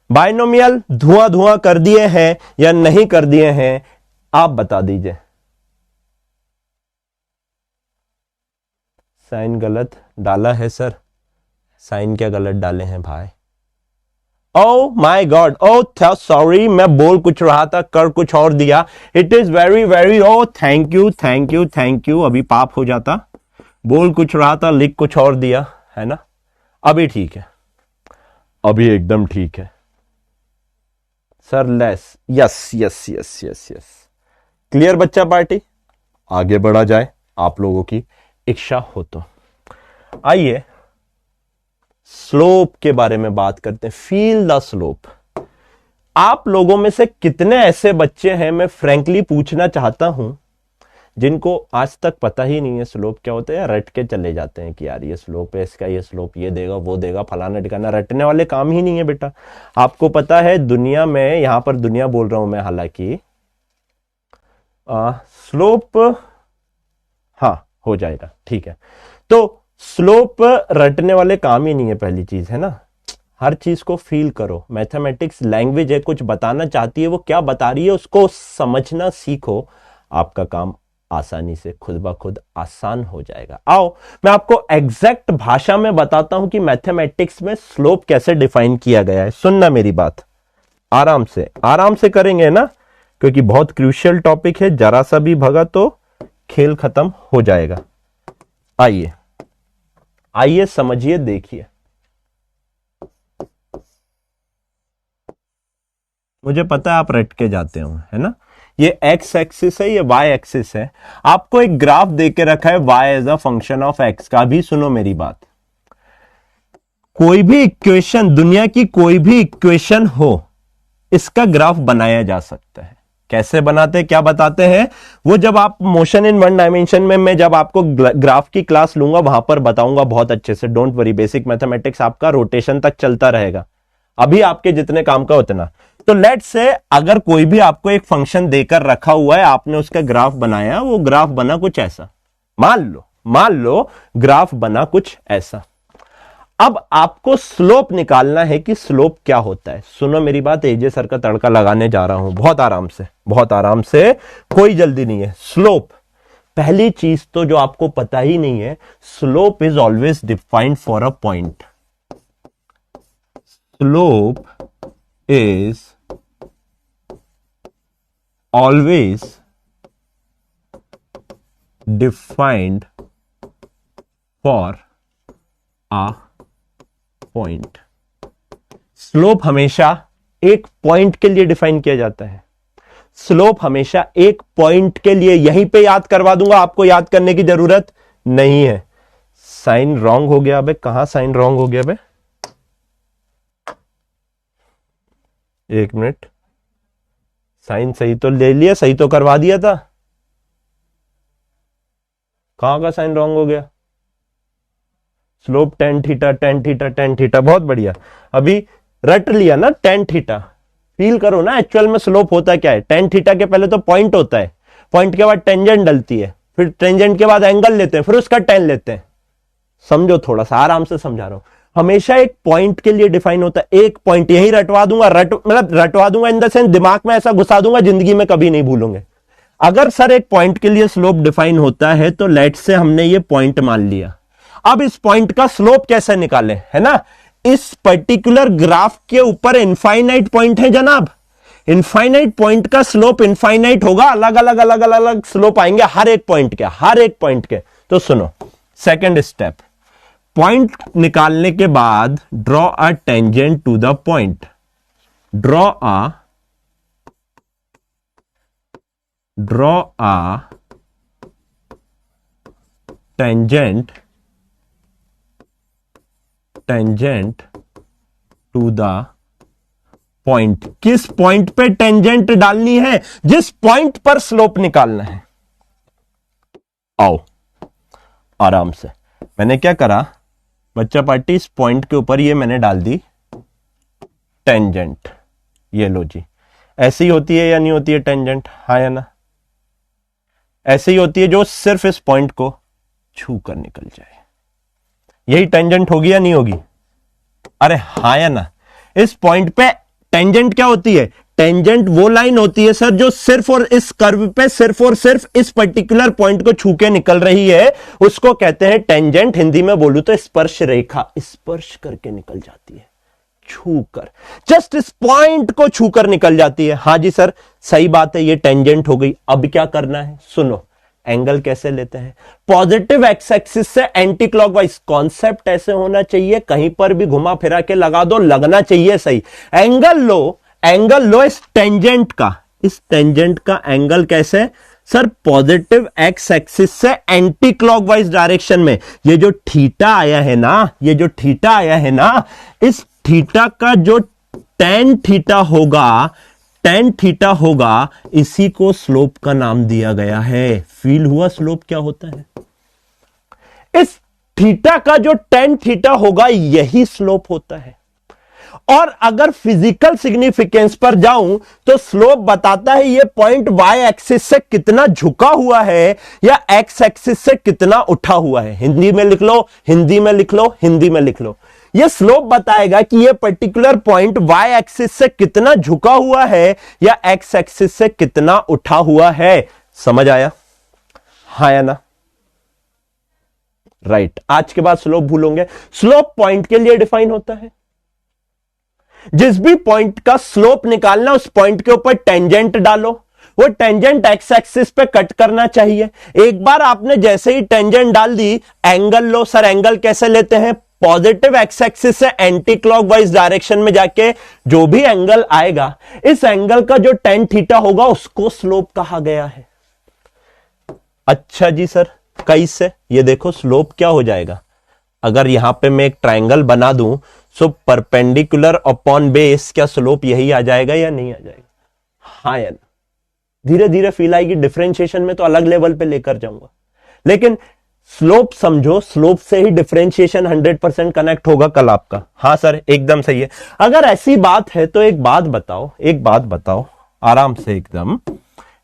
Binomial धुआं कर दिए हैं या नहीं कर दिए हैं, आप बता दीजिए। साइन गलत डाला है सर, साइन क्या गलत डाले हैं भाई? Oh my god, oh sorry, मैं बोल कुछ रहा था, कर कुछ और दिया। It is very very, oh thank you. अभी पाप हो जाता, बोल कुछ रहा था लिख कुछ और दिया, है ना? अभी ठीक है, अभी एकदम ठीक है sir, less. Yes yes yes yes yes, clear बच्चा पार्टी? आगे बढ़ा जाए, आप लोगों की इच्छा हो तो। आइए स्लोप के बारे में बात करते हैं। Feel the slope. आप लोगों में से कितने ऐसे बच्चे हैं, मैं फ्रैंकली पूछना चाहता हूं, जिनको आज तक पता ही नहीं है स्लोप क्या होता है, रट के चले जाते हैं कि यार ये स्लोप है, इसका ये स्लोप ये देगा वो देगा फलाना ठिकाना। रटने वाले काम ही नहीं है बेटा। आपको पता है दुनिया में, यहां पर दुनिया बोल रहा हूं मैं हालांकि, स्लोप, हाँ हो जाएगा ठीक है। तो स्लोप रटने वाले काम ही नहीं है, पहली चीज है ना। हर चीज को फील करो। मैथमेटिक्स लैंग्वेज है, कुछ बताना चाहती है, वो क्या बता रही है उसको समझना सीखो, आपका काम आसानी से खुद ब खुद आसान हो जाएगा। आओ मैं आपको एग्जैक्ट भाषा में बताता हूं कि मैथमेटिक्स में स्लोप कैसे डिफाइन किया गया है। सुनना मेरी बात, आराम से करेंगे ना, क्योंकि बहुत क्रूशियल टॉपिक है। जरा सा भी भगा तो खेल खत्म हो जाएगा। आइए समझिए, देखिए। मुझे पता है आप रट के जाते हो, है ना। ये एक्स एक्सिस है, ये वाई एक्सिस है। आपको एक ग्राफ देके रखा है y as a function of x का। भी सुनो मेरी बात, कोई भी इक्वेशन, दुनिया की कोई भी इक्वेशन हो, इसका ग्राफ बनाया जा सकता है। कैसे बनाते हैं, क्या बताते हैं, वो जब आप मोशन इन वन डायमेंशन में, मैं जब आपको ग्राफ की क्लास लूंगा वहां पर बताऊंगा बहुत अच्छे से। डोंट वरी, बेसिक मैथमेटिक्स आपका रोटेशन तक चलता रहेगा। अभी आपके जितने काम का उतना। तो लेट्स से अगर कोई भी आपको एक फंक्शन देकर रखा हुआ है, आपने उसका ग्राफ बनाया, वो ग्राफ बना कुछ ऐसा। मान लो ग्राफ बना कुछ ऐसा। अब आपको स्लोप निकालना है कि स्लोप क्या होता है। सुनो मेरी बात, एजे सर का तड़का लगाने जा रहा हूं, बहुत आराम से, कोई जल्दी नहीं है। स्लोप, पहली चीज तो जो आपको पता ही नहीं है, slope is always defined for a point. Slope is always defined for a point। Slope हमेशा एक पॉइंट के लिए डिफाइन किया जाता है। स्लोप हमेशा एक पॉइंट के लिए, यहीं पे याद करवा दूंगा, आपको याद करने की जरूरत नहीं है। साइन रॉन्ग हो गया बे, कहां साइन रॉन्ग हो गया बे, एक मिनट, साइन सही तो ले लिया, सही तो करवा दिया था, कहां का साइन रॉन्ग हो गया। स्लोप टेन थीटा, बहुत बढ़िया। अभी रट लिया ना टेन थीटा, फील करो ना एक्चुअल में स्लोप होता क्या है। टेन थीटा के पहले तो पॉइंट होता है, पॉइंट के बाद टेंजेंट डलती है, फिर टेंजेंट के बाद एंगल लेते हैं, फिर उसका टेन लेते हैं। समझो, थोड़ा सा आराम से समझा रहा हूं। हमेशा एक पॉइंट के लिए डिफाइन होता है, एक पॉइंट। यही रटवा दूंगा, मतलब रटवा दूंगा इन द सेंस दिमाग में ऐसा घुसा दूंगा, जिंदगी में कभी नहीं भूलोगे। अगर सर एक पॉइंट के लिए स्लोप डिफाइन होता है, तो लेट से हमने ये पॉइंट मान लिया। अब इस पॉइंट का स्लोप कैसे निकालें, है ना। इस पर्टिकुलर ग्राफ के ऊपर इनफाइनाइट पॉइंट है जनाब। इनफाइनाइट पॉइंट का स्लोप इनफाइनाइट होगा, अलग अलग स्लोप आएंगे हर एक पॉइंट के। तो सुनो, सेकेंड स्टेप, पॉइंट निकालने के बाद draw a tangent to the point. Draw a tangent to the point. किस पॉइंट पे टेंजेंट डालनी है, जिस पॉइंट पर स्लोप निकालना है। आओ आराम से, मैंने क्या करा बच्चा पार्टी, इस पॉइंट के ऊपर ये मैंने डाल दी टेंजेंट। ये लो जी, ऐसी होती है या नहीं होती है टेंजेंट, हाँ या ना। ऐसी ही होती है जो सिर्फ इस पॉइंट को छू कर निकल जाए, यही टेंजेंट होगी या नहीं होगी। अरे हाँ या ना। इस पॉइंट पे टेंजेंट क्या होती है, टेंजेंट वो लाइन होती है सर जो सिर्फ और इस कर्व पे सिर्फ और सिर्फ इस पर्टिकुलर पॉइंट को छू के निकल रही है, उसको कहते हैं टेंजेंट। हिंदी में बोलूं तो स्पर्श रेखा, स्पर्श करके निकल जाती है, छू कर, जस्ट इस पॉइंट को छू कर निकल जाती है। हाँ जी सर, सही बात है, ये टेंजेंट हो गई। अब क्या करना है, सुनो, एंगल कैसे लेते हैं? पॉजिटिव एक्स एक्सिस से एंटी क्लॉकवाइज। कॉन्सेप्ट ऐसे होना चाहिए, कहीं पर भी घुमा फिरा के लगा दो, लगना चाहिए सही। एंगल लो इस टेंजेंट का, इस टेंजेंट का एंगल कैसे? सर पॉजिटिव एक्स एक्सिस से एंटी क्लॉकवाइज डायरेक्शन में। ये जो थीटा आया है ना, ये जो थीटा आया है ना, इस थीटा का जो टेन थीटा होगा, इसी को स्लोप का नाम दिया गया है। फील हुआ स्लोप क्या होता है? इस थीटा का जो टेन थीटा होगा, यही स्लोप होता है। और अगर फिजिकल सिग्निफिकेंस पर जाऊं तो स्लोप बताता है ये पॉइंट वाई एक्सिस से कितना झुका हुआ है या एक्स एक्सिस से कितना उठा हुआ है। हिंदी में लिख लो, हिंदी में लिख लो, हिंदी में लिख लो। ये स्लोप बताएगा कि ये पर्टिकुलर पॉइंट वाई एक्सिस से कितना झुका हुआ है या एक्स एक्सिस से कितना उठा हुआ है। समझ आया? हाँ या ना? राइट। आज के बाद स्लोप भूलोगे। स्लोप पॉइंट के लिए डिफाइन होता है। जिस भी पॉइंट का स्लोप निकालना, उस पॉइंट के ऊपर टेंजेंट डालो, वो टेंजेंट एक्स एक्सिस पे कट करना चाहिए। एक बार आपने जैसे ही टेंजेंट डाल दी, एंगल लो। सर एंगल कैसे लेते हैं? पॉजिटिव एक्स एक्सिस से एंटी क्लॉकवाइज डायरेक्शन में जाके जो भी एंगल आएगा, इस एंगल का जो टेन थीटा होगा, उसको स्लोप कहा गया है। अच्छा जी सर, कैसे? ये देखो स्लोप क्या हो जाएगा। अगर यहां पे मैं एक ट्रायंगल बना दूं, सो परपेंडिकुलर अपॉन बेस, क्या स्लोप यही आ जाएगा या नहीं आ जाएगा? हाँ या ना? धीरे धीरे फील आएगी। डिफरेंशिएशन में तो अलग लेवल पे लेकर जाऊंगा, लेकिन स्लोप समझो, स्लोप से ही डिफरेंशिएशन 100% कनेक्ट होगा कल आपका। हाँ सर एकदम सही है। अगर ऐसी बात है तो एक बात बताओ आराम से, एकदम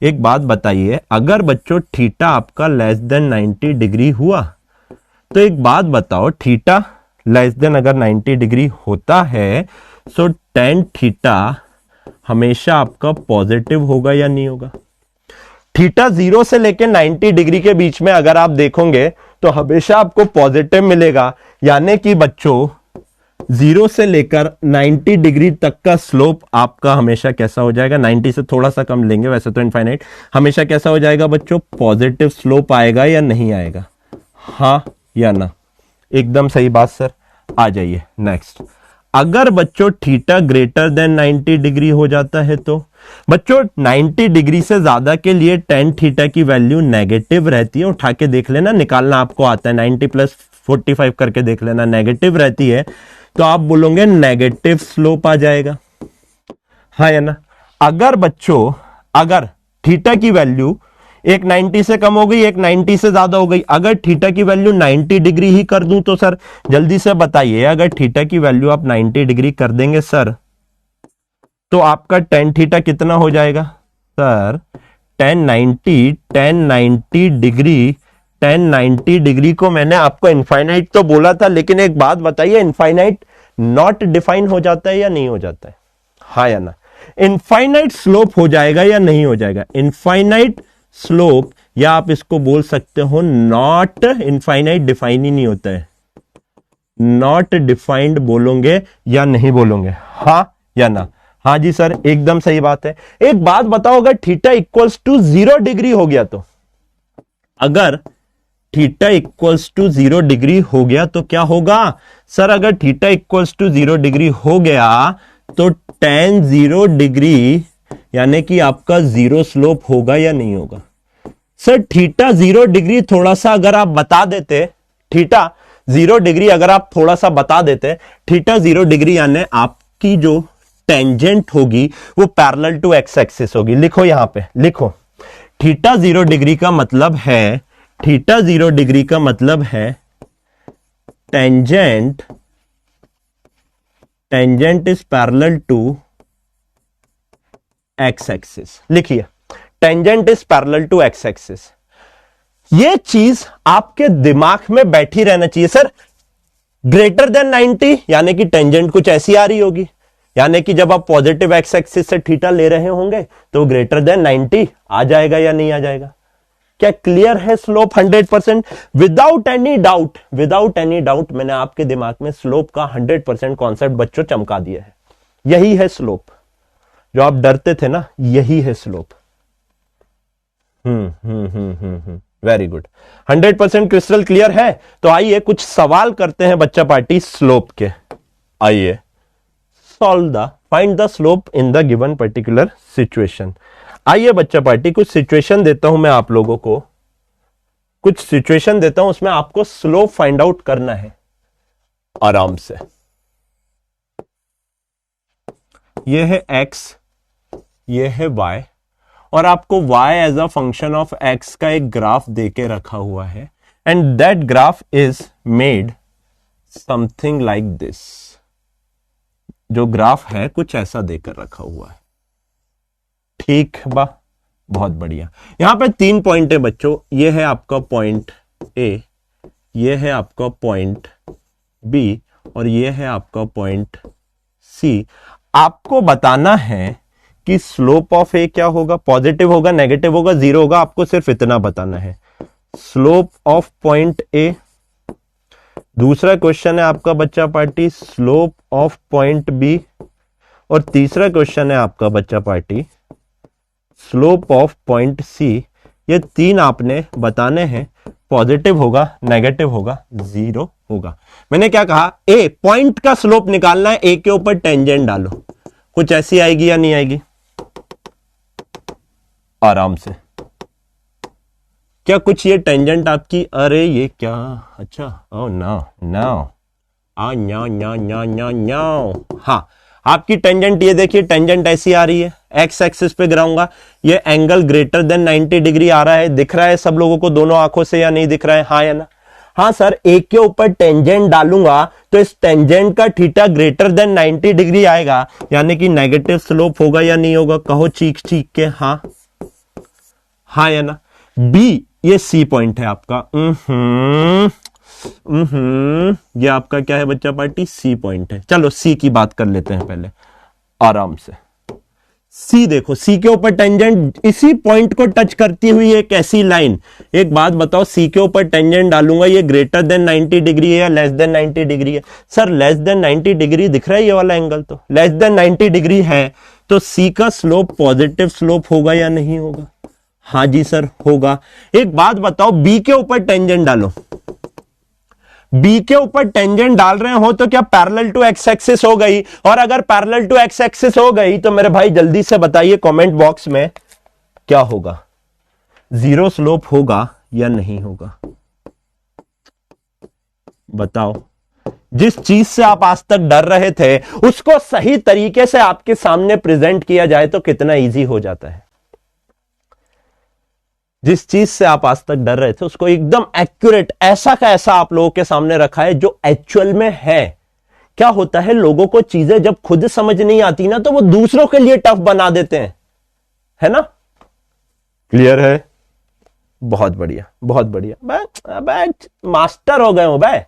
एक बात बताइए। अगर बच्चों थीटा आपका लेस देन 90 डिग्री हुआ, तो एक बात बताओ, थीटा लेस देन अगर 90 डिग्री होता है, सो टेन थीटा हमेशा आपका पॉजिटिव होगा या नहीं होगा? थीटा 0 से लेकर 90 डिग्री के बीच में अगर आप देखोगे तो हमेशा आपको पॉजिटिव मिलेगा। यानी कि बच्चों 0 से लेकर 90 डिग्री तक का स्लोप आपका हमेशा कैसा हो जाएगा? 90 से थोड़ा सा कम लेंगे वैसे तो इनफाइनाइट, हमेशा कैसा हो जाएगा बच्चों? पॉजिटिव स्लोप आएगा या नहीं आएगा? हाँ या ना? एकदम सही बात सर। आ जाइए नेक्स्ट। अगर बच्चों थीटा ग्रेटर देन 90 डिग्री हो जाता है तो बच्चों 90 डिग्री से ज्यादा के लिए टेन थीटा की वैल्यू नेगेटिव रहती है। उठा के देख लेना, निकालना आपको आता है। 90 प्लस 45 करके देख लेना, नेगेटिव रहती है तो आप बोलोगे नेगेटिव स्लोप आ जाएगा। हाँ या ना? अगर बच्चों, अगर थीटा की वैल्यू एक 90 से कम हो गई, एक 90 से ज्यादा हो गई, अगर थीटा की वैल्यू 90 डिग्री ही कर दूं तो सर जल्दी से बताइए, अगर थीटा की वैल्यू आप 90 डिग्री कर देंगे सर, तो आपका टेन थीटा कितना हो जाएगा? सर 1090 डिग्री को मैंने आपको इनफाइनाइट तो बोला था, लेकिन एक बात बताइए, इनफाइनाइट नॉट डिफाइन हो जाता है या नहीं हो जाता है? हाँ या ना? इनफाइनाइट स्लोप हो जाएगा या नहीं हो जाएगा? इनफाइनाइट स्लोप, या आप इसको बोल सकते हो नॉट इनफाइनाइट, डिफाइन ही नहीं होता है। नॉट डिफाइंड बोलोगे या नहीं बोलोगे? हाँ या ना? हाँ जी सर एकदम सही बात है। एक बात बताओ, अगर थीटा इक्वल्स टू 0 डिग्री हो गया तो, अगर थीटा इक्वल्स टू 0 डिग्री हो गया तो क्या होगा? सर अगर थीटा इक्वल्स टू 0 डिग्री हो गया तो tan 0 डिग्री यानी कि आपका 0 स्लोप होगा या नहीं होगा? सर थीटा 0 डिग्री थोड़ा सा अगर आप बता देते, थीटा 0 डिग्री अगर आप थोड़ा सा बता देते, थीटा 0 डिग्री यानी आपकी जो टेंजेंट होगी वो पैरेलल टू एक्स एक्सिस होगी। लिखो यहां पे, लिखो थीटा 0 डिग्री का मतलब है, थीटा 0 डिग्री का मतलब है tangent is parallel to X axis. लिखिए tangent is parallel to X axis. ये चीज आपके दिमाग में बैठी रहना चाहिए। सर ग्रेटर देन 90 यानी कि टेंजेंट कुछ ऐसी आ रही होगी, यानी कि जब आप पॉजिटिव एक्स एक्सिस से थीटा ले रहे होंगे तो ग्रेटर देन 90 आ जाएगा या नहीं आ जाएगा? क्या क्लियर है slope 100%? Without any doubt, without any doubt मैंने आपके दिमाग में स्लोप का 100% कॉन्सेप्ट बच्चों चमका दिया है। यही है स्लोप, जो आप डरते थे ना, यही है slope. Very good, 100% crystal clear है। तो आइए कुछ सवाल करते हैं बच्चा पार्टी स्लोप के। आइए solve the find the slope in the given particular situation. आइए बच्चा पार्टी कुछ सिचुएशन देता हूं मैं आप लोगों को, कुछ सिचुएशन देता हूं, उसमें आपको स्लोप फाइंड आउट करना है आराम से। ये है x, ये है y, और आपको y as a function of x का एक ग्राफ देके रखा हुआ है, and that graph is made something like this. जो ग्राफ है कुछ ऐसा देकर रखा हुआ है, ठीक बा, बहुत बढ़िया। यहां पे 3 पॉइंट है बच्चों, ये है आपका पॉइंट A, ये है आपका पॉइंट B, और ये है आपका पॉइंट C। आपको बताना है कि स्लोप ऑफ ए क्या होगा, पॉजिटिव होगा, नेगेटिव होगा, जीरो होगा, आपको सिर्फ इतना बताना है। Slope of point A. दूसरा क्वेश्चन है आपका बच्चा party slope of point B, और तीसरा क्वेश्चन है आपका बच्चा party slope of point C. ये 3 आपने बताने हैं, पॉजिटिव होगा, नेगेटिव होगा, जीरो होगा। मैंने क्या कहा, ए पॉइंट का स्लोप निकालना है, ए के ऊपर टेंजेंट डालो, कुछ ऐसी आएगी या नहीं आएगी, आराम से। क्या कुछ ये टेंजेंट आपकी, अरे ये क्या, अच्छा, ओ नो नो, आ न्या न्या न्या न्या न्या, हाँ आपकी टेंजेंट ये देखिए, टेंजेंट ऐसी आ रही है, एक्स एक्सिस पे गिराऊंगा, ये एंगल ग्रेटर देन 90 डिग्री आ रहा है, दिख रहा है सब लोगों को दोनों आंखों से या नहीं दिख रहा है, हाँ या ना। हाँ सर, एक के ऊपर टेंजेंट डालूंगा तो इस टेंजेंट का थीटा ग्रेटर देन 90 डिग्री आएगा, यानी कि नेगेटिव स्लोप होगा या नहीं होगा, कहो चीख चीख के, हाँ हाँ या ना। बी, ये सी पॉइंट है आपका, ये आपका क्या है बच्चा पार्टी, सी पॉइंट है। चलो सी की बात कर लेते हैं पहले आराम से। सी देखो, सी के ऊपर टेंजेंट इसी पॉइंट को टच करती हुई एक ऐसी लाइन, एक बात बताओ, सी के ऊपर टेंजेंट डालूंगा, ये ग्रेटर देन 90 डिग्री है या लेस देन 90 डिग्री है? सर लेस देन 90 डिग्री दिख रहा है, ये वाला एंगल तो लेस देन 90 डिग्री है, तो सी का स्लोप पॉजिटिव स्लोप होगा या नहीं होगा? हाँ जी सर होगा। एक बात बताओ, बी के ऊपर टेंजेंट डालो, बी के ऊपर टेंजेंट डाल रहे हो तो क्या पैरेलल टू एक्स एक्सिस हो गई? और अगर पैरेलल टू एक्स एक्सिस हो गई तो मेरे भाई जल्दी से बताइए कमेंट बॉक्स में क्या होगा, जीरो स्लोप होगा या नहीं होगा? बताओ। जिस चीज से आप आज तक डर रहे थे उसको सही तरीके से आपके सामने प्रेजेंट किया जाए तो कितना इजी हो जाता है। जिस चीज से आप आज तक डर रहे थे उसको एकदम एक्यूरेट ऐसा का ऐसा आप लोगों के सामने रखा है जो एक्चुअल में है। क्या होता है, लोगों को चीजें जब खुद समझ नहीं आती ना तो वो दूसरों के लिए टफ बना देते हैं, है ना? क्लियर है? बहुत बढ़िया, बहुत बढ़िया। मास्टर हो गए हो भाई।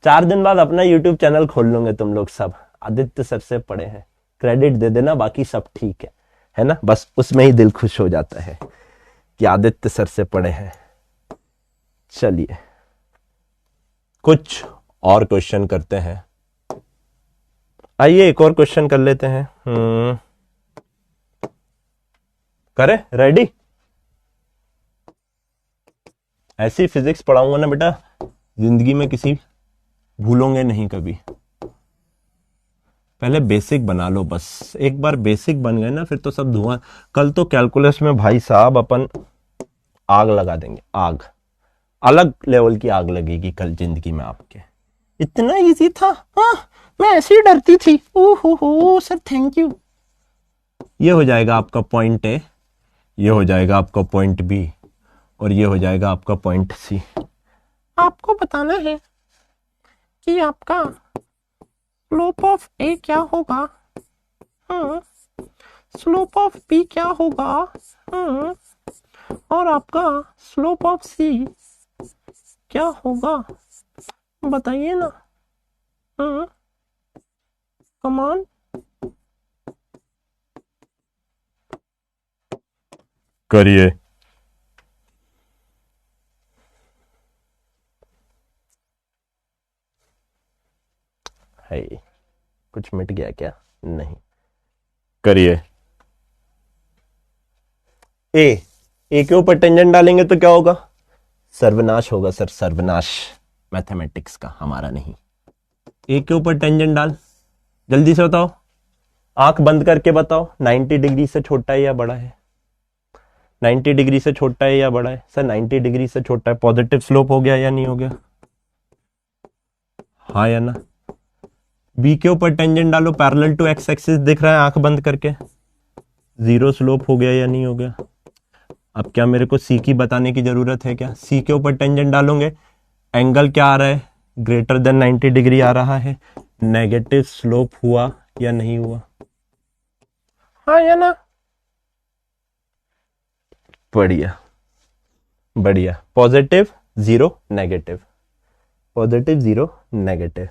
4 दिन बाद अपना YouTube चैनल खोल लूंगे तुम लोग सब, आदित्य सर से पढ़े हैं, क्रेडिट दे देना, बाकी सब ठीक है ना? बस उसमें ही दिल खुश हो जाता है कि आदित्य सर से पढ़े हैं। चलिए कुछ और क्वेश्चन करते हैं। आइए एक और क्वेश्चन कर लेते हैं। करें? रेडी? ऐसी फिजिक्स पढ़ाऊंगा ना बेटा, जिंदगी में किसी भूलोगे नहीं कभी। पहले बेसिक बना लो बस, एक बार बेसिक बन गए ना फिर तो सब धुआं। कल तो कैलकुलस में भाई साहब अपन आग लगा देंगे, आग, अलग लेवल की आग लगेगी कल जिंदगी में आपके। इतना इजी था, हाँ मैं ऐसे ही डरती थी, ओहो सर थैंक यू। ये हो जाएगा आपका पॉइंट ए, ये हो जाएगा आपका पॉइंट बी, और ये हो जाएगा आपका पॉइंट सी। आपको बताना है कि आपका स्लोप ऑफ ए क्या होगा, स्लोप ऑफ बी क्या होगा, और आपका स्लोप ऑफ सी क्या होगा, बताइए ना। Come on. करिए। है कुछ मिट गया क्या? नहीं। करिए। ए के ऊपर टेंजेंट डालेंगे तो क्या होगा? सर्वनाश होगा सर, सर्वनाश मैथमेटिक्स का, हमारा नहीं। ए के ऊपर टेंजेंट डाल, जल्दी से बताओ, आंख बंद करके बताओ, 90 डिग्री से छोटा है या बड़ा है? 90 डिग्री से छोटा है या बड़ा है? सर 90 डिग्री से छोटा है। पॉजिटिव स्लोप हो गया या नहीं हो गया? हाँ या ना? बी के ऊपर टेंजेंट डालो, पैरेलल टू एक्स एक्सिस दिख रहा है, आंख बंद करके, जीरो स्लोप हो गया या नहीं हो गया? अब क्या मेरे को सी की बताने की जरूरत है क्या? सी के ऊपर टेंजेंट डालोगे, एंगल क्या आ रहा है? ग्रेटर देन 90 डिग्री आ रहा है। नेगेटिव स्लोप हुआ या नहीं हुआ? हाँ या ना? बढ़िया बढ़िया। Positive zero negative, positive zero negative.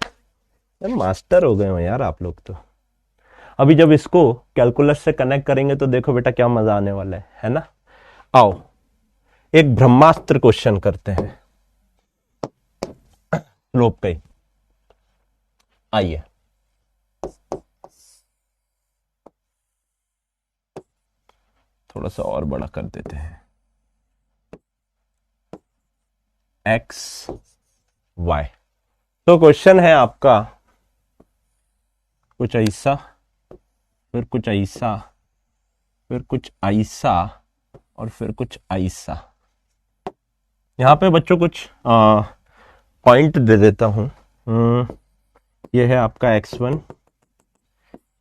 Master हो गए हो यार आप लोग तो। अभी जब इसको कैलकुलस से कनेक्ट करेंगे तो देखो बेटा क्या मजा आने वाला है ना? आओ एक ब्रह्मास्त्र क्वेश्चन करते हैं स्लोप का ही। आइए, थोड़ा सा और बड़ा कर देते हैं। X Y. तो क्वेश्चन है आपका कुछ ऐसा, फिर कुछ ऐसा, फिर कुछ ऐसा, और फिर कुछ ऐसा। यहां पे बच्चों कुछ पॉइंट दे देता हूं। ये है आपका x1,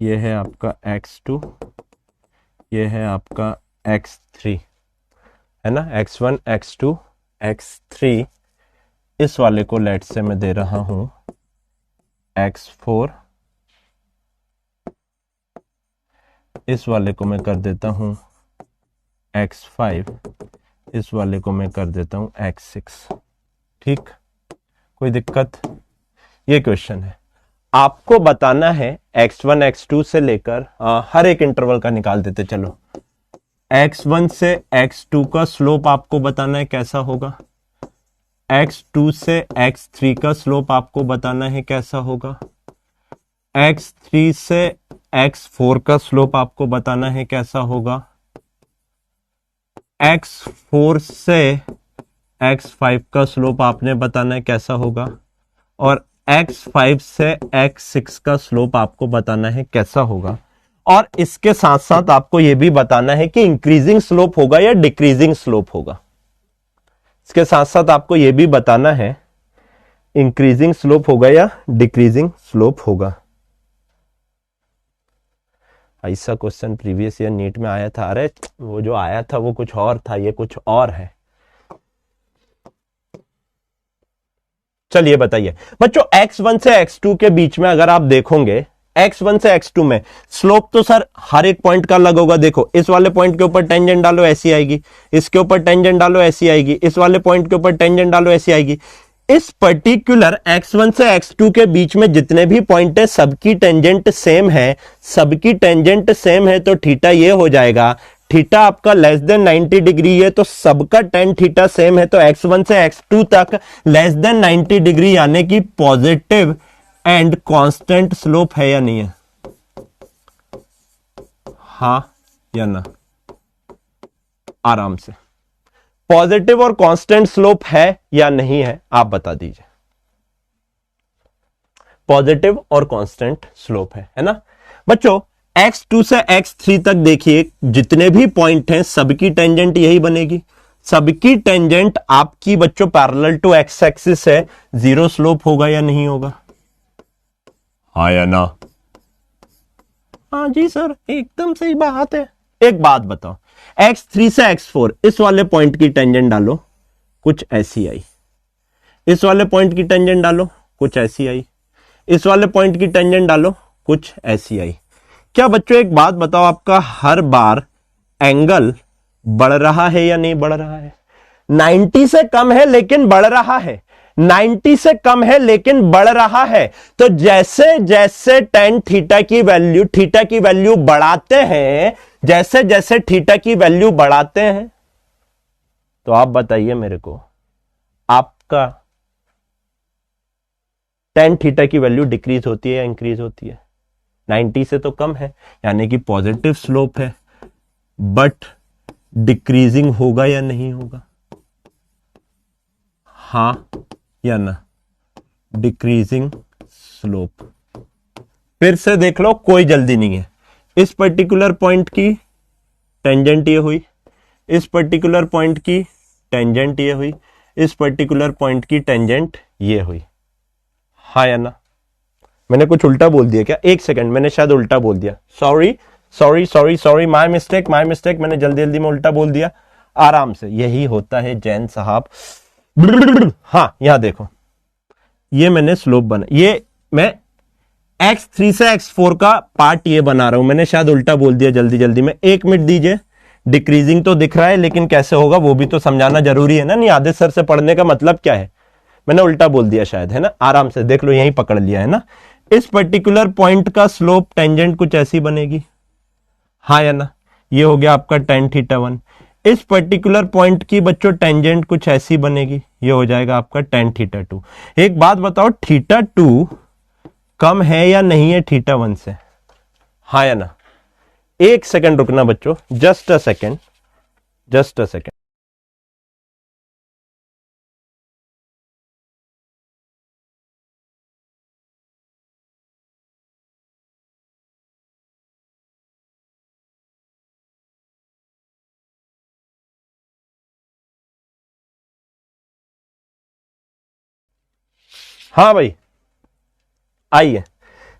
ये है आपका x2, ये है आपका x3, है ना? x1, x2, x3। इस वाले को लेट से मैं दे रहा हूं x4, इस वाले को मैं कर देता हूं x5, इस वाले को मैं कर देता हूं x6। ठीक, कोई दिक्कत? ये क्वेश्चन है, आपको बताना है x1 x2 से लेकर हर एक इंटरवल का निकाल देते चलो। x1 से x2 का स्लोप आपको बताना है कैसा होगा, x2 से x3 का स्लोप आपको बताना है कैसा होगा, x3 से x4 का स्लोप आपको बताना है कैसा होगा, x4 से x5 का स्लोप आपने बताना है कैसा होगा, और x5 से x6 का स्लोप आपको बताना है कैसा होगा। और इसके साथ साथ आपको यह भी बताना है कि इंक्रीजिंग स्लोप होगा या डिक्रीजिंग स्लोप होगा। इसके साथ साथ आपको यह भी बताना है इंक्रीजिंग स्लोप होगा या डिक्रीजिंग स्लोप होगा। ऐसा क्वेश्चन प्रीवियस ईयर नीट में आया था। अरे वो जो आया था वो कुछ और था, ये कुछ और है। चलिए बताइए बच्चों, x1 से x2 के बीच में अगर आप देखोगे, x1 से x2 में स्लोप तो सर हर एक पॉइंट का अलग होगा। देखो इस वाले पॉइंट के ऊपर टेंजेंट डालो ऐसी आएगी, इसके ऊपर टेंजेंट डालो ऐसी आएगी, इस वाले पॉइंट के ऊपर टेंजेंट डालो ऐसी आएगी। इस पर्टिकुलर x1 से x2 के बीच में जितने भी पॉइंट है सबकी टेंजेंट सेम है, सबकी टेंजेंट सेम है, तो थीटा ये हो जाएगा, थीटा आपका लेस देन 90 डिग्री है तो सबका टेन थीटा सेम है, तो x1 से x2 तक लेस देन 90 डिग्री यानी कि पॉजिटिव एंड कांस्टेंट स्लोप है या नहीं है? हाँ या ना? आराम से पॉजिटिव और कांस्टेंट स्लोप है या नहीं है आप बता दीजिए। पॉजिटिव और कांस्टेंट स्लोप है ना बच्चों? x2 से x3 तक देखिए जितने भी पॉइंट हैं सबकी टेंजेंट यही बनेगी, सबकी टेंजेंट आपकी बच्चों पैरेलल टू एक्स एक्सिस है, जीरो स्लोप होगा या नहीं होगा? हाँ या ना? हाँ जी सर एकदम सही बात है। एक बात बताओ, x3 से x4 इस वाले पॉइंट की टेंजेंट डालो कुछ ऐसी आई, इस वाले पॉइंट की टेंजेंट डालो कुछ ऐसी आई, इस वाले पॉइंट की टेंजेंट डालो कुछ ऐसी आई। क्या बच्चों एक बात बताओ, आपका हर बार एंगल बढ़ रहा है या नहीं बढ़ रहा है? 90 से कम है लेकिन बढ़ रहा है, 90 से कम है लेकिन बढ़ रहा है। तो जैसे जैसे टेन थीटा की वैल्यू बढ़ाते हैं, जैसे जैसे थीटा की वैल्यू बढ़ाते हैं, तो आप बताइए मेरे को आपका टेन थीटा की वैल्यू डिक्रीज होती है या इंक्रीज होती है? 90 से तो कम है यानी कि पॉजिटिव स्लोप है, बट डिक्रीजिंग होगा या नहीं होगा? हाँ या ना, डिक्रीजिंग स्लोप। फिर से देख लो, कोई जल्दी नहीं है। इस पर्टिकुलर पॉइंट की टेंजेंट ये हुई, इस पर्टिकुलर पॉइंट की टेंजेंट ये हुई, इस पर्टिकुलर पॉइंट की टेंजेंट ये हुई। हाँ या ना? मैंने कुछ उल्टा बोल दिया क्या? एक सेकंड, मैंने शायद उल्टा बोल दिया। Sorry sorry sorry sorry, my mistake my mistake, मैंने जल्दी जल्दी में उल्टा बोल दिया। आराम से, यही होता है जैन साहब। हाँ, यहां देखो, ये मैंने स्लोप बना, ये मैं x3 से x4 का पार्ट ये बना रहा हूं। मैंने शायद उल्टा बोल दिया जल्दी जल्दी में। एक मिनट दीजिए। डिक्रीजिंग तो दिख रहा है, लेकिन कैसे होगा वो भी तो समझाना जरूरी है ना। नहीं, आधे सर से पढ़ने का मतलब क्या है? मैंने उल्टा बोल दिया शायद, है ना। आराम से देख लो, यहीं पकड़ लिया है ना। इस पर्टिकुलर पॉइंट का स्लोप टेंजेंट कुछ ऐसी बनेगी, हाँ या ना? ये हो गया आपका tan θ1। इस पर्टिकुलर पॉइंट की बच्चों टेंजेंट कुछ ऐसी बनेगी, ये हो जाएगा आपका tan θ2। एक बात बताओ, θ2 कम है या नहीं है θ1 से, हाँ या ना? एक सेकंड रुकना बच्चों, just a second, just a second. हाँ भाई, आइए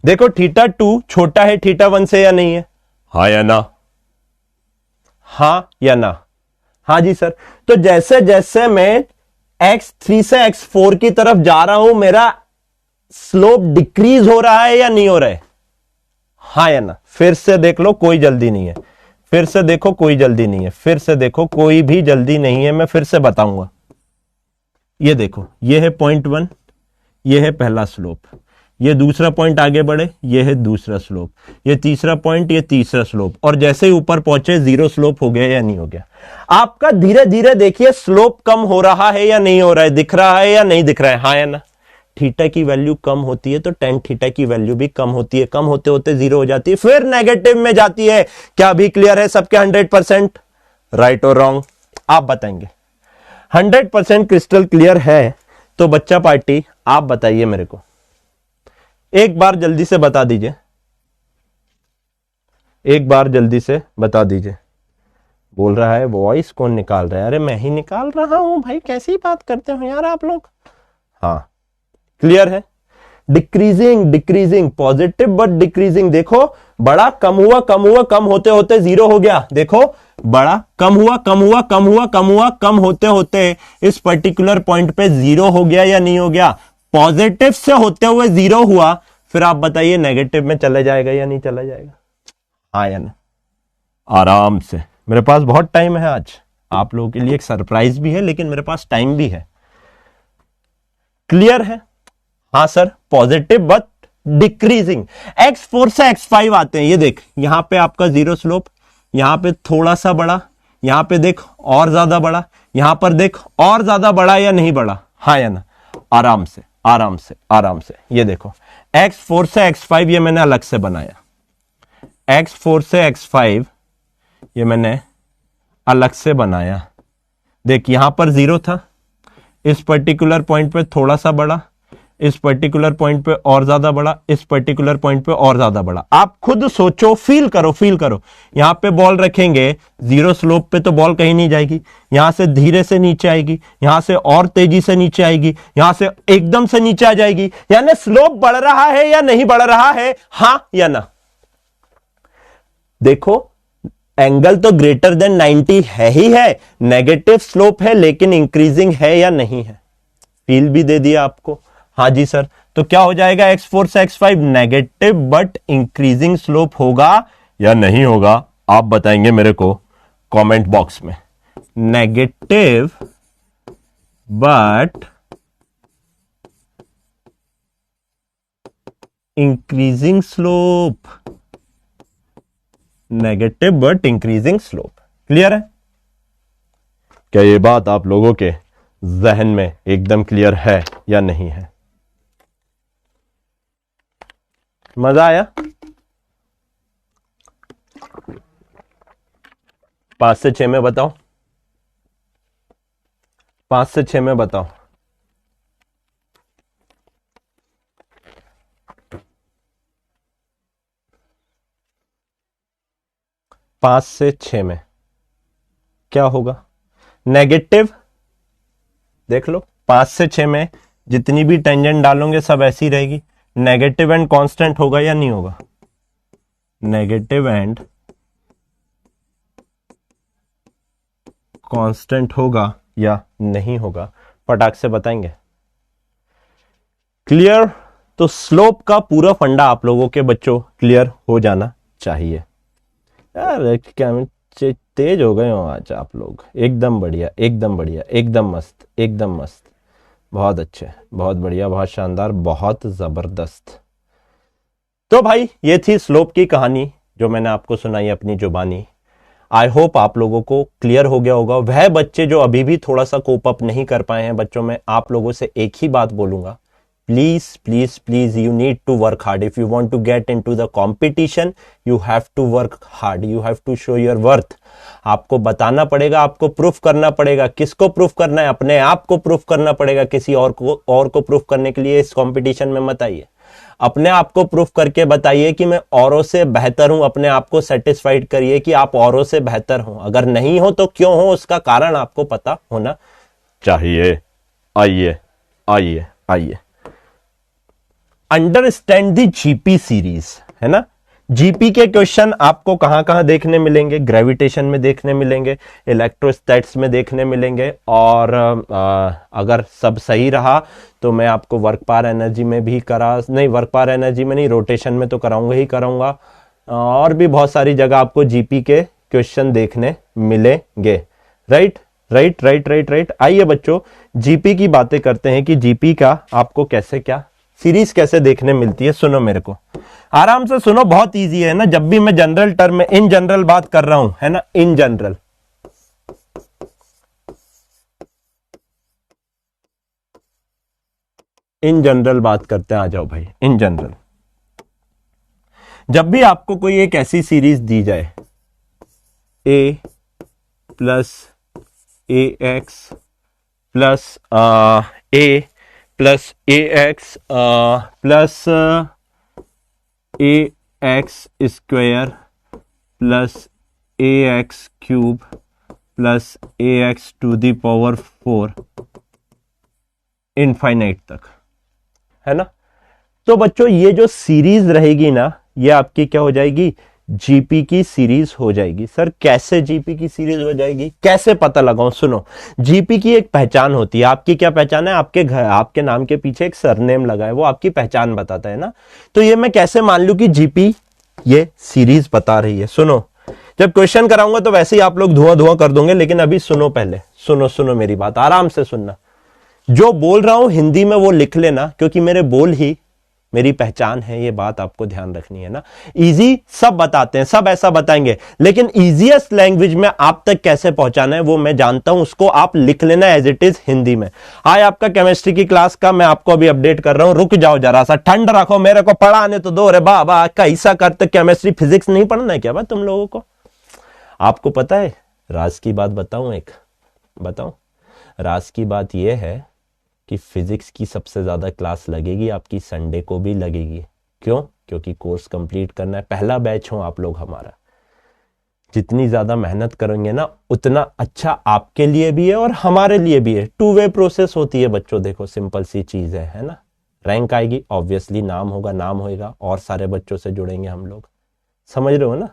देखो, θ2 छोटा है θ1 से या नहीं है, हाँ या ना? हाँ या ना? हाँ जी सर। तो जैसे जैसे मैं x3 से x4 की तरफ जा रहा हूं, मेरा स्लोप डिक्रीज हो रहा है या नहीं हो रहा है, हाँ या ना? फिर से देख लो, कोई जल्दी नहीं है। फिर से देखो, कोई जल्दी नहीं है। फिर से देखो, कोई भी जल्दी नहीं है। मैं फिर से बताऊंगा। ये देखो, ये है पॉइंट 1, ये है पहला स्लोप, ये दूसरा पॉइंट आगे बढ़े, ये है दूसरा स्लोप, ये तीसरा पॉइंट, ये तीसरा स्लोप, और जैसे ही ऊपर पहुंचे जीरो स्लोप हो गया या नहीं हो गया। आपका धीरे धीरे देखिए स्लोप कम हो रहा है या नहीं हो रहा है, दिख रहा है या नहीं दिख रहा है, हाँ या ना? थीटा की वैल्यू कम होती है तो tan थीटा की वैल्यू भी कम होती है, कम होते होते जीरो हो जाती है, फिर नेगेटिव में जाती है। क्या अभी क्लियर है सबके 100%? राइट और रॉन्ग आप बताएंगे। 100% क्रिस्टल क्लियर है तो बच्चा पार्टी आप बताइए मेरे को, एक बार जल्दी से बता दीजिए, एक बार जल्दी से बता दीजिए। बोल रहा है वॉइस कौन निकाल रहा है? अरे मैं ही निकाल रहा हूं भाई, कैसी बात करते हो यार आप लोग। हाँ, क्लियर है। Decreasing decreasing, positive but decreasing. देखो, बड़ा कम हुआ, कम हुआ, कम होते होते जीरो हो गया। देखो, बड़ा कम हुआ, कम हुआ, कम हुआ, कम हुआ, कम होते होते इस पर्टिकुलर पॉइंट पे जीरो हो गया या नहीं हो गया? पॉजिटिव से होते हुए जीरो हुआ, फिर आप बताइए नेगेटिव में चला जाएगा या नहीं चला जाएगा, हाँ या ना? आराम से, मेरे पास बहुत टाइम है आज, आप लोगों के लिए एक सरप्राइज भी है, लेकिन मेरे पास टाइम भी है। क्लियर है? हाँ sir, positive but decreasing. x4 से x5 आते हैं, ये देख, यहां पे आपका जीरो स्लोप, यहां पे थोड़ा सा बड़ा, यहां पे देख और ज्यादा बड़ा, यहां पर देख और ज्यादा बड़ा या नहीं बड़ा, हाँ या ना? आराम से आराम से आराम से। ये देखो, x4 से x5 ये मैंने अलग से बनाया, x4 से x5 ये मैंने अलग से बनाया। देख, यहां पर जीरो था, इस पर्टिकुलर पॉइंट पे थोड़ा सा बड़ा, इस पर्टिकुलर पॉइंट पे और ज्यादा बड़ा, इस पर्टिकुलर पॉइंट पे और ज्यादा बड़ा। आप खुद सोचो, फील करो, फील करो। यहां पे बॉल रखेंगे, जीरो स्लोप पे तो बॉल कहीं नहीं जाएगी, यहां से धीरे से नीचे आएगी, यहां से और तेजी से नीचे आएगी, यहां से एकदम से नीचे आ जाएगी। यानी स्लोप बढ़ रहा है या नहीं बढ़ रहा है, हां या ना? देखो, एंगल तो ग्रेटर देन 90 है ही है, नेगेटिव स्लोप है, लेकिन इंक्रीजिंग है या नहीं है? फील भी दे दिया आपको। हाँ जी सर, तो क्या हो जाएगा x4 से x5? Negative but increasing slope होगा या नहीं होगा, आप बताएंगे मेरे को कमेंट बॉक्स में। Negative but increasing slope, negative but increasing slope. Clear है? क्या ये बात आप लोगों के जहन में एकदम क्लियर है या नहीं है? मजा आया? 5 से 6 में बताओ, 5 से 6 में बताओ। 5 से 6 में क्या होगा? नेगेटिव, देख लो 5 से 6 में जितनी भी टेंजेंट डालोगे सब ऐसी रहेगी। नेगेटिव एंड कांस्टेंट होगा या नहीं होगा? नेगेटिव एंड कांस्टेंट होगा या नहीं होगा? फटाक से बताएंगे। क्लियर? तो स्लोप का पूरा फंडा आप लोगों के बच्चों क्लियर हो जाना चाहिए। यार क्या तेज हो गए हो आज आप लोग। एकदम बढ़िया, एकदम बढ़िया, एकदम मस्त, एकदम मस्त, बहुत अच्छे, बहुत बढ़िया, बहुत शानदार, बहुत जबरदस्त। तो भाई ये थी स्लोप की कहानी जो मैंने आपको सुनाई अपनी जुबानी। आई होप आप लोगों को क्लियर हो गया होगा। वह बच्चे जो अभी भी थोड़ा सा कोप अप नहीं कर पाए हैं, बच्चों में आप लोगों से एक ही बात बोलूंगा, please please please you need to work hard. If you want to get into the competition you have to work hard, you have to show your worth. आपको बताना पड़ेगा, आपको प्रूफ करना पड़ेगा। किसको प्रूफ करना है? अपने आप को प्रूफ करना पड़ेगा। किसी और को प्रूफ करने के लिए इस कंपटीशन में मत आइए। अपने आप को प्रूफ करके बताइए कि मैं औरों से बेहतर हूं। अपने आप को सेटिस्फाइड करिए कि आप औरों से बेहतर हो। अगर नहीं हो तो क्यों हो, उसका कारण आपको पता होना चाहिए। आइए आइए आइए, अंडरस्टैंड द जीपी सीरीज, है ना। जीपी के क्वेश्चन आपको कहां कहां देखने मिलेंगे? ग्रेविटेशन में देखने मिलेंगे, इलेक्ट्रोस्टैट्स में देखने मिलेंगे, और अगर सब सही रहा तो मैं आपको वर्क पावर एनर्जी में भी वर्क पावर एनर्जी में नहीं, रोटेशन में तो कराऊंगा, और भी बहुत सारी जगह आपको जीपी के क्वेश्चन देखने मिलेंगे। Right right right right right. आइए बच्चों, जीपी की बातें करते हैं कि जीपी का आपको कैसे क्या सीरीज कैसे देखने मिलती है। सुनो, मेरे को आराम से सुनो, बहुत इजी है ना। जब भी मैं जनरल टर्म में इन जनरल बात कर रहा हूं, है ना, इन जनरल, इन जनरल बात करते हैं। आ जाओ भाई, इन जनरल। जब भी आपको कोई एक ऐसी सीरीज दी जाए, A plus A X plus A plus A X plus A X square plus A X cube plus A X to the power 4 infinite तक, है ना। तो बच्चों ये जो सीरीज रहेगी ना, ये आपकी क्या हो जाएगी? जीपी की सीरीज हो जाएगी। सर कैसे जीपी की सीरीज हो जाएगी, कैसे पता लगाऊं? सुनो, जीपी की एक पहचान होती है। आपकी क्या पहचान है? आपके घर, आपके नाम के पीछे एक सरनेम लगा है, वो आपकी पहचान बताता है ना। तो ये मैं कैसे मान लूं कि जीपी ये सीरीज बता रही है? सुनो, जब क्वेश्चन कराऊंगा तो वैसे ही आप लोग धुआं धुआं कर दोगे, लेकिन अभी सुनो, पहले सुनो मेरी बात, आराम से सुनना। जो बोल रहा हूं हिंदी में वो लिख लेना, क्योंकि मेरे बोल ही मेरी पहचान है। ये बात आपको ध्यान रखनी है ना। इजी सब बताते हैं, सब ऐसा बताएंगे, लेकिन इजीएस्ट लैंग्वेज में आप तक कैसे पहुंचाना है वो मैं जानता हूं। उसको आप लिख लेना एज इट इज हिंदी में। आज आपका केमिस्ट्री की क्लास का मैं आपको अभी अपडेट कर रहा हूं। रुक जाओ जरा सा, ठंड रखो, मेरे को पढ़ाने तो दो रे बाबा। कैसा करते? केमिस्ट्री फिजिक्स नहीं पढ़ना है क्या बात तुम लोगों को? आपको पता है राज की बात बताऊं? एक बताऊं राज की बात यह है कि फिजिक्स की सबसे ज्यादा क्लास लगेगी आपकी संडे को भी लगेगी। क्यों? क्योंकि कोर्स कंप्लीट करना है। पहला बैच हो आप लोग हमारा। जितनी ज्यादा मेहनत करेंगे ना उतना अच्छा आपके लिए भी है और हमारे लिए भी है। 2 वे प्रोसेस होती है बच्चों। देखो सिंपल सी चीज है ना। रैंक आएगी, ऑब्वियसली नाम होगा, नाम होएगा और सारे बच्चों से जुड़ेंगे हम लोग। समझ रहे हो ना?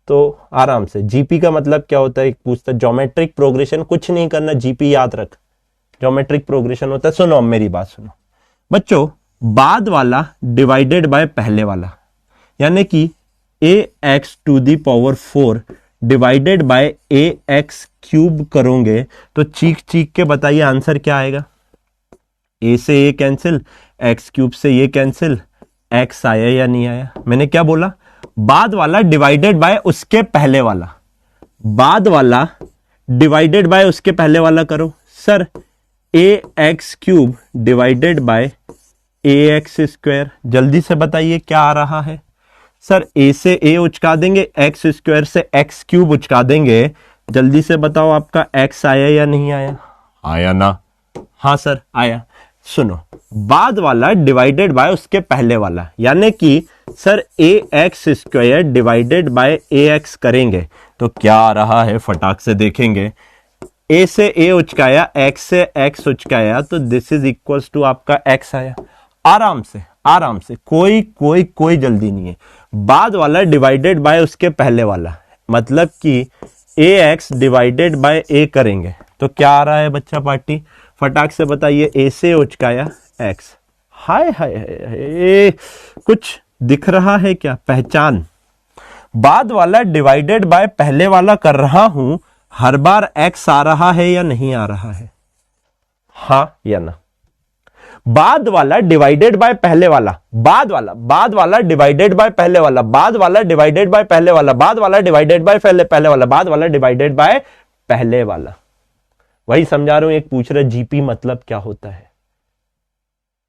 तो आराम से। जीपी का मतलब क्या होता है? पूछता ज्योमेट्रिक प्रोग्रेशन, कुछ नहीं करना, जीपी याद रख, ज्योमेट्रिक प्रोग्रेशन होता है। सुनो अब मेरी बात सुनो बच्चों, बाद वाला डिवाइडेड बाय पहले वाला, यानी कि A X to the power 4 divided by A X cube करोगे तो चीख चीख के बताइए आंसर क्या आएगा? ए से ए कैंसिल, एक्स क्यूब से ये कैंसिल, एक्स आया या नहीं आया? मैंने क्या बोला? बाद वाला डिवाइडेड बाय उसके पहले वाला, बाद वाला डिवाइडेड बाय उसके पहले वाला करो। Sir A X cube divided by A X square, जल्दी से बताइए क्या आ रहा है? सर ए से ए उचका देंगे, एक्स स्क्वायर से एक्स क्यूब उचका देंगे। जल्दी से बताओ आपका एक्स आया या नहीं आया? आया ना? हाँ सर आया। सुनो, बाद वाला डिवाइडेड बाय उसके पहले वाला, यानी कि sir A X square divided by A x करेंगे तो क्या आ रहा है, फटाक से देखेंगे। ए से ए उचकाया, एक्स से एक्स उचकाया, तो दिस इज इक्वल्स टू आपका एक्स आया। आराम से आराम से, कोई जल्दी नहीं है। बाद वाला डिवाइडेड बाय उसके पहले वाला, मतलब कि ए एक्स डिवाइडेड बाय ए करेंगे तो क्या आ रहा है बच्चा पार्टी, फटाक से बताइए। ए से उचकाया एक्स, हाय हाय हाय, कुछ दिख रहा है क्या, पहचान। बाद वाला डिवाइडेड बाय पहले वाला कर रहा हूं, हर बार एक्स आ रहा है या नहीं आ रहा है, हाँ या ना। बाद वाला डिवाइडेड बाय पहले वाला, बाद वाला डिवाइडेड बाय पहले वाला, बाद वाला डिवाइडेड बाय पहले वाला, बाद वाला डिवाइडेड बाय पहले वाला, बाद वाला डिवाइडेड बाय पहले वाला। वही समझा रहा हूं। एक पूछ रहा जीपी मतलब क्या होता है,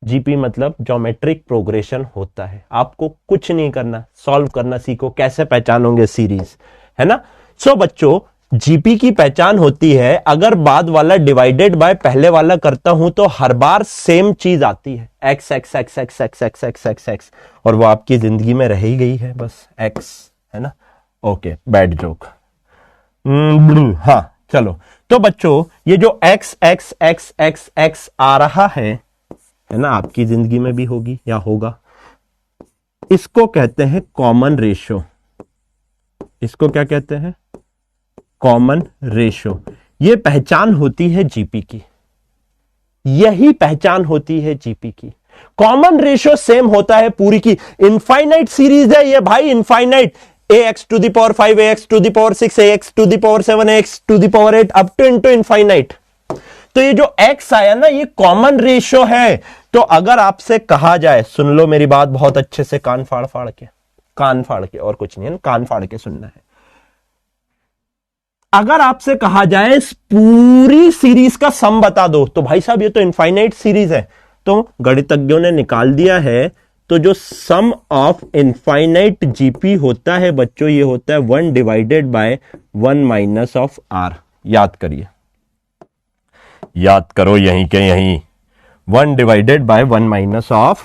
जीपी मतलब ज्योमेट्रिक प्रोग्रेशन होता है। आपको कुछ नहीं करना, सॉल्व करना सीखो, कैसे पहचानोगे सीरीज, है ना। सो बच्चों, जीपी की पहचान होती है, अगर बाद वाला डिवाइडेड बाय पहले वाला करता हूं तो हर बार सेम चीज आती है, x X X X X X X X x, और वो आपकी जिंदगी में रह ही गई है बस, एक्स, है ना। Okay, bad joke. हाँ चलो, तो बच्चों ये जो X X X X X आ रहा है ना, आपकी जिंदगी में भी होगी या होगा, इसको कहते हैं कॉमन रेशो। इसको क्या कहते हैं, कॉमन रेशो। ये पहचान होती है जीपी की, यही पहचान होती है जीपी की। कॉमन रेशो सेम होता है पूरी की। इनफाइनाइट सीरीज है ये भाई, infinite. ax to the power 5, ax to the power 6, ax to the power 7, ax to the power 8 up to into infinite. तो ये जो x आया ना, ये कॉमन रेशो है। तो अगर आपसे कहा जाए, सुन लो मेरी बात बहुत अच्छे से, कान फाड़ फाड़ के, कान फाड़ के, और कुछ नहीं है, कान फाड़ के सुनना है। अगर आपसे कहा जाए पूरी सीरीज का सम बता दो, तो भाई साहब ये तो इनफाइनाइट सीरीज है, तो गणितज्ञों ने निकाल दिया है। तो जो सम ऑफ इनफाइनाइट जीपी होता है बच्चों, ये होता है 1 divided by 1 minus of r. याद करिए, याद करो यहीं के यहीं, 1 divided by 1 minus of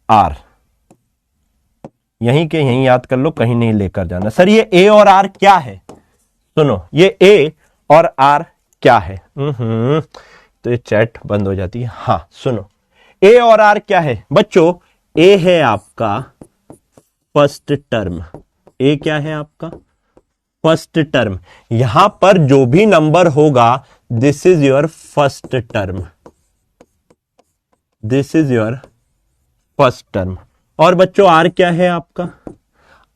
r, यहीं के यहीं याद कर लो, कहीं नहीं लेकर जाना। सर ये ए और आर क्या है, सुनो, ये ए और आर क्या है। तो ये चैट बंद हो जाती है। हाँ सुनो, ए और आर क्या है बच्चों, ए है आपका फर्स्ट टर्म। ए क्या है आपका, फर्स्ट टर्म। यहां पर जो भी नंबर होगा, this is your first term, this is your first term. और बच्चों आर क्या है आपका,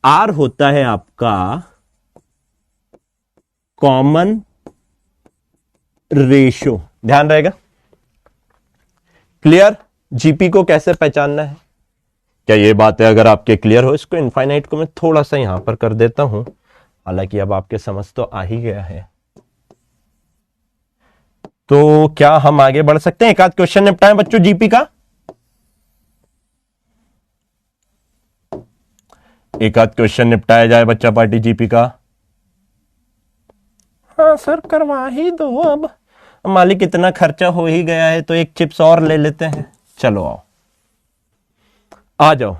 आर होता है आपका कॉमन रेशो। ध्यान रहेगा, क्लियर। जीपी को कैसे पहचानना है, क्या ये बात है, अगर आपके क्लियर हो। इसको इनफाइनाइट को मैं थोड़ा सा यहां पर कर देता हूं, हालांकि अब आपके समझ तो आ ही गया है। तो क्या हम आगे बढ़ सकते हैं, एक आध क्वेश्चन निपटाएं बच्चों जीपी का, एक आध क्वेश्चन निपटाया जाए बच्चा पार्टी जीपी का। हाँ सर करवा ही दो, अब मालिक इतना खर्चा हो ही गया है तो एक चिप्स और ले लेते हैं। चलो आओ, आ जाओ,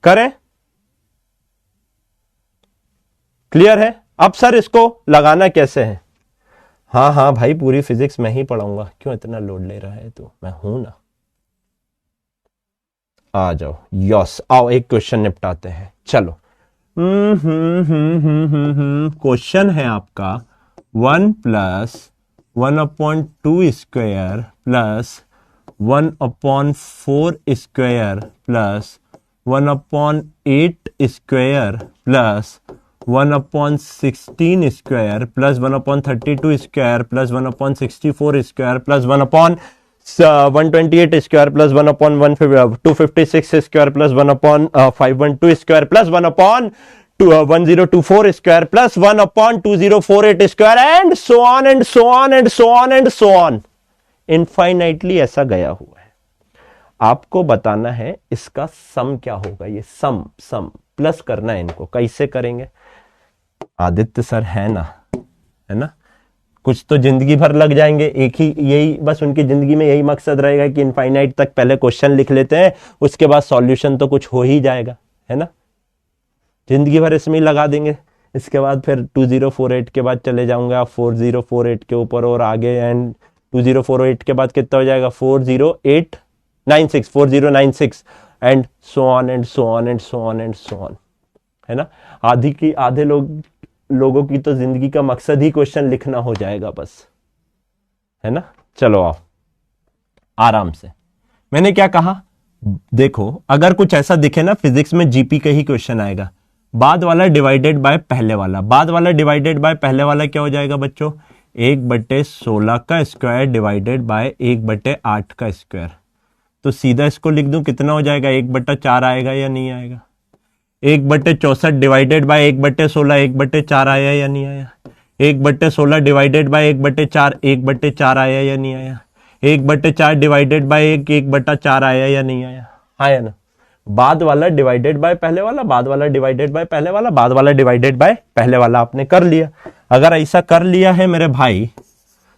करें। क्लियर है। अब सर इसको लगाना कैसे है। हाँ हाँ भाई, पूरी फिजिक्स मैं ही पढ़ाऊंगा, क्यों इतना लोड ले रहा है तू, मैं हूं ना। आ जाओ, यस आओ, एक क्वेश्चन निपटाते हैं। चलो, क्वेश्चन है आपका 1 plus 1/2 square plus 1/4 square plus 1/8 square plus 1/16 square plus 1/32 square plus 1/64 square plus 1/128 square plus 1/256 square plus 1/512 square plus 1/1024 square plus 1/2048 square and so on and so on and so on and so on, infinitely ऐसा गया हुआ है। आपको बताना है इसका सम क्या होगा। ये सम प्लस करना है इनको, कैसे करेंगे। आदित्य सर है ना, है ना, कुछ तो जिंदगी भर लग जाएंगे, एक ही यही बस उनकी जिंदगी में यही मकसद रहेगा कि इनफाइनाइट तक पहले क्वेश्चन लिख लेते हैं, उसके बाद सॉल्यूशन तो कुछ हो ही जाएगा, है ना। जिंदगी भर इसमें ही लगा देंगे। इसके बाद फिर 2048 के बाद चले जाऊंगे आप 4048 के ऊपर और आगे, एंड 2048 के बाद कितना हो जाएगा 4096 and so on and so on and so on and so on, है ना। आधे लोगों की तो जिंदगी का मकसद ही क्वेश्चन लिखना हो जाएगा बस, है ना। चलो आओ आराम से। मैंने क्या कहा, देखो अगर कुछ ऐसा दिखे ना, फिजिक्स में जीपी का ही क्वेश्चन आएगा, बाद वाला डिवाइडेड बाय पहले वाला, बाद वाला डिवाइडेड बाय पहले वाला क्या हो जाएगा बच्चों, 1/16 का स्क्वायर डिवाइडेड बाय 1/8 का स्क्वायर। तो सीधा इसको लिख दूं, कितना हो जाएगा 1/4 आएगा या नहीं आएगा। 1/64 डिवाइडेड बाय 1/16 1/4 आया या नहीं आया। 1/16 डिवाइडेड बाय 1/4 1/4 आया या नहीं आया। 1/4 डिवाइडेड बाय 1/4 आया या नहीं आया, आया ना। बाद वाला डिवाइडेड बाय पहले वाला, बाद वाला डिवाइडेड बाय पहले वाला, बाद वाला डिवाइडेड बाय पहले वाला आपने कर लिया। अगर ऐसा कर लिया है मेरे भाई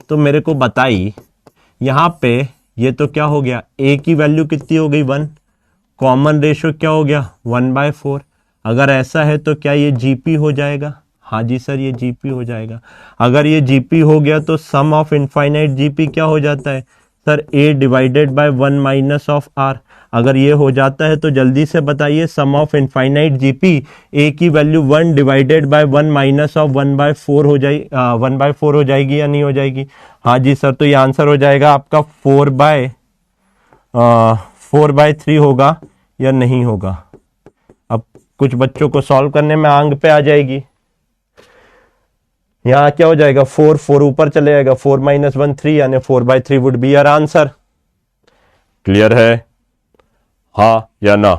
तो मेरे को बताइए यहां पे ये तो क्या हो गया, ए की वैल्यू कितनी हो गई 1, कॉमन रेशियो क्या हो गया 1/4। अगर ऐसा है तो क्या ये जीपी हो जाएगा, हाँ जी सर ये जीपी हो जाएगा। अगर ये जीपी हो गया तो सम ऑफ इनफाइनाइट जीपी क्या हो जाता है sir, a divided by 1 minus of r. अगर ये हो जाता है तो जल्दी से बताइए sum of infinite GP, a की वैल्यू 1 डिवाइडेड बाय 1 माइनस ऑफ 1/4 हो जाएगी, 1/4 हो जाएगी या नहीं हो जाएगी। हाँ जी सर, तो ये आंसर हो जाएगा आपका 4/3 होगा या नहीं होगा। अब कुछ बच्चों को सॉल्व करने में आंग पे आ जाएगी। यहां क्या हो जाएगा 4 ऊपर चले जाएगा, 4 - 1 3, यानी 4/3 would be your answer. Clear है, हाँ या ना।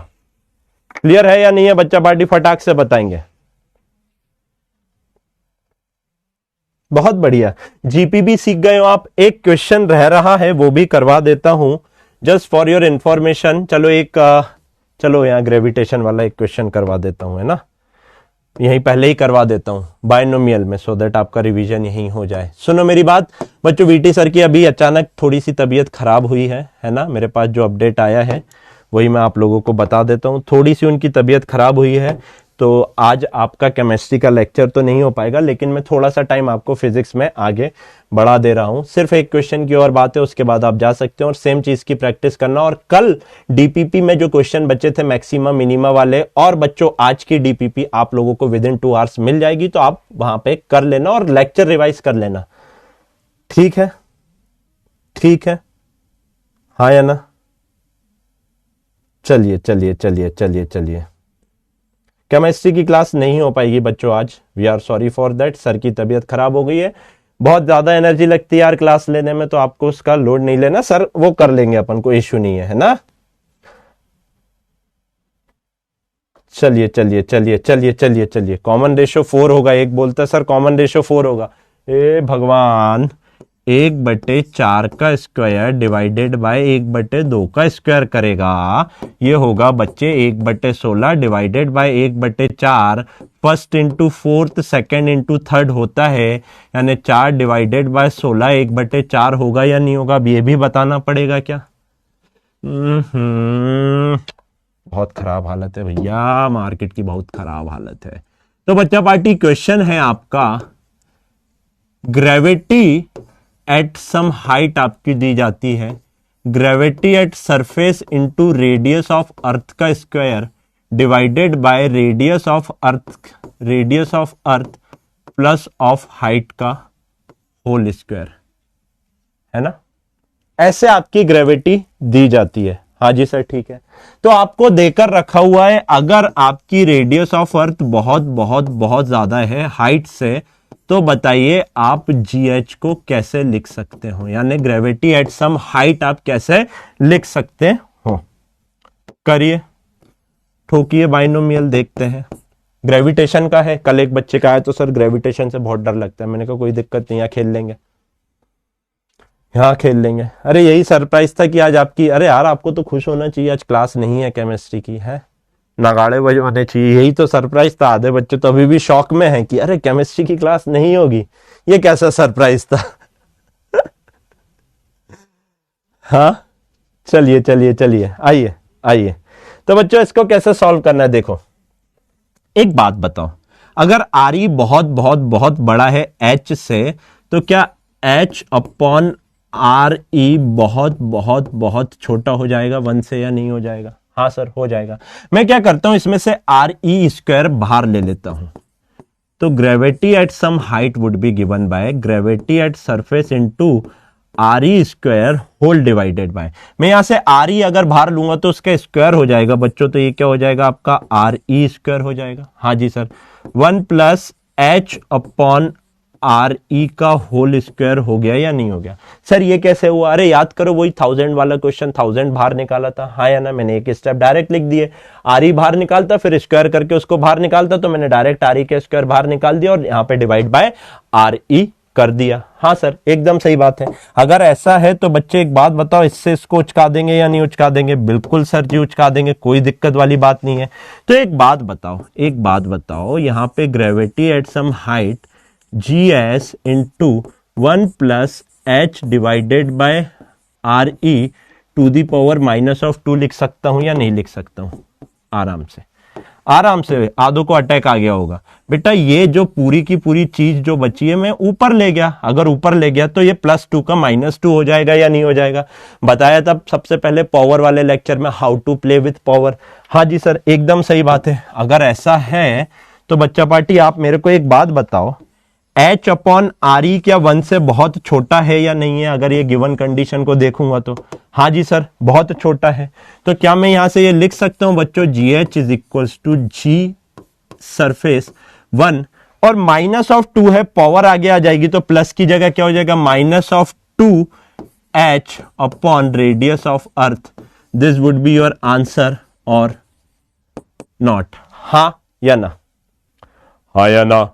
क्लियर है या नहीं है बच्चा पार्टी, फटाक से बताएंगे। बहुत बढ़िया, जीपीबी सीख गए हो आप। एक क्वेश्चन रह रहा है वो भी करवा देता हूं जस्ट फॉर योर इंफॉर्मेशन। चलो यहाँ ग्रेविटेशन वाला एक क्वेश्चन करवा देता हूं, है ना। यही पहले ही करवा देता हूं बायनोमियल में, सो दैट आपका रिवीजन यही हो जाए। सुनो मेरी बात बच्चों, वीटी सर की अभी अचानक थोड़ी सी तबीयत खराब हुई है ना। मेरे पास जो अपडेट आया है वही मैं आप लोगों को बता देता हूं। थोड़ी सी उनकी तबीयत खराब हुई है, तो आज आपका केमिस्ट्री का लेक्चर तो नहीं हो पाएगा, लेकिन मैं थोड़ा सा टाइम आपको फिजिक्स में आगे बढ़ा दे रहा हूं। सिर्फ एक क्वेश्चन की और बात है, उसके बाद आप जा सकते हो और सेम चीज की प्रैक्टिस करना। और कल डीपीपी में जो क्वेश्चन बचे थे मैक्सिमा मिनिमा वाले, और बच्चों आज की डीपीपी आप लोगों को विद इन 2 आवर्स मिल जाएगी, तो आप वहां पे कर लेना और लेक्चर रिवाइज कर लेना। ठीक है, ठीक है, हाँ या ना। चलिए चलिए चलिए चलिए चलिए, केमिस्ट्री की क्लास नहीं हो पाएगी बच्चों आज, we are sorry for that. Sir की तबीयत खराब हो गई है, बहुत ज्यादा एनर्जी लगती है यार क्लास लेने में, तो आपको उसका लोड नहीं लेना। सर वो कर लेंगे अपन, को इश्यू नहीं है ना। चलिए चलिए चलिए चलिए चलिए चलिए, कॉमन रेशियो 4 होगा। एक बोलता है सर कॉमन रेशियो 4 होगा, ए भगवान 1/4 का स्क्वायर डिवाइडेड बाय 1/2 का स्क्वायर करेगा, ये होगा बच्चे 1/16 divided by 1/4। First into fourth, second into third होता है, यानी 4 डिवाइडेड बाय 16 1/4 होगा या नहीं होगा। अब ये भी बताना पड़ेगा क्या। बहुत खराब हालत है भैया, मार्केट की बहुत खराब हालत है। तो बच्चा पार्टी क्वेश्चन है आपका, ग्रेविटी एट सम हाइट आपकी दी जाती है, gravity at surface into radius of earth का square divided by radius of earth plus of height का होल स्क्वायर, है ना। ऐसे आपकी ग्रेविटी दी जाती है। हाँ जी सर ठीक है। तो आपको देकर रखा हुआ है, अगर आपकी रेडियस ऑफ अर्थ बहुत बहुत बहुत ज्यादा है हाइट से, तो बताइए आप जीएच को कैसे लिख सकते हो, यानी ग्रेविटी एट सम हाइट आप कैसे लिख सकते हो। करिए, ठोकिए बाइनोमियल, देखते हैं। ग्रेविटेशन का है, कल एक बच्चे का आया तो सर ग्रेविटेशन से बहुत डर लगता है। मैंने कहा कोई दिक्कत नहीं, यहाँ खेल लेंगे, यहाँ खेल लेंगे। अरे यही सरप्राइज था कि आज आपकी, अरे यार आपको तो खुश होना चाहिए, आज क्लास नहीं है केमिस्ट्री की, है नगाड़े बजवाने चाहिए। यही तो सरप्राइज था। आधे बच्चे तो अभी भी शॉक में हैं कि अरे केमिस्ट्री की क्लास नहीं होगी, ये कैसा सरप्राइज था। हाँ, चलिए चलिए चलिए, आइए आइए। तो बच्चों इसको कैसे सॉल्व करना है, देखो एक बात बताओ, अगर आर ई बहुत बहुत बहुत बड़ा है एच से, तो क्या एच अपॉन आर ई बहुत बहुत बहुत छोटा हो जाएगा 1 से या नहीं हो जाएगा? हाँ सर हो जाएगा। मैं क्या करता हूं, इसमें से आर ई स्क्वायर बाहर ले लेता हूं, तो gravity at some height would be given by gravity at surface into r e square whole divided by, मैं यहां से आर ई अगर बाहर लूंगा तो उसका स्क्वायर हो जाएगा बच्चों, तो ये क्या हो जाएगा आपका आर ई स्क्वायर हो जाएगा। हाँ जी sir, 1 plus H upon R E का होल स्क्वायर हो गया या नहीं हो गया? सर ये कैसे हुआ? अरे याद करो वही 1000 वाला क्वेश्चन, 1000 बाहर निकाला था, हाँ या ना? मैंने एक स्टेप डायरेक्ट लिख दिए, आर ई बाहर निकालता फिर स्क्वायर करके उसको बाहर निकालता, तो मैंने डायरेक्ट आर ई के स्क्वायर बाहर निकाल दिया और यहाँ पे डिवाइड बाय आर ई कर दिया। हाँ सर एकदम सही बात है। अगर ऐसा है तो बच्चे एक बात बताओ, इससे इसको उचका देंगे या नहीं उचका देंगे? बिल्कुल सर जी उचका देंगे, कोई दिक्कत वाली बात नहीं है। तो एक बात बताओ, यहाँ पे gravity at some height g s into 1 plus h divided by r e to the power -2 लिख सकता हूं या नहीं लिख सकता हूं? आराम से आधों को अटैक आ गया होगा। बेटा ये जो पूरी की पूरी चीज जो बची है मैं ऊपर ले गया, अगर ऊपर ले गया तो ये +2 का -2 हो जाएगा या नहीं हो जाएगा? बताया था सबसे पहले पावर वाले लेक्चर में, how to play with power. हाँ जी सर एकदम सही बात है। अगर ऐसा है तो बच्चा पार्टी आप मेरे को एक बात बताओ, एच अपॉन आर ई क्या 1 से बहुत छोटा है या नहीं है? अगर ये गिवन कंडीशन को देखूंगा तो हाँ जी सर बहुत छोटा है। तो क्या मैं यहां से ये लिख सकता हूं बच्चों, g h is equal to g surface 1 और -2 है, पावर आगे आ जाएगी तो प्लस की जगह क्या हो जाएगा, -2 H upon radius of earth. This would be your answer और नॉट? हाँ या ना? हाँ या ना?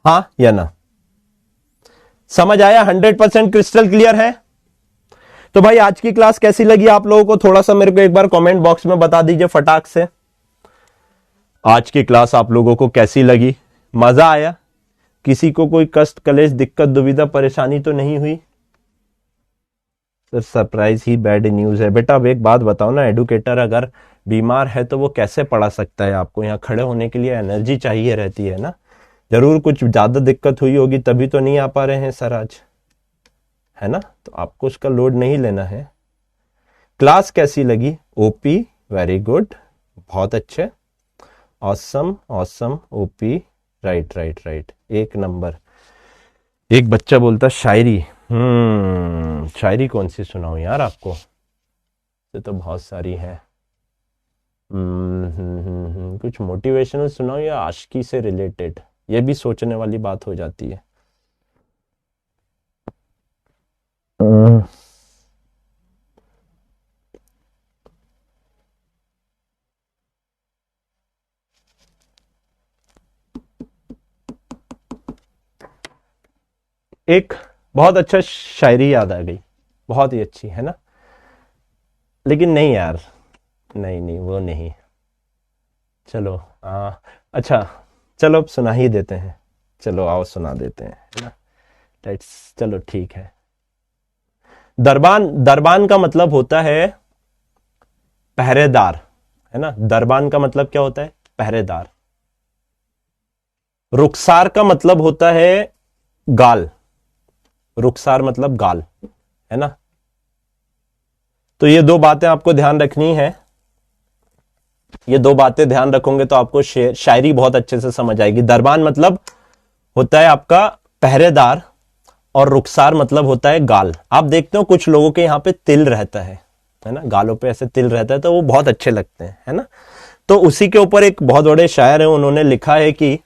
हाँ या ना? समझ आया? 100% क्रिस्टल क्लियर है? तो भाई आज की क्लास कैसी लगी आप लोगों को, थोड़ा सा मेरे को एक बार कमेंट बॉक्स में बता दीजिए फटाक से। आज की क्लास आप लोगों को कैसी लगी? मजा आया? किसी को कोई कष्ट कलेश दिक्कत दुविधा परेशानी तो नहीं हुई? सर सरप्राइज ही बैड न्यूज है। बेटा अब एक बात बताओ ना, एडुकेटर अगर बीमार है तो वो कैसे पढ़ा सकता है? आपको यहाँ खड़े होने के लिए एनर्जी चाहिए रहती है ना। जरूर कुछ ज्यादा दिक्कत हुई होगी तभी तो नहीं आ पा रहे हैं सर आज, है ना? तो आपको उसका लोड नहीं लेना है। क्लास कैसी लगी? ओपी वेरी गुड, बहुत अच्छे, awesome awesome, OP right right right, एक नंबर। एक बच्चा बोलता शायरी, शायरी कौन सी सुनाऊं यार आपको? ये तो बहुत सारी है। कुछ मोटिवेशनल सुनाओ या आशिकी से रिलेटेड? ये भी सोचने वाली बात हो जाती है। एक बहुत अच्छा शायरी याद आ गई, बहुत ही अच्छी है ना, लेकिन नहीं यार, नहीं नहीं वो नहीं। चलो अच्छा चलो अब सुना ही देते हैं, चलो आओ सुना देते हैं, है ना? चलो ठीक है। दरबान का मतलब होता है पहरेदार, है ना? दरबान का मतलब क्या होता है? पहरेदार। रुखसार का मतलब होता है गाल, रुखसार मतलब गाल, है ना? तो ये दो बातें आपको ध्यान रखनी है, ये दो बातें ध्यान रखोगे तो आपको शायरी बहुत अच्छे से समझ आएगी। दरबान मतलब होता है आपका पहरेदार और रुखसार मतलब होता है गाल। आप देखते हो कुछ लोगों के यहाँ पे तिल रहता है ना, गालों पे ऐसे तिल रहता है तो वो बहुत अच्छे लगते हैं, है ना? तो उसी के ऊपर एक बहुत बड़े शायर है, उन्होंने लिखा है कि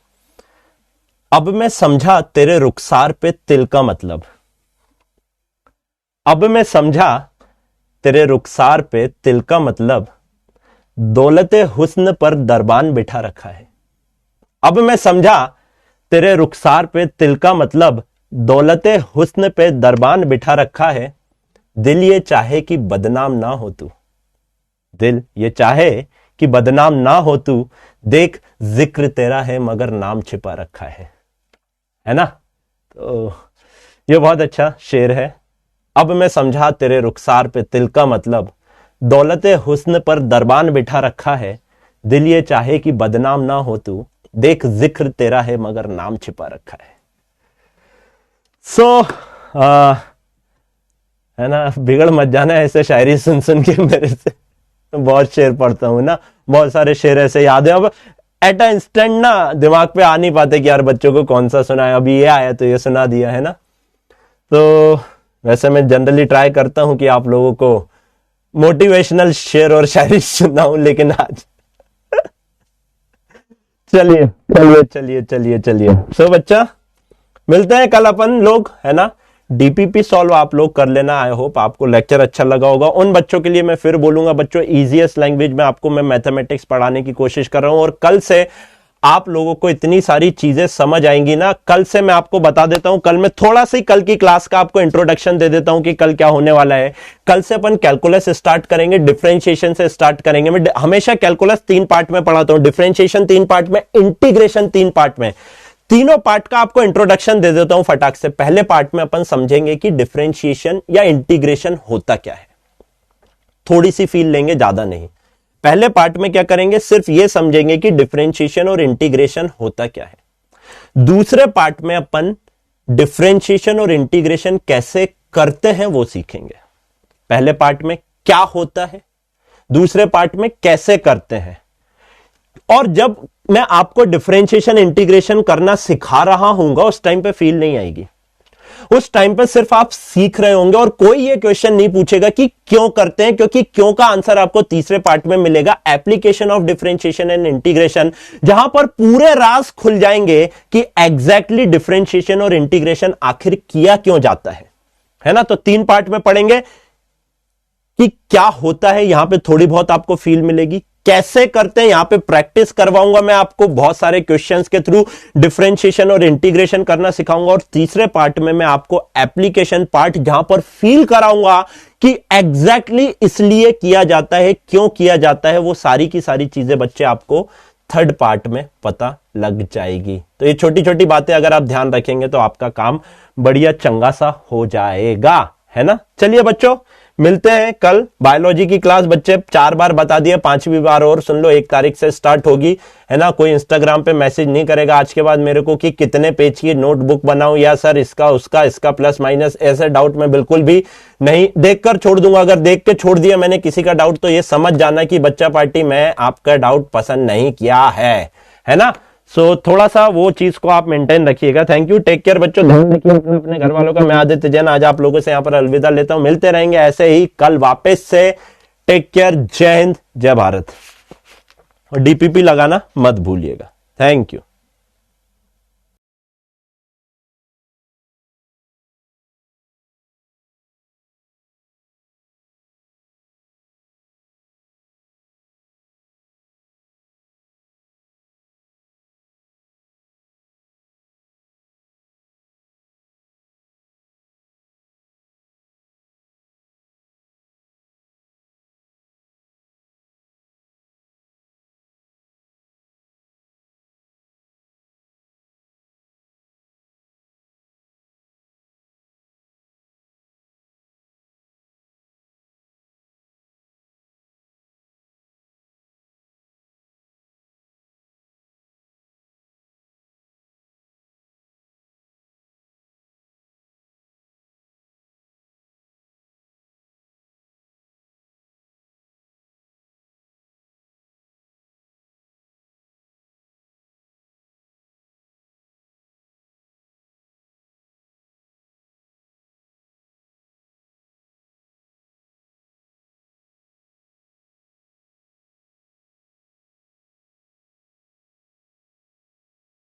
अब मैं समझा तेरे रुखसार पे तिल का मतलब, अब मैं समझा तेरे रुखसार पे तिल का मतलब, दौलते हुस्न पर दरबान बिठा रखा है। अब मैं समझा तेरे रुखसार पे तिल का मतलब, दौलते हुस्न पे दरबान बिठा रखा है, दिल ये चाहे कि बदनाम ना हो तू। दिल ये चाहे कि बदनाम ना हो तू, देख जिक्र तेरा है मगर नाम छिपा रखा है ना। तो ये बहुत अच्छा शेर है। अब मैं समझा तेरे रुखसार पे तिल का मतलब, दौलते हुस्न पर दरबान बिठा रखा है, दिल ये चाहे कि बदनाम ना हो तू, देख जिक्र तेरा है मगर नाम छिपा रखा है। है ना, बिगड़ मत जाना ऐसे शायरी सुन सुन के मेरे से। बहुत शेर पढ़ता हूं ना, बहुत सारे शेर ऐसे याद है, अब एट अ इंस्टेंट ना दिमाग पे आ नहीं पाते कि यार बच्चों को कौन सा सुना है, अभी ये आया तो ये सुना दिया, है ना। तो वैसे मैं जनरली ट्राई करता हूं कि आप लोगों को मोटिवेशनल शेर और शायरी सुनाऊं, लेकिन आज चलिए चलिए चलिए चलिए चलिए। सो बच्चा, मिलते हैं कल अपन लोग, है ना। डीपीपी सॉल्व आप लोग कर लेना। आई होप आपको लेक्चर अच्छा लगा होगा। उन बच्चों के लिए मैं फिर बोलूंगा बच्चों, इजीएस्ट लैंग्वेज में आपको मैं मैथमेटिक्स पढ़ाने की कोशिश कर रहा हूं, और कल से आप लोगों को इतनी सारी चीजें समझ आएंगी ना। कल से मैं आपको बता देता हूं, कल मैं थोड़ा सी कल की क्लास का आपको इंट्रोडक्शन दे देता हूं कि कल क्या होने वाला है। कल से अपन कैलकुलस स्टार्ट करेंगे, डिफरेंशिएशन से स्टार्ट करेंगे। मैं हमेशा कैलकुलस 3 पार्ट में पढ़ाता हूं, डिफरेंशिएशन 3 पार्ट में, इंटीग्रेशन 3 पार्ट में। तीनों पार्ट का आपको इंट्रोडक्शन दे देता हूं फटाक से। पहले पार्ट में अपन समझेंगे कि डिफरेंशिएशन या इंटीग्रेशन होता क्या है, थोड़ी सी फील लेंगे, ज्यादा नहीं। पहले पार्ट में क्या करेंगे, सिर्फ ये समझेंगे कि डिफरेंशिएशन और इंटीग्रेशन होता क्या है। दूसरे पार्ट में अपन डिफरेंशिएशन और इंटीग्रेशन कैसे करते हैं वो सीखेंगे। पहले पार्ट में क्या होता है, दूसरे पार्ट में कैसे करते हैं। और जब मैं आपको डिफरेंशिएशन इंटीग्रेशन करना सिखा रहा हूंगा, उस टाइम पे फील नहीं आएगी, उस टाइम पे सिर्फ आप सीख रहे होंगे, और कोई ये क्वेश्चन नहीं पूछेगा कि क्यों करते हैं, क्योंकि क्यों का आंसर आपको तीसरे पार्ट में मिलेगा, application of differentiation and integration, जहां पर पूरे राज खुल जाएंगे कि एग्जैक्टली डिफरेंशिएशन और इंटीग्रेशन आखिर किया क्यों जाता है ना। तो 3 पार्ट में पढ़ेंगे कि क्या होता है, यहां पे थोड़ी बहुत आपको फील मिलेगी। कैसे करते हैं, यहां पे प्रैक्टिस करवाऊंगा मैं आपको, बहुत सारे क्वेश्चंस के थ्रू डिफरेंशिएशन और इंटीग्रेशन करना सिखाऊंगा। और तीसरे पार्ट में मैं आपको एप्लीकेशन पार्ट, जहां पर फील कराऊंगा कि एग्जैक्टली इसलिए किया जाता है, क्यों किया जाता है, वो सारी की सारी चीजें बच्चे आपको थर्ड पार्ट में पता लग जाएगी। तो ये छोटी छोटी बातें अगर आप ध्यान रखेंगे तो आपका काम बढ़िया चंगा सा हो जाएगा, है ना। चलिए बच्चों, मिलते हैं कल। बायोलॉजी की क्लास बच्चे 4 बार बता दिए, 5वीं बार और सुन लो, 1 तारीख से स्टार्ट होगी, है ना। कोई इंस्टाग्राम पे मैसेज नहीं करेगा आज के बाद मेरे को कि कितने पेज की नोटबुक बनाऊं, या सर इसका उसका इसका प्लस माइनस, ऐसे डाउट मैं बिल्कुल भी नहीं, देखकर छोड़ दूंगा। अगर देख के छोड़ दिया मैंने किसी का डाउट, तो ये समझ जाना कि बच्चा पार्टी में आपका डाउट पसंद नहीं किया है ना। सो थोड़ा सा वो चीज को आप मेंटेन रखिएगा। थैंक यू, टेक केयर बच्चों, ध्यान रखिए अपने घर वालों का। मैं आदित्य जैन आज आप लोगों से यहाँ पर अलविदा लेता हूं, मिलते रहेंगे ऐसे ही कल वापस से। टेक केयर, जय हिंद, जय भारत, और डीपीपी लगाना मत भूलिएगा। Thank you.